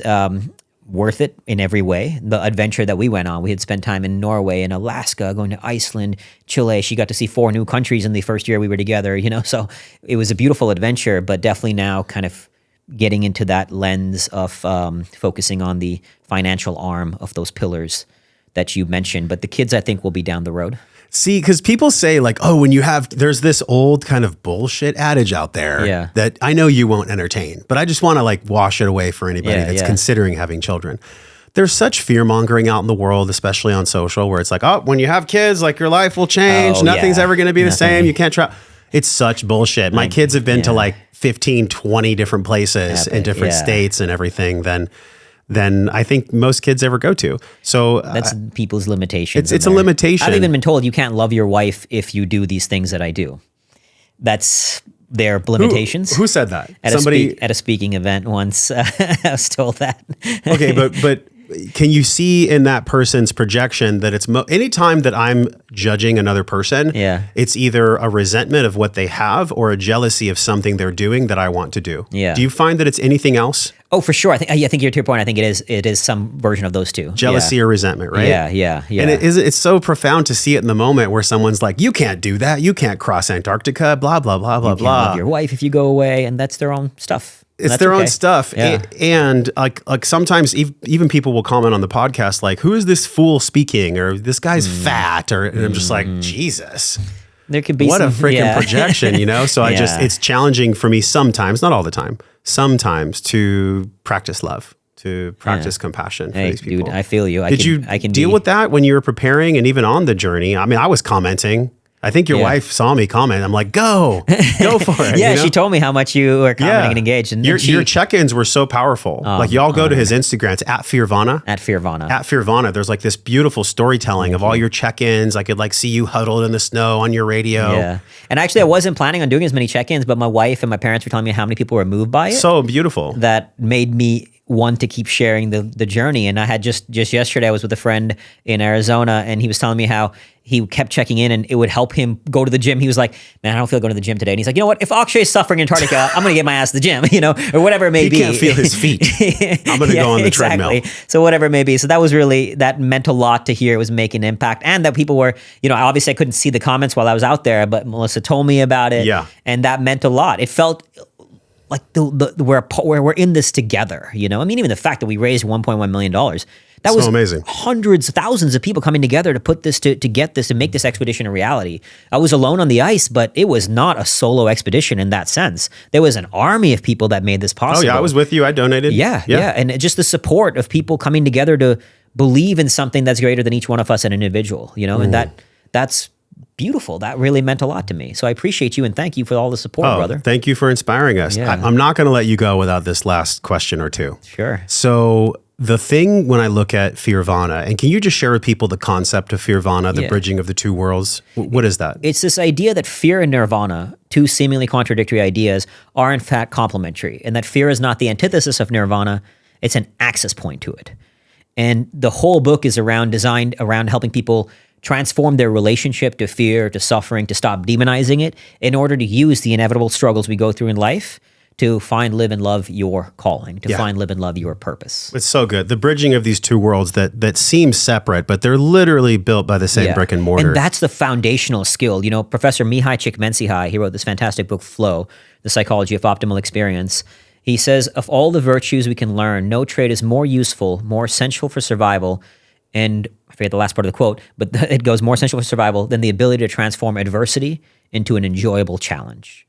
worth it in every way. The adventure that we went on, we had spent time in Norway and Alaska, going to Iceland, Chile. She got to see 4 new countries in the first year we were together, so it was a beautiful adventure, but definitely now kind of getting into that lens of focusing on the financial arm of those pillars that you mentioned. But the kids, I think, will be down the road. See, because people say like, oh, there's this old kind of bullshit adage out there that I know you won't entertain, but I just want to like wash it away for anybody that's considering having children. There's such fear mongering out in the world, especially on social, where it's like, oh, when you have kids, like your life will change. Nothing's ever going to be the same. You can't try. It's such bullshit. My kids have been to like 15, 20 different places in different states and everything than I think most kids ever go to. So that's people's limitations. It's a limitation. I've even been told you can't love your wife if you do these things that I do. That's their limitations. Who said that? At a speaking event once, I was told that. Okay, but can you see in that person's projection that it's anytime that I'm judging another person, it's either a resentment of what they have or a jealousy of something they're doing that I want to do. Yeah. Do you find that it's anything else? Oh, for sure. I think you're to your point. I think it is some version of those two. Jealousy or resentment, right? Yeah. And it's so profound to see it in the moment where someone's like, you can't do that. You can't cross Antarctica, blah, blah, blah, blah, you blah. Can't love your wife if you go away, and that's their own stuff. It's their own stuff. Yeah. And like sometimes even people will comment on the podcast like, who is this fool speaking? Or this guy's fat. And I'm just like, Jesus. There could be what a freaking projection, So it's challenging for me sometimes, not all the time, sometimes to practice love, to practice compassion for these people. Dude, I feel you. I can deal with that when you were preparing and even on the journey? I mean, I was commenting. I think your wife saw me comment. I'm like, go for it. She told me how much you were commenting and engaged. And your check-ins were so powerful. Like y'all go to his Instagram. It's at Fearvana. At Fearvana. At Fearvana. There's like this beautiful storytelling of all your check-ins. I could like see you huddled in the snow on your radio. Yeah. And actually, I wasn't planning on doing as many check-ins, but my wife and my parents were telling me how many people were moved by it. So beautiful. That made me want to keep sharing the journey. And I had just yesterday, I was with a friend in Arizona, and he was telling me how he kept checking in and it would help him go to the gym. He was like, man, I don't feel going to the gym today. And he's like, you know what? If Akshay's suffering in Antarctica, I'm going to get my ass to the gym, or whatever it may be. He can't feel his feet. I'm going to go on the treadmill. So whatever it may be. So that was really, that meant a lot to hear it was making an impact, and that people were, obviously I couldn't see the comments while I was out there, but Melissa told me about it. Yeah. And that meant a lot. It felt like where we're in this together, I mean, even the fact that we raised $1.1 million, that was amazing. Hundreds, thousands of people coming together to put this, to get this, and make this expedition a reality. I was alone on the ice, but it was not a solo expedition in that sense. There was an army of people that made this possible. Oh yeah, I was with you. I donated. Yeah. And just the support of people coming together to believe in something that's greater than each one of us as an individual, and that's beautiful. That really meant a lot to me. So I appreciate you and thank you for all the support, brother. Thank you for inspiring us. Yeah. I'm not going to let you go without this last question or two. Sure. So the thing when I look at Fearvana, and can you just share with people the concept of Fearvana, the bridging of the two worlds? What is that? It's this idea that fear and nirvana, two seemingly contradictory ideas, are in fact complementary, and that fear is not the antithesis of nirvana, it's an access point to it. And the whole book is designed around helping people transform their relationship to fear, to suffering, to stop demonizing it in order to use the inevitable struggles we go through in life to find, live, and love your calling, to find, live, and love your purpose. It's so good. The bridging of these two worlds that seem separate, but they're literally built by the same brick and mortar. And that's the foundational skill. Professor Mihai Csikszentmihalyi, he wrote this fantastic book, Flow, The Psychology of Optimal Experience. He says, of all the virtues we can learn, no trait is more useful, more essential for survival, and I forget the last part of the quote, but it goes, more essential for survival than the ability to transform adversity into an enjoyable challenge.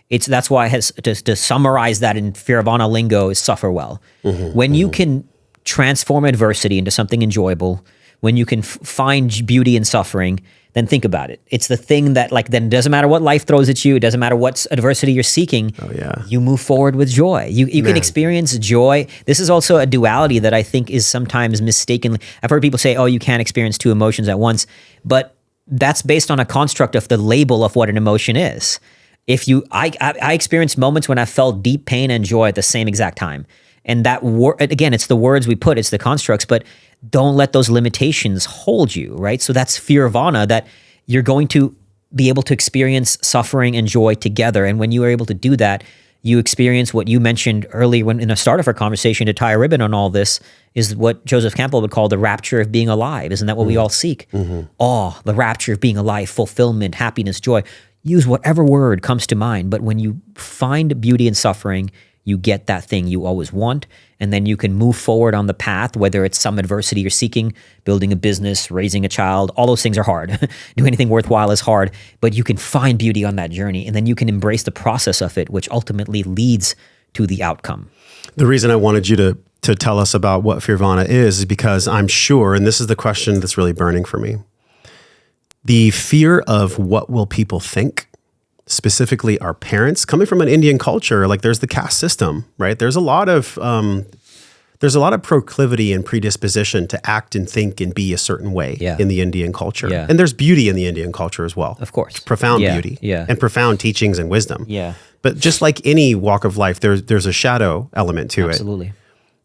That's why to summarize that in Fearvana lingo is suffer well. When you can transform adversity into something enjoyable, when you can find beauty in suffering, then think about it. It's the thing that then it doesn't matter what life throws at you. It doesn't matter what adversity you're seeking. Oh, yeah. You move forward with joy. You can experience joy. This is also a duality that I think is sometimes mistakenly. I've heard people say, oh, you can't experience two emotions at once. But that's based on a construct of the label of what an emotion is. I experienced moments when I felt deep pain and joy at the same exact time. And that again, it's the words we put, it's the constructs, but don't let those limitations hold you, right? So that's Fearvana, that you're going to be able to experience suffering and joy together. And when you are able to do that, you experience what you mentioned earlier in the start of our conversation, to tie a ribbon on all this, is what Joseph Campbell would call the rapture of being alive. Isn't that what we all seek? Awe, the rapture of being alive, fulfillment, happiness, joy. Use whatever word comes to mind. But when you find beauty in suffering, you get that thing you always want, and then you can move forward on the path, whether it's some adversity you're seeking, building a business, raising a child. All those things are hard. Doing anything worthwhile is hard, but you can find beauty on that journey, and then you can embrace the process of it, which ultimately leads to the outcome. The reason I wanted you to tell us about what Fearvana is because I'm sure, and this is the question that's really burning for me, the fear of what will people think, specifically our parents, coming from an Indian culture, there's the caste system, right? There's a lot of proclivity and predisposition to act and think and be a certain way in the Indian culture. Yeah. And there's beauty in the Indian culture as well. Of course. Profound beauty and profound teachings and wisdom. Yeah. But just like any walk of life, there's a shadow element to it. Absolutely.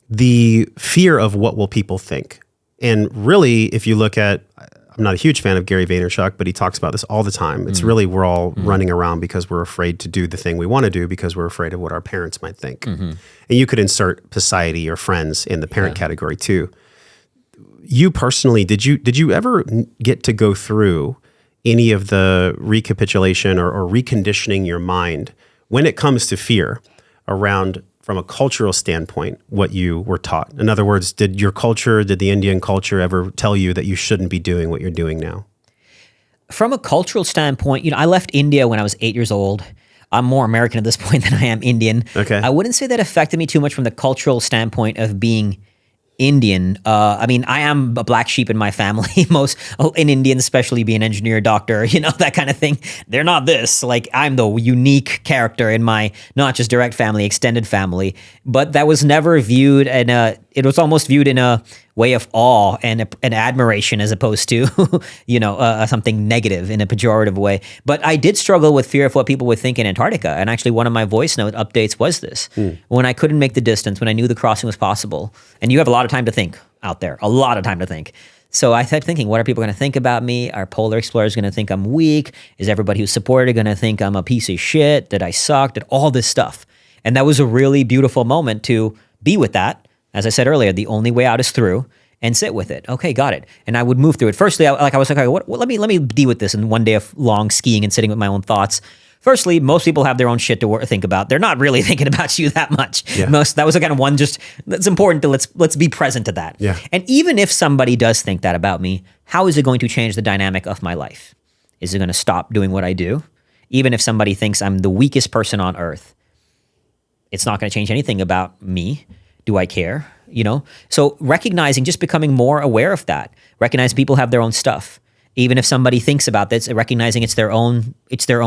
the fear of what will people think. And really, if you look at, I'm not a huge fan of Gary Vaynerchuk, but he talks about this all the time. It's really, we're all running around because we're afraid to do the thing we want to do because we're afraid of what our parents might think. And you could insert society or friends in the parent category too. You personally, did you ever get to go through any of the recapitulation or reconditioning your mind when it comes to fear around, from a cultural standpoint, what you were taught? In other words, did the Indian culture ever tell you that you shouldn't be doing what you're doing now? From a cultural standpoint, I left India when I was 8 years old. I'm more American at this point than I am Indian. Okay. I wouldn't say that affected me too much from the cultural standpoint of being Indian. I mean, I am a black sheep in my family. In Indians, especially being an engineer, doctor, that kind of thing. They're not this. Like, I'm the unique character in my not just direct family, extended family. But that was never viewed it was almost viewed in a way of awe and an admiration as opposed to, something negative in a pejorative way. But I did struggle with fear of what people would think in Antarctica. And actually one of my voice note updates was this. When I couldn't make the distance, when I knew the crossing was possible. And you have a lot of time to think out there, a lot of time to think. So I kept thinking, what are people going to think about me? Are polar explorers going to think I'm weak? Is everybody who supported going to think I'm a piece of shit, that I sucked, that all this stuff? And that was a really beautiful moment to be with that. As I said earlier, the only way out is through, and sit with it. Okay, got it. And I would move through it. Firstly, I was like, let me deal with this in one day of long skiing and sitting with my own thoughts. Firstly, most people have their own shit to think about. They're not really thinking about you that much. Yeah. That was kind of one that's important to let's be present to that. Yeah. And even if somebody does think that about me, how is it going to change the dynamic of my life? Is it going to stop doing what I do? Even if somebody thinks I'm the weakest person on earth, it's not going to change anything about me. Do I care? So recognizing, just becoming more aware of that. Recognize people have their own stuff. Even if somebody thinks about this, recognizing it's their own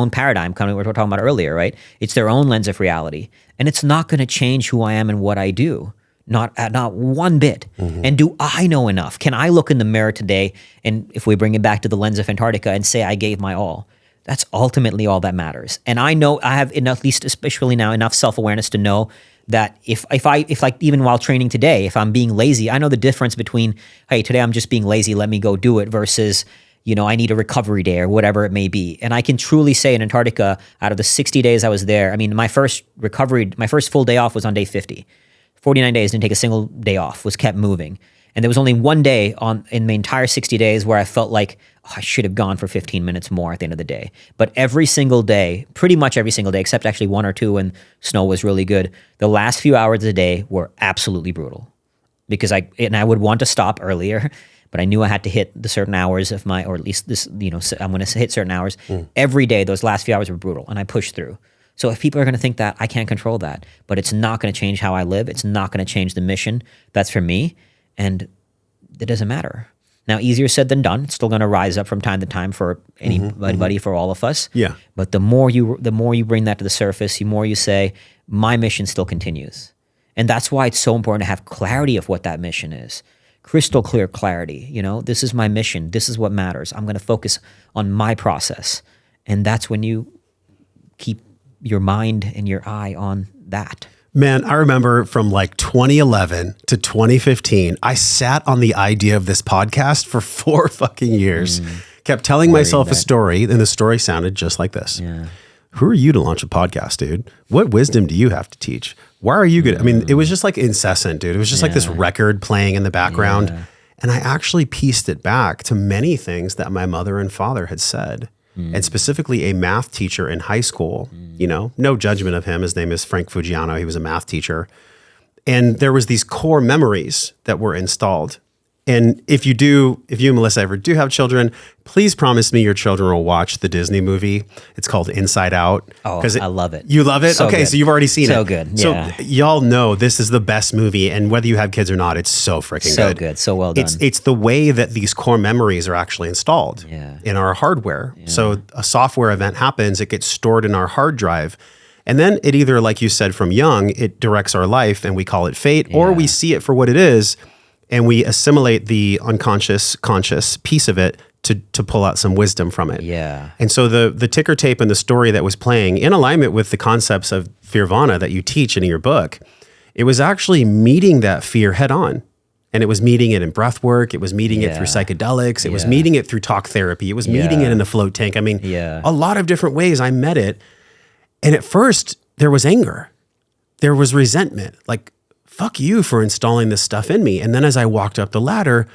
paradigm, kind of what we were talking about earlier, right? It's their own lens of reality. And it's not going to change who I am and what I do. Not one bit. And do I know enough? Can I look in the mirror today, and if we bring it back to the lens of Antarctica, and say I gave my all? That's ultimately all that matters. And I know I have enough, at least especially now, enough self-awareness to know that if like even while training today, if I'm being lazy, I know the difference between, hey, today I'm just being lazy, let me go do it, versus, I need a recovery day or whatever it may be. And I can truly say in Antarctica, out of the 60 days I was there, I mean, my first full day off was on day 50. 49 days, didn't take a single day off, was kept moving. And there was only one day in the entire 60 days where I felt like, I should have gone for 15 minutes more at the end of the day. But every single day, pretty much every single day, except actually one or two when snow was really good, the last few hours of the day were absolutely brutal. Because I would want to stop earlier, but I knew I had to hit the certain hours of or at least this, I'm going to hit certain hours. Every day, those last few hours were brutal, and I pushed through. So if people are going to think that, I can't control that. But it's not going to change how I live. It's not going to change the mission. That's for me. And it doesn't matter. Now, easier said than done. It's still going to rise up from time to time for anybody, for all of us. Yeah. But the more you bring that to the surface, the more you say, my mission still continues. And that's why it's so important to have clarity of what that mission is. Crystal clear clarity. This is my mission. This is what matters. I'm going to focus on my process. And that's when you keep your mind and your eye on that. Man, I remember from like 2011 to 2015, I sat on the idea of this podcast for 4 fucking years. Kept telling myself a story, and the story sounded just like this. Yeah. Who are you to launch a podcast, dude? What wisdom do you have to teach? Why are you good? I mean, it was just like incessant, dude. It was just like this record playing in the background. Yeah. And I actually pieced it back to many things that my mother and father had said. And specifically a math teacher in high school, no judgment of him. His name is Frank Fugiano. He was a math teacher. And there was these core memories that were installed. And if you and Melissa ever do have children, please promise me your children will watch the Disney movie. It's called Inside Out. Oh, I love it. You love it? So okay, good. so you've already seen it. So good, yeah. So y'all know this is the best movie, and whether you have kids or not, it's so freaking So good. good, so well done. It's the way that these core memories are actually installed in our hardware. Yeah. So a software event happens, it gets stored in our hard drive. And then it either, like you said, from young, it directs our life and we call it fate, or we see it for what it is and we assimilate the unconscious, conscious piece of it to pull out some wisdom from it. Yeah. And so the ticker tape and the story that was playing in alignment with the concepts of Fearvana that you teach in your book It was actually meeting that fear head on. And it was meeting it in breath work. It was meeting it through psychedelics. It was meeting it through talk therapy. It was meeting it in a float tank. I mean, a lot of different ways I met it. And at first, there was anger. There was resentment. Like, fuck you for installing this stuff in me. And then as I walked up the ladder,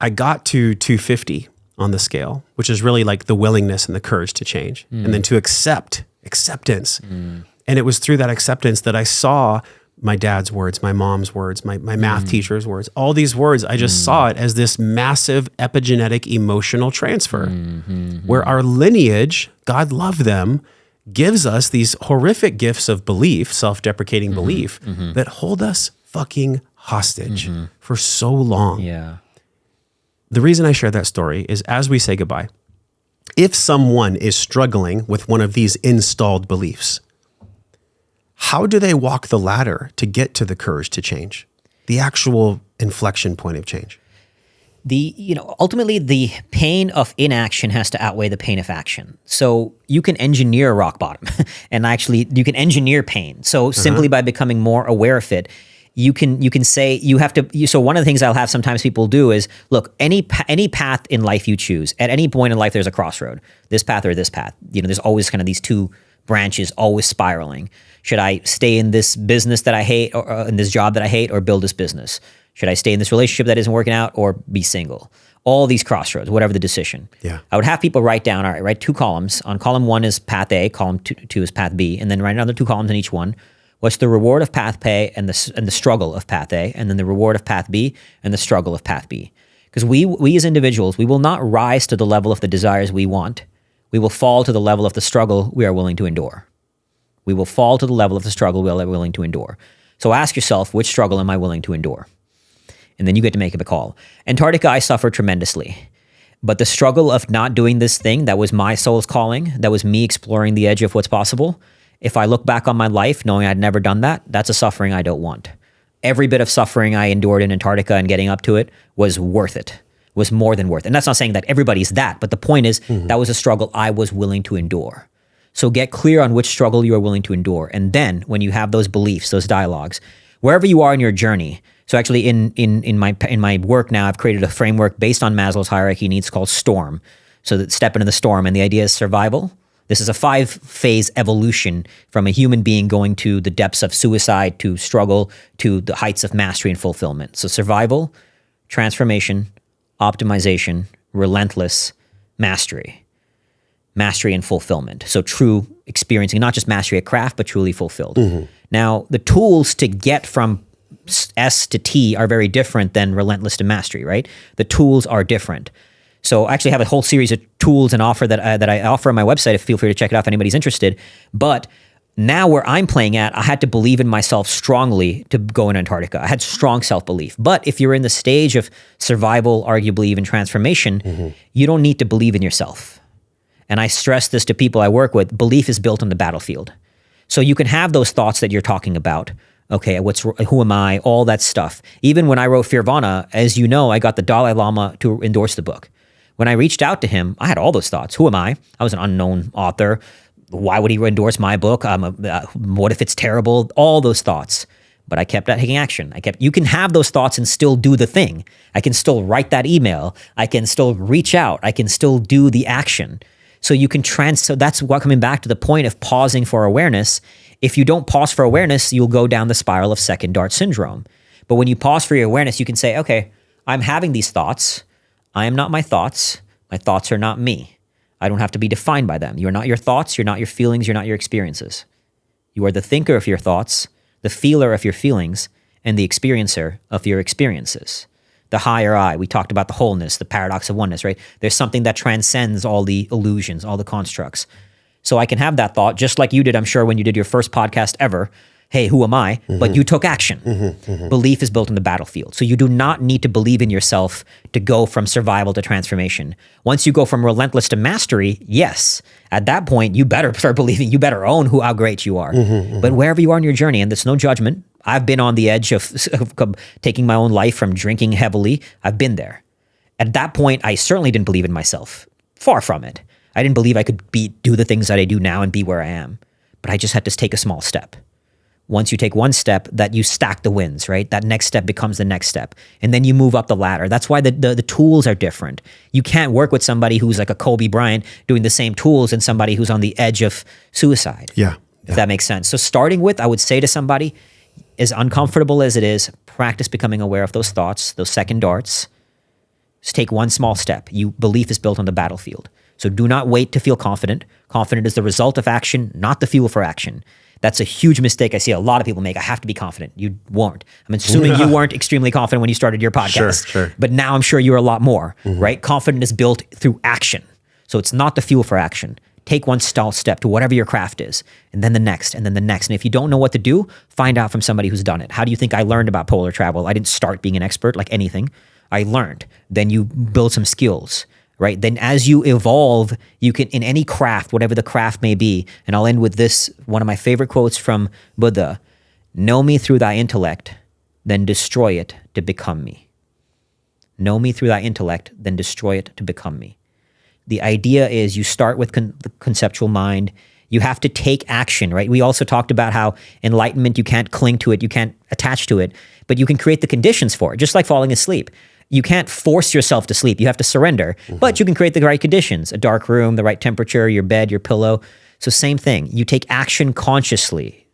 I got to 250 on the scale, which is really like the willingness and the courage to change. And then to acceptance. And it was through that acceptance that I saw my dad's words, my mom's words, my math teacher's words, all these words, I just saw it as this massive epigenetic emotional transfer where our lineage, God loved them, gives us these horrific gifts of belief, self-deprecating belief that hold us fucking hostage for so long. Yeah. The reason I share that story is as we say goodbye, if someone is struggling with one of these installed beliefs, how do they walk the ladder to get to the courage to change? The actual inflection point of change. Ultimately the pain of inaction has to outweigh the pain of action. So you can engineer rock bottom and actually you can engineer pain. So simply by becoming more aware of it, you can say you have to. So one of the things I'll have sometimes people do is look, any path in life you choose, at any point in life, there's a crossroad, this path or this path. There's always kind of these two branches always spiraling. Should I stay in this business that I hate or in this job that I hate or build this business? Should I stay in this relationship that isn't working out or be single? All these crossroads, whatever the decision. Yeah. I would have people write down, all right, write 2 columns. On column 1 is path A, column 2 is path B, and then write another 2 columns in each one. What's the reward of path A and the struggle of path A, and then the reward of path B and the struggle of path B. Because we as individuals, we will not rise to the level of the desires we want. We will fall to the level of the struggle we are willing to endure. We will fall to the level of the struggle we are willing to endure. So ask yourself, which struggle am I willing to endure? And then you get to make a call. Antarctica, I suffered tremendously. But the struggle of not doing this thing, that was my soul's calling, that was me exploring the edge of what's possible. If I look back on my life knowing I'd never done that, that's a suffering I don't want. Every bit of suffering I endured in Antarctica and getting up to it was worth it, was more than worth it. And that's not saying that everybody's that, but the point is that was a struggle I was willing to endure. So get clear on which struggle you are willing to endure. And then when you have those beliefs, those dialogues, wherever you are in your journey. So actually in my work now, I've created a framework based on Maslow's hierarchy needs called STORM. So that step into the storm. And the idea is survival. This is a 5-phase evolution from a human being going to the depths of suicide, to struggle, to the heights of mastery and fulfillment. So survival, transformation, optimization, relentless, mastery and fulfillment. So true experiencing, not just mastery at craft, but truly fulfilled. Now, the tools to get from S to T are very different than relentless to mastery, right? The tools are different. So I actually have a whole series of tools and offer that I offer on my website. Feel free to check it out if anybody's interested. But now where I'm playing at, I had to believe in myself strongly to go in Antarctica. I had strong self-belief. But if you're in the stage of survival, arguably even transformation, you don't need to believe in yourself. And I stress this to people I work with, belief is built on the battlefield. So you can have those thoughts that you're talking about. Okay, who am I? All that stuff. Even when I wrote Fearvana, as you know, I got the Dalai Lama to endorse the book. When I reached out to him, I had all those thoughts. Who am I? I was an unknown author. Why would he endorse my book? What if it's terrible? All those thoughts. But I kept taking action. You can have those thoughts and still do the thing. I can still write that email. I can still reach out. I can still do the action. So you can so that's what coming back to the point of pausing for awareness. If you don't pause for awareness, you'll go down the spiral of second dart syndrome. But when you pause for your awareness, you can say, okay, I'm having these thoughts. I am not my thoughts. My thoughts are not me. I don't have to be defined by them. You're not your thoughts. You're not your feelings. You're not your experiences. You are the thinker of your thoughts, the feeler of your feelings, and the experiencer of your experiences. The higher I, we talked about the wholeness, the paradox of oneness, right? There's something that transcends all the illusions, all the constructs. So I can have that thought, just like you did, I'm sure, when you did your first podcast ever. Hey, who am I? But you took action. Belief is built on the battlefield. So you do not need to believe in yourself to go from survival to transformation. Once you go from relentless to mastery, yes, at that point, you better start believing, you better own how great you are. But wherever you are in your journey, and there's no judgment, I've been on the edge of taking my own life from drinking heavily. I've been there. At that point, I certainly didn't believe in myself. Far from it. I didn't believe I could do the things that I do now and be where I am. But I just had to take a small step. once you take one step, that you stack the wins, right? That next step becomes the next step. And then you move up the ladder. That's why the tools are different. You can't work with somebody who's like a Kobe Bryant doing the same tools and somebody who's on the edge of suicide. Yeah. If that makes sense. So starting with, I would say to somebody, as uncomfortable as it is, practice becoming aware of those thoughts, those second darts. Just take one small step. Belief is built on the battlefield. So do not wait to feel confident. Confident is the result of action, not the fuel for action. That's a huge mistake I see a lot of people make. I have to be confident. You weren't. I'm assuming you weren't extremely confident when you started your podcast. Sure. But now I'm sure you're a lot more, right? Confidence is built through action. So it's not the fuel for action. Take one small step to whatever your craft is, and then the next, and then the next. And if you don't know what to do, find out from somebody who's done it. How do you think I learned about polar travel? I didn't start being an expert like anything. I learned. Then you build some skills, right? Then as you evolve, you can, in any craft, whatever the craft may be, and I'll end with this, one of my favorite quotes from Buddha, know me through thy intellect, then destroy it to become me. Know me through thy intellect, then destroy it to become me. The idea is you start with the conceptual mind. You have to take action, right? We also talked about how enlightenment, you can't cling to it, you can't attach to it, but you can create the conditions for it, just like falling asleep. You can't force yourself to sleep. You have to surrender, but you can create the right conditions, a dark room, the right temperature, your bed, your pillow. So same thing. You take action consciously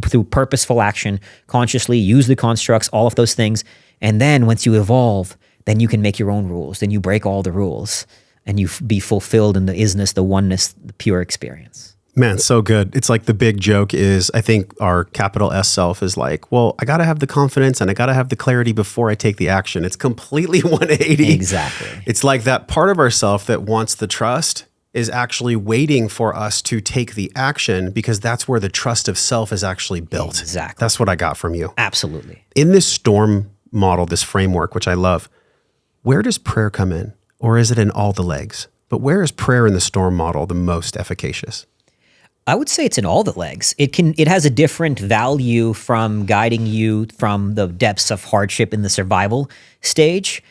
through purposeful action, consciously use the constructs, all of those things. And then once you evolve, then you can make your own rules. Then you break all the rules and you be fulfilled in the isness, the oneness, the pure experience. Man, so good. It's like the big joke is, I think our capital S self is like, well, I got to have the confidence and I got to have the clarity before I take the action. It's completely 180. Exactly. It's like that part of ourself that wants the trust is actually waiting for us to take the action, because that's where the trust of self is actually built. Exactly. That's what I got from you. Absolutely. In this storm model, this framework, which I love, where does prayer come in? Or is it in all the legs? But where is prayer in the storm model the most efficacious? I would say it's in all the legs. It has a different value from guiding you from the depths of hardship in the survival stage.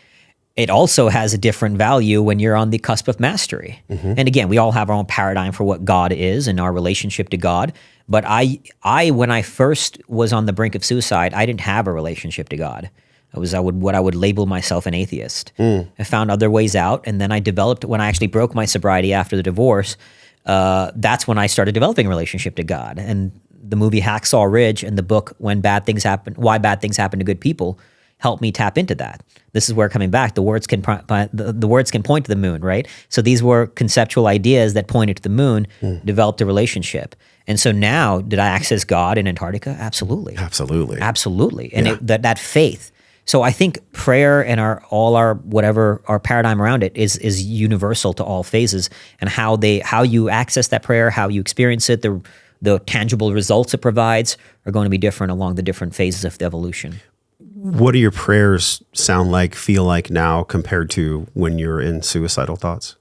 It also has a different value when you're on the cusp of mastery. And again, we all have our own paradigm for what God is and our relationship to God. But I when I first was on the brink of suicide, I didn't have a relationship to God. I would label myself an atheist. I found other ways out, and then I developed, when I actually broke my sobriety after the divorce, that's when I started developing a relationship to God. And the movie Hacksaw Ridge and the book Why Bad Things Happen to Good People helped me tap into that. This is where, coming back, the words can point to the moon, right? So these were conceptual ideas that pointed to the moon, developed a relationship. And so now, did I access God in Antarctica? Absolutely. Absolutely. And that faith. So I think prayer and our paradigm around it is universal to all phases, and how you access that prayer, how you experience it, the tangible results it provides are going to be different along the different phases of the evolution. What do your prayers sound like, feel like now compared to when you're in suicidal thoughts?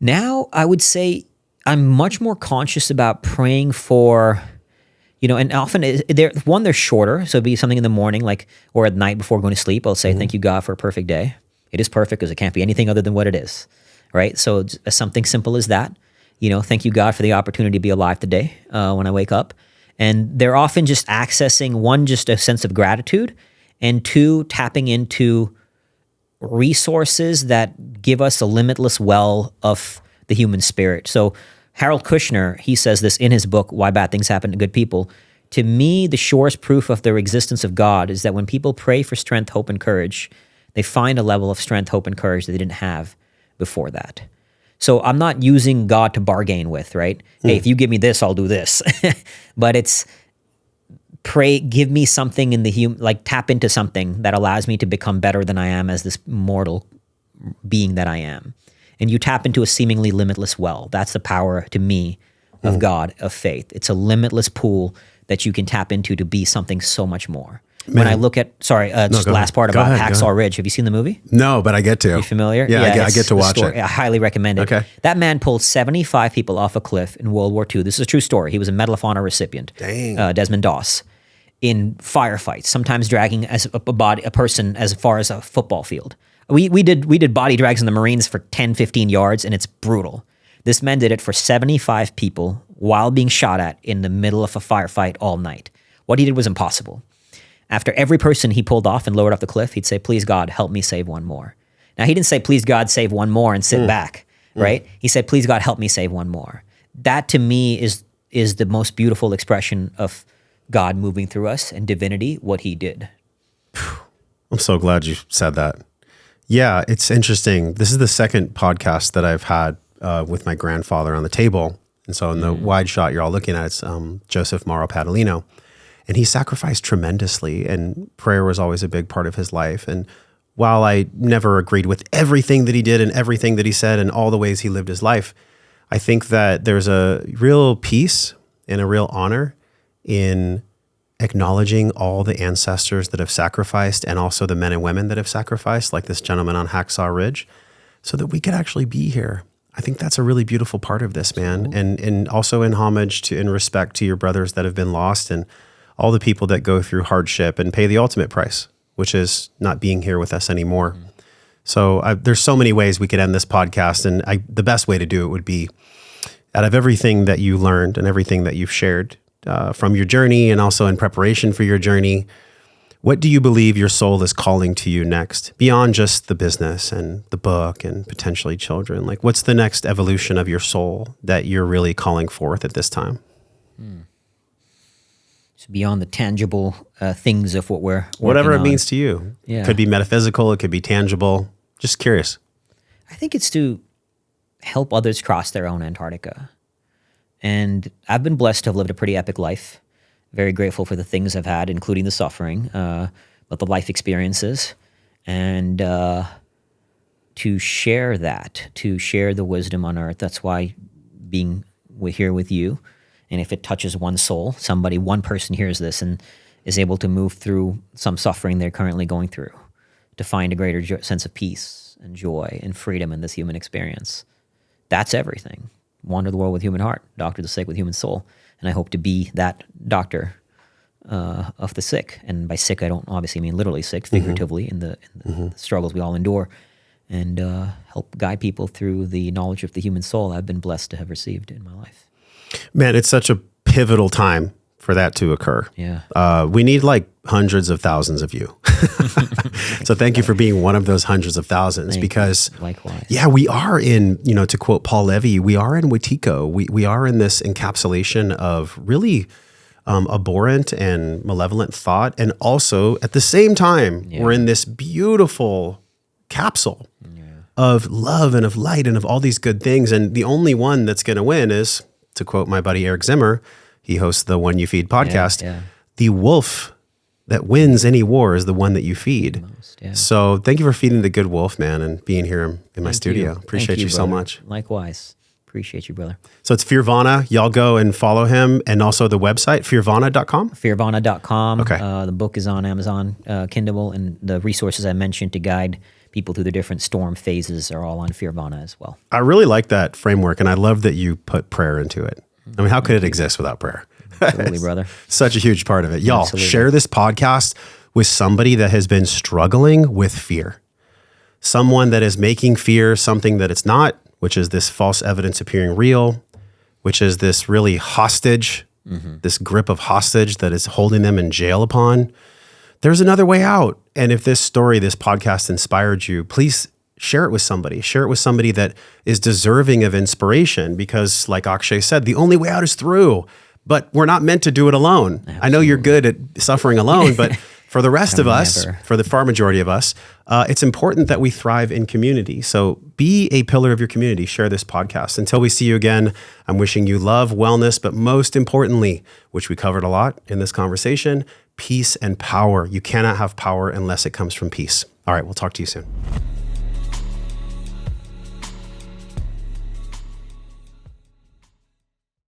Now I would say I'm much more conscious about praying for, and often they're shorter. So it'd be something in the morning, or at night before going to sleep. I'll say, thank you, God, for a perfect day. It is perfect because it can't be anything other than what it is, right? So something simple as that. Thank you, God, for the opportunity to be alive today when I wake up. And they're often just accessing, one, just a sense of gratitude, and two, tapping into resources that give us a limitless well of the human spirit. So Harold Kushner, he says this in his book, Why Bad Things Happen to Good People. To me, the surest proof of the existence of God is that when people pray for strength, hope, and courage, they find a level of strength, hope, and courage that they didn't have before that. So I'm not using God to bargain with, right? Hey, if you give me this, I'll do this. But it's pray, give me something in the tap into something that allows me to become better than I am as this mortal being that I am. And you tap into a seemingly limitless well. That's the power, to me, of God, of faith. It's a limitless pool that you can tap into to be something so much more. Man. When I look at, just the last part about Hacksaw Ridge. Have you seen the movie? No, but I get to. You familiar? Yeah, I get to watch it. I highly recommend it. Okay. That man pulled 75 people off a cliff in World War II. This is a true story. He was a Medal of Honor recipient. Dang. Desmond Doss. In firefights, sometimes dragging a person as far as a football field. We did body drags in the Marines for 10, 15 yards, and it's brutal. This man did it for 75 people while being shot at in the middle of a firefight all night, What he did was impossible. After every person he pulled off and lowered off the cliff, he'd say, please God, help me save one more. Now, he didn't say, please God, save one more and sit back, right? He said, please God, help me save one more. That to me is the most beautiful expression of God moving through us and divinity, what he did. I'm so glad you said that. Yeah, it's interesting. This is the second podcast that I've had with my grandfather on the table. And so in the wide shot you're all looking at, it's Joseph Mauro Padalino. And he sacrificed tremendously, and prayer was always a big part of his life. And while I never agreed with everything that he did and everything that he said and all the ways he lived his life, I think that there's a real peace and a real honor in acknowledging all the ancestors that have sacrificed and also the men and women that have sacrificed, like this gentleman on Hacksaw Ridge, so that we could actually be here. I think that's a really beautiful part of this, man. And also in homage to, in respect to your brothers that have been lost and all the people that go through hardship and pay the ultimate price, which is not being here with us anymore. So there's so many ways we could end this podcast. And the best way to do it would be, out of everything that you learned and everything that you've shared from your journey and also in preparation for your journey, what do you believe your soul is calling to you next, beyond just the business and the book and potentially children? Like, what's the next evolution of your soul that you're really calling forth at this time? It's beyond the tangible things of what we're whatever it on. means to you. Yeah. It could be metaphysical, it could be tangible. Just curious. I think it's to help others cross their own Antarctica. And I've been blessed to have lived a pretty epic life. Very grateful for the things I've had, including the suffering, but the life experiences. And to share that, to share the wisdom on earth. That's why being here with you, and if it touches one soul, one person hears this and is able to move through some suffering they're currently going through, to find a greater sense of peace and joy and freedom in this human experience. That's everything. Wander the world with human heart, doctor the sick with human soul. And I hope to be that doctor of the sick. And by sick, I don't obviously mean literally sick, figuratively, in the struggles we all endure, and help guide people through the knowledge of the human soul I've been blessed to have received in my life. Man, it's such a pivotal time for that to occur. Yeah. We need like hundreds of thousands of you. So thank you for being one of those hundreds of thousands, because likewise. Yeah, we are in, to quote Paul Levy, we are in Wetiko. We are in this encapsulation of really abhorrent and malevolent thought. And also at the same time, we're in this beautiful capsule of love and of light and of all these good things. And the only one that's going to win is, to quote my buddy Eric Zimmer, he hosts the One You Feed podcast, the wolf that wins any war is the one that you feed. So thank you for feeding the good wolf, man, and being here in my studio. Appreciate you so much. Likewise. Appreciate you, brother. So it's Fearvana. Y'all go and follow him, and also the website, fearvana.com? Fearvana.com. Okay. The book is on Amazon Kindle, and the resources I mentioned to guide people through the different storm phases are all on Fearvana as well. I really like that framework, and I love that you put prayer into it. I mean, how could it exist without prayer? Absolutely, brother. Such a huge part of it. Y'all, Absolutely. Share this podcast with somebody that has been struggling with fear. Someone that is making fear something that it's not, which is this false evidence appearing real, which is this really hostage, this grip of hostage that is holding them in jail upon. There's another way out. And if this story, this podcast inspired you, please share it with somebody. Share it with somebody that is deserving of inspiration, because like Akshay said, the only way out is through. But we're not meant to do it alone. Absolutely. I know you're good at suffering alone, but for the rest of us, for the far majority of us, it's important that we thrive in community. So be a pillar of your community. Share this podcast. Until we see you again, I'm wishing you love, wellness, but most importantly, which we covered a lot in this conversation, peace and power. You cannot have power unless it comes from peace. All right, we'll talk to you soon.